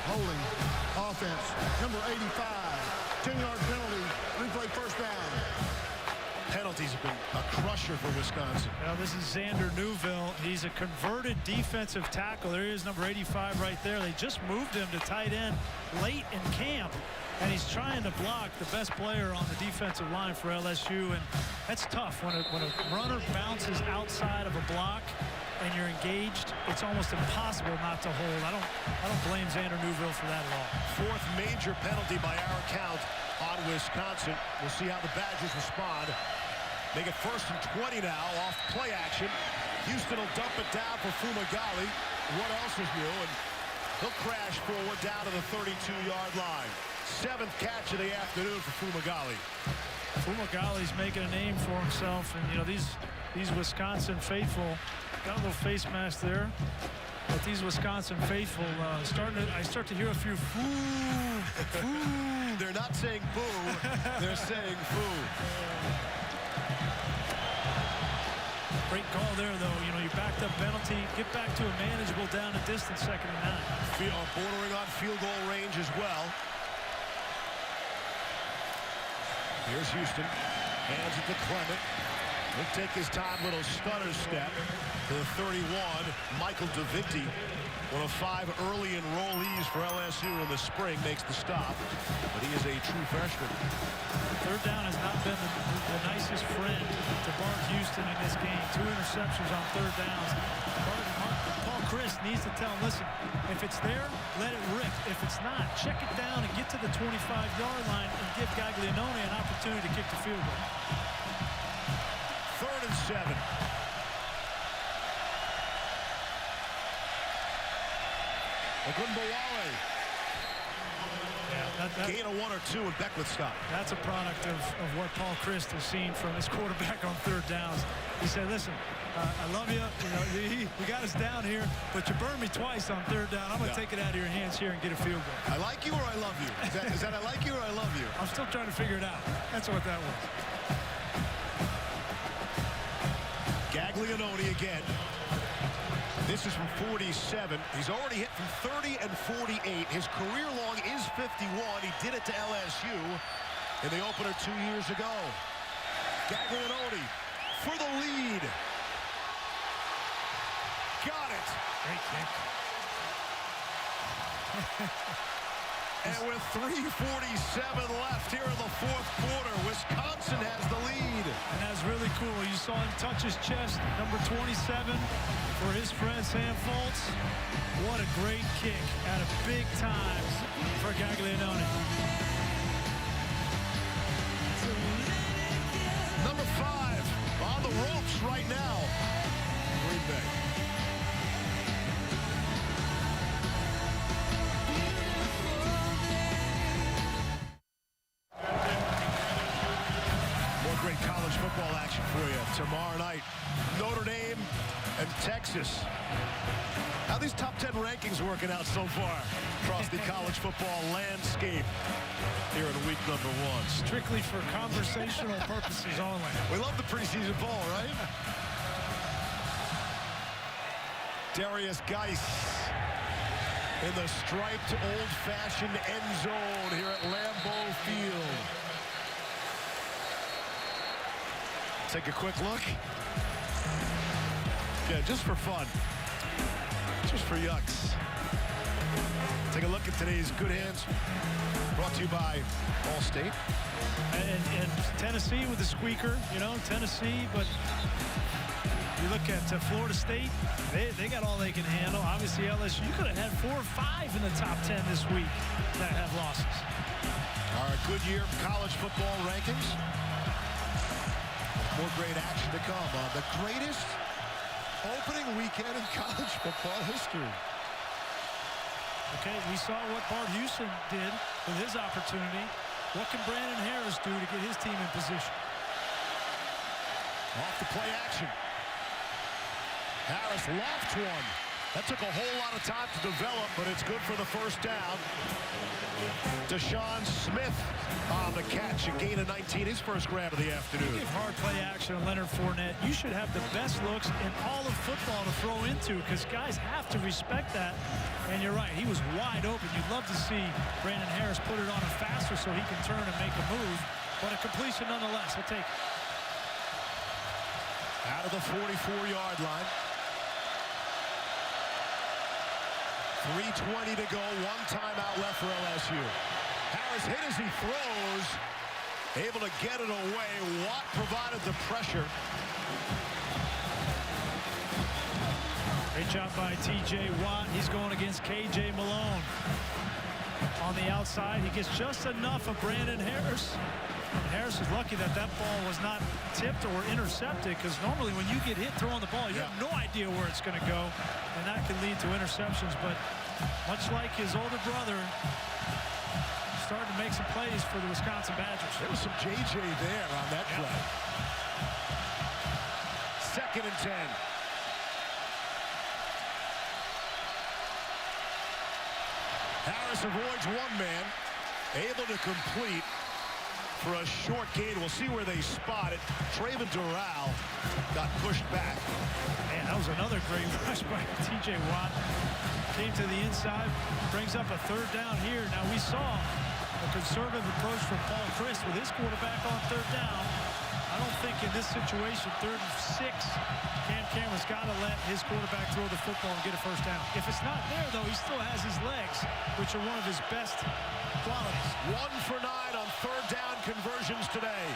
Holding offense, number 85. 10-yard penalty, replay 1st down. Penalty penalties have been a crusher for Wisconsin. Now this is Xander Newville. He's a converted defensive tackle. There he is, number 85 right there. They just moved him to tight end late in camp, and he's trying to block the best player on the defensive line for LSU, and that's tough when a runner bounces outside of a block and you're engaged. It's almost impossible not to hold. I don't blame Xander Newville for that at all. Fourth major penalty by our count on Wisconsin. We'll see how the Badgers respond. Make it 1st and 20 now off play action. Houston will dump it down for Fumagalli. What else is new? And he'll crash forward down to the 32-yard line. 7th catch of the afternoon for Fumagalli. Fumagalli's making a name for himself, and you know these Wisconsin faithful got a little face mask there, but these Wisconsin faithful I start to hear a few foo. They're not saying boo, they're saying foo. Great call there, though. You know, you backed up penalty, get back to a manageable down and distance, 2nd and 9. Bordering on field goal range as well. Here's Houston. Hands it to Clement. He'll take his time, little stutter step to the 31. Michael DeVinti, one of 5 early enrollees for LSU in the spring, makes the stop. But he is a true freshman. 3rd down has not been the nicest friend to Bart Houston in this game. 2 interceptions on 3rd downs. Paul Chryst needs to tell him, listen, if it's there, let it rip. If it's not, check it down and get to the 25-yard line and give Gaglianone an opportunity to kick the field goal. 3rd and 7. Ogunbowale. Yeah, gain of 1 or 2 and Beckwith stop. That's a product of what Paul Chryst has seen from his quarterback on 3rd downs. He said, listen, I love you. You got us down here, but you burned me twice on 3rd down. I'm going to take it out of your hands here and get a field goal. I like you or I love you? Is that I like you or I love you? I'm still trying to figure it out. That's what that was. Gaglianone again. This is from 47. He's already hit from 30 and 48. His career long is 51. He did it to LSU in the opener 2 years ago. Gaglianone for the lead. Got it. Great kick. And with 3:47 left here in the 4th quarter, Wisconsin has the lead. And that's really cool. You saw him touch his chest, number 27, for his friend Sam Foltz. What a great kick at a big time for Gaglianone. Number 5 on the ropes right now. Green Bay. Great college football action for you tomorrow night. Notre Dame and Texas. How these top 10 rankings working out so far across the college football landscape here in week number 1. Strictly for conversational purposes only. We love the preseason ball, right? Darius Geis in the striped old-fashioned end zone here at Lambeau Field. Take a quick look. Yeah, just for fun. Just for yucks. Take a look at today's Good Hands. Brought to you by Allstate. And Tennessee with the squeaker, Tennessee, but you look at Florida State, they got all they can handle. Obviously, LSU, you could have had 4 or 5 in the top 10 this week that have losses. Our Goodyear college football rankings. More great action to come on the greatest opening weekend in college football history. Okay, we saw what Bart Houston did with his opportunity. What can Brandon Harris do to get his team in position? Off the play action. Harris lofts one. That took a whole lot of time to develop, but it's good for the 1st down. Deshaun Smith on the catch, a gain of 19, his first grab of the afternoon. You give hard play action to Leonard Fournette. You should have the best looks in all of football to throw into, because guys have to respect that. And you're right, he was wide open. You'd love to see Brandon Harris put it on him faster so he can turn and make a move. But a completion nonetheless. He'll take it. Out of the 44-yard line. 3:20 to go. One timeout left for LSU. Harris hit as he throws. Able to get it away. Watt provided the pressure. Great job by T.J. Watt. He's going against K.J. Malone. On the outside, he gets just enough of Brandon Harris. And Harris is lucky that that ball was not tipped or intercepted, because normally when you get hit throwing the ball, you have no idea where it's going to go, and that can lead to interceptions. But much like his older brother, starting to make some plays for the Wisconsin Badgers. There was some J.J. there on that play. 2nd and 10. Harris avoids one man, able to complete for a short gain. We'll see where they spot it. Traven Doral got pushed back. Man, that was another great rush by T.J. Watt. Came to the inside, brings up a 3rd down here. Now we saw a conservative approach from Paul Chryst with his quarterback on 3rd down. I don't think in this situation, 3rd and 6, Cam Cameron's got to let his quarterback throw the football and get a 1st down. If it's not there, though, he still has his legs, which are one of his best qualities. 1 for 9 on 3rd down conversions today.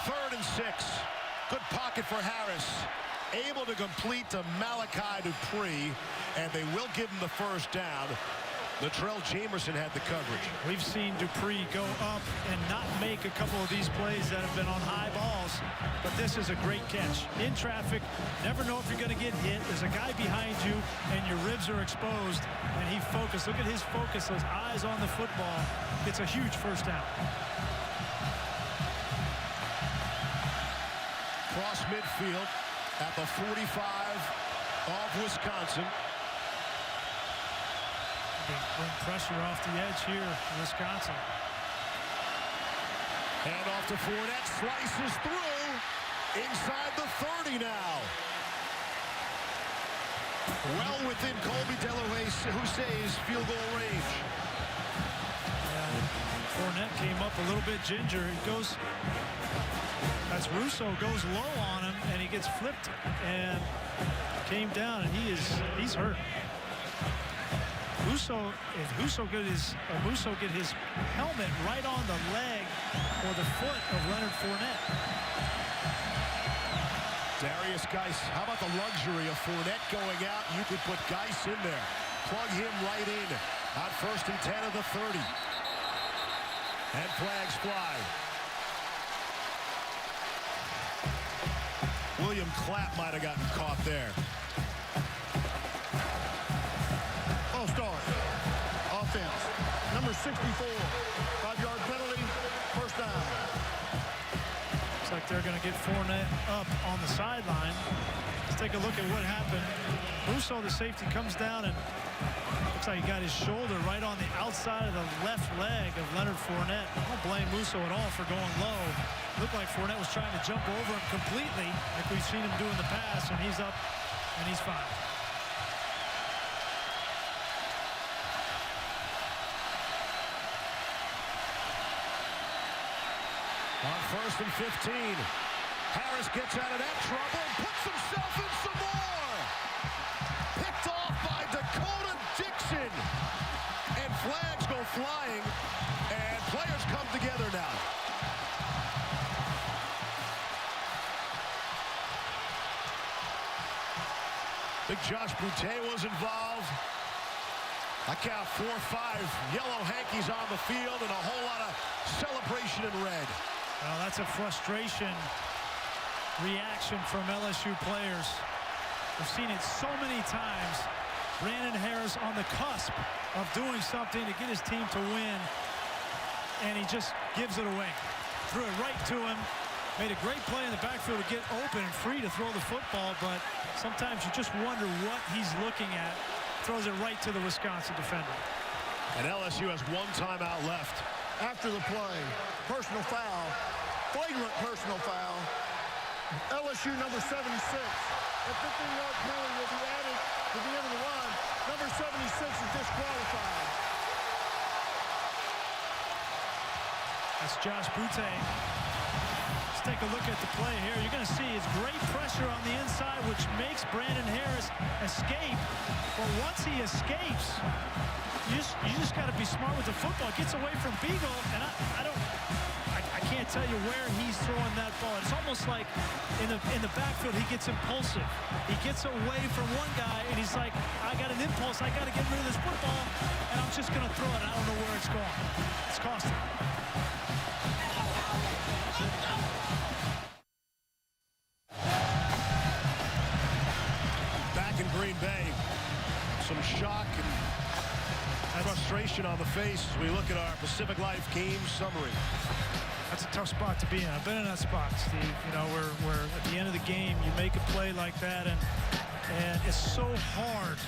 3rd and 6. Good pocket for Harris. Able to complete to Malachi Dupree, and they will give him the 1st down. Latrell Jamerson had the coverage. We've seen Dupree go up and not make a couple of these plays that have been on high balls, but this is a great catch. In traffic, never know if you're going to get hit. There's a guy behind you, and your ribs are exposed, and he focused. Look at his focus, those eyes on the football. It's a huge 1st down. Cross midfield at the 45 of Wisconsin. Bring pressure off the edge here, Wisconsin. Hand off to Fournette, slices through inside the 30 now. Well within Colby Delahussey's field goal range. Fournette came up a little bit ginger. He goes, that's Russo, goes low on him, and he gets flipped and came down, and he's hurt. If Musso get his helmet right on the leg or the foot of Leonard Fournette. Darius Geis, how about the luxury of Fournette going out? You could put Geis in there. Plug him right in on 1st and 10 of the 30. And flags fly. William Clapp might have gotten caught there. False start. Offense. Number 64. 5-yard penalty. 1st down. Looks like they're going to get Fournette up on the sideline. Let's take a look at what happened. Musso, the safety, comes down and looks like he got his shoulder right on the outside of the left leg of Leonard Fournette. I don't blame Musso at all for going low. Looked like Fournette was trying to jump over him completely, like we've seen him do in the past, and he's up and he's fine. On 1st and 15, Harris gets out of that trouble and puts himself in some more. Picked off by Dakota Dixon. And flags go flying, and players come together now. Big Josh Boutte was involved. I count 4 or 5 yellow hankies on the field and a whole lot of celebration in red. Well, that's a frustration reaction from LSU players. We've seen it so many times. Brandon Harris on the cusp of doing something to get his team to win, and he just gives it away. Threw it right to him. Made a great play in the backfield to get open and free to throw the football, but sometimes you just wonder what he's looking at. Throws it right to the Wisconsin defender. And LSU has 1 timeout left. After the play, personal foul, flagrant personal foul. LSU number 76. A 15-yard penalty will be added to the end of the run. Number 76 is disqualified. That's Josh Boutte. take a look at the play here. You're going to see it's great pressure on the inside, which makes Brandon Harris escape. But once he escapes, you just got to be smart with the football. It gets away from Beagle, and I can't tell you where he's throwing that ball. It's almost like in the backfield, he gets impulsive. He gets away from one guy, and he's like, I got an impulse. I got to get rid of this football, and I'm just going to throw it. I don't know where it's going. It's costing. Back in Green Bay, some shock and frustration on the face as we look at our Pacific Life game summary. That's a tough spot to be in. I've been in that spot, Steve. You know, where at the end of the game, you make a play like that, and it's so hard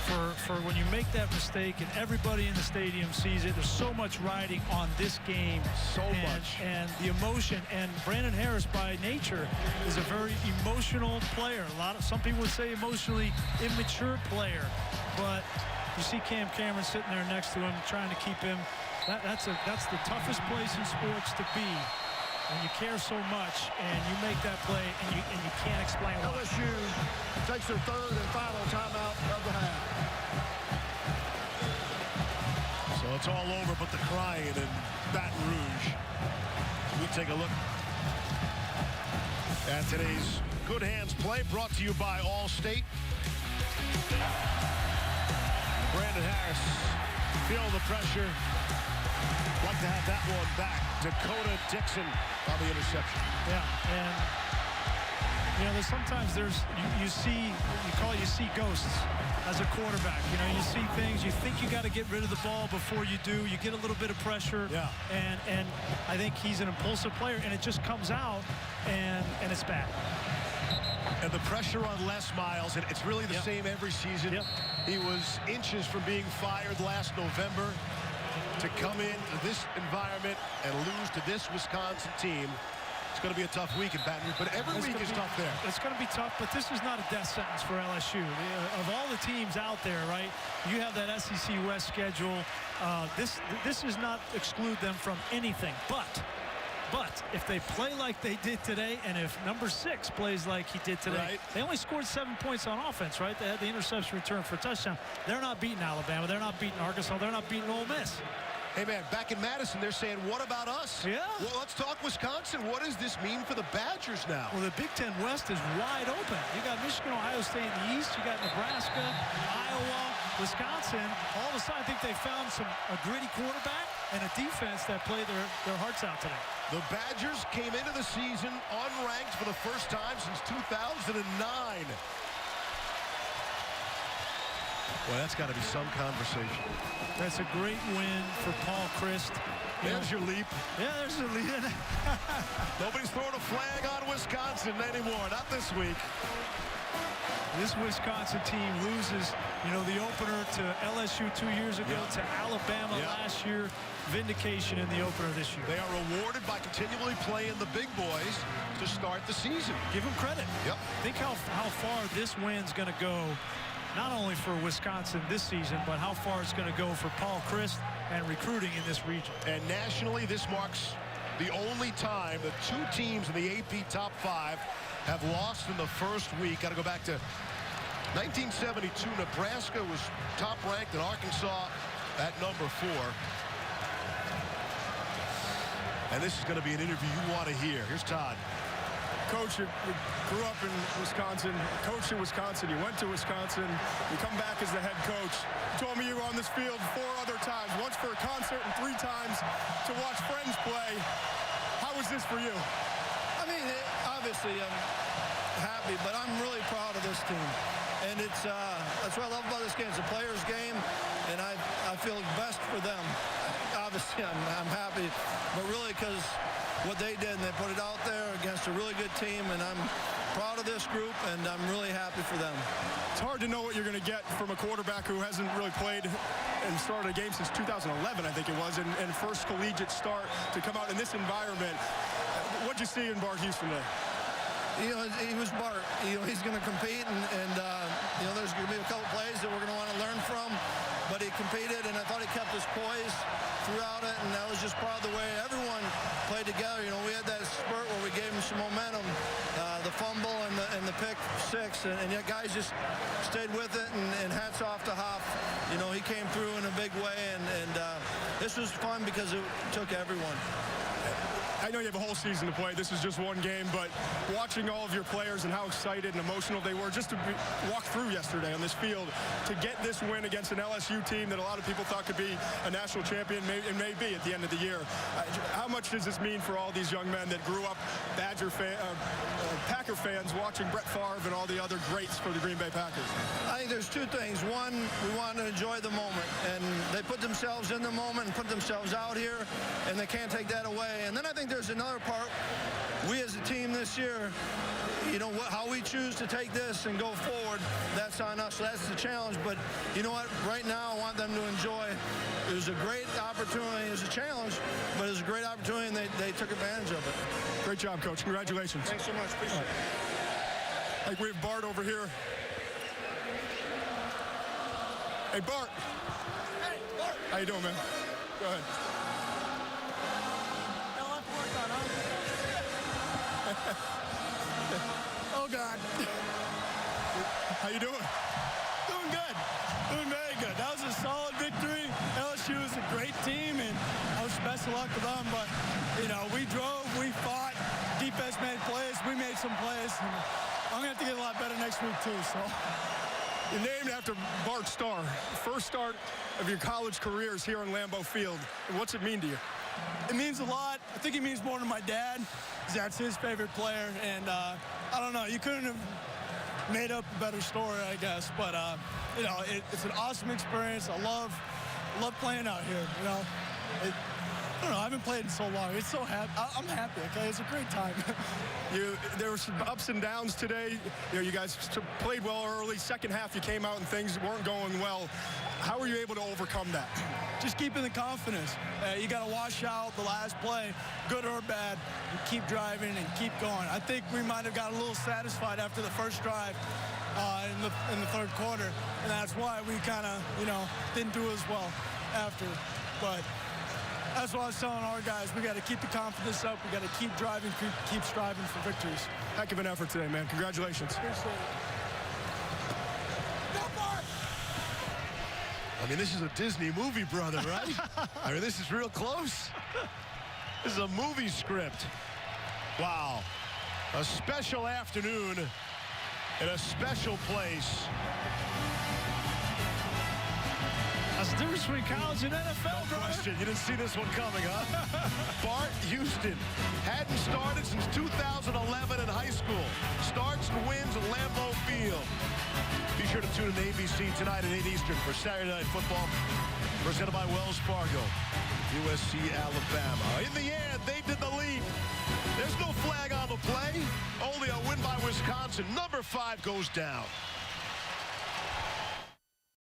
for when you make that mistake, and everybody in the stadium sees it. There's so much riding on this game. So much. And the emotion. And Brandon Harris, by nature, is a very emotional player. Some people would say emotionally immature player. But you see Cam Cameron sitting there next to him, trying to keep him. That's the toughest place in sports to be when you care so much and you make that play and you can't explain why. LSU takes their third and final timeout of the half. So it's all over but the crying in Baton Rouge. We take a look at today's Good Hands play, brought to you by Allstate. Brandon Harris feeling the pressure. Like to have that one back. Dakota Dixon on the interception. Yeah, and you know, sometimes you see ghosts as a quarterback. You know, you see things, you think you got to get rid of the ball before you do. You get a little bit of pressure. Yeah. And I think he's an impulsive player, and it just comes out, and it's bad. And the pressure on Les Miles, and it's really the same every season. He was inches from being fired last November. To come into this environment and lose to this Wisconsin team, it's going to be a tough week in Baton Rouge, but every week is tough there. It's going to be tough, but this is not a death sentence for LSU. Of all the teams out there, right, you have that SEC West schedule. This does not exclude them from anything, but if they play like they did today, and if number 6 plays like he did today, they only scored 7 points on offense, right? They had the interception return for a touchdown. They're not beating Alabama. They're not beating Arkansas. They're not beating Ole Miss. Hey, man, back in Madison, they're saying, what about us? Yeah. Well, let's talk Wisconsin. What does this mean for the Badgers now? Well, the Big Ten West is wide open. You got Michigan, Ohio State in the East. You got Nebraska, Iowa, Wisconsin. All of a sudden, I think they found a gritty quarterback and a defense that played their hearts out today. The Badgers came into the season unranked for the first time since 2009. Well, that's got to be some conversation. That's a great win for Paul Chryst. There's your leap. Yeah, there's your leap. Nobody's throwing a flag on Wisconsin anymore. Not this week. This Wisconsin team loses, the opener to LSU 2 years ago, to Alabama last year. Vindication in the opener this year. They are rewarded by continually playing the big boys to start the season. Give them credit. Yep. Think how far this win's going to go, not only for Wisconsin this season, but how far it's going to go for Paul Chryst and recruiting in this region. And nationally, this marks the only time that 2 teams in the AP Top 5 have lost in the first week. Got to go back to 1972. Nebraska was top ranked, and Arkansas at number 4. And this is going to be an interview you want to hear. Here's Todd. Coach, you grew up in Wisconsin, coached in Wisconsin, you went to Wisconsin, you come back as the head coach. You told me you were on this field 4 other times, once for a concert and 3 times to watch friends play. How was this for you? I mean, obviously I'm happy, but I'm really proud of this team. And it's that's what I love about this game. It's a player's game, and I feel best for them. Obviously, I'm happy, but really because what they did, and they put it out there against a really good team, and I'm proud of this group, and I'm really happy for them. It's hard to know what you're going to get from a quarterback who hasn't really played and started a game since 2011, I think it was, and first collegiate start to come out in this environment. What'd you see in Bar Houston today? he was Bart. He's going to compete, and there's going to be a couple plays that we're going to want to learn from. But he competed, and I thought he kept his poise throughout it, and that was just part of the way everyone played together. We had that spurt where we gave him some momentum, the fumble and the pick six, and yet guys just stayed with it, and hats off to Hoff. He came through in a big way, and this was fun because it took everyone. I know you have a whole season to play. This is just one game, but watching all of your players and how excited and emotional they were just to walk through yesterday on this field to get this win against an LSU team that a lot of people thought could be a national champion and may be at the end of the year. How much does this mean for all these young men that grew up Packer fans watching Brett Favre and all the other greats for the Green Bay Packers? I think there's two things. One, we want to enjoy the moment, and they put themselves in the moment and put themselves out here, and they can't take that away. And then I think there's another part. We as a team this year, how we choose to take this and go forward, that's on us. So that's the challenge. But you know what? Right now, I want them to enjoy. It was a great opportunity. It was a challenge, but it was a great opportunity, and they took advantage of it. Great job, Coach. Congratulations. Thanks so much. Appreciate it. Like we have Bart over here. Hey, Bart. Hey, Bart. How you doing, man? Go ahead. Oh, God. How you doing? Doing good. Doing very good. That was a solid victory. LSU is a great team, and I wish best of luck to them. But, we drove, we fought. Defense made plays. We made some plays. And I'm going to have to get a lot better next week, too. So. You're named after Bart Starr. First start of your college career is here on Lambeau Field. What's it mean to you? It means a lot. I think it means more to my dad. That's his favorite player. And I don't know. You couldn't have made up a better story, I guess. But, it's an awesome experience. I love playing out here, I don't know. I haven't played in so long. It's so happy. I'm happy, okay? It's a great time. There were some ups and downs today. You guys played well early. Second half, you came out and things weren't going well. How were you able to overcome that? Just keeping the confidence. You got to wash out the last play, good or bad, and keep driving and keep going. I think we might have got a little satisfied after the first drive in the third quarter, and that's why we kind of, didn't do as well after. But that's what I was telling our guys. We got to keep the confidence up. We got to keep driving, keep striving for victories. Heck of an effort today, man. Congratulations. Appreciate it. I mean, this is a Disney movie, brother, right? I mean, this is real close. This is a movie script. Wow. A special afternoon in a special place. That's the difference between college and NFL, No question. You didn't see this one coming, huh? Bart Houston hadn't started since 2011 in high school. Starts and wins at Lambeau Field. Be sure to tune in to ABC tonight at 8 Eastern for Saturday Night Football, presented by Wells Fargo, USC, Alabama. In the end, they did the leap. There's no flag on the play. Only a win by Wisconsin. Number 5 goes down.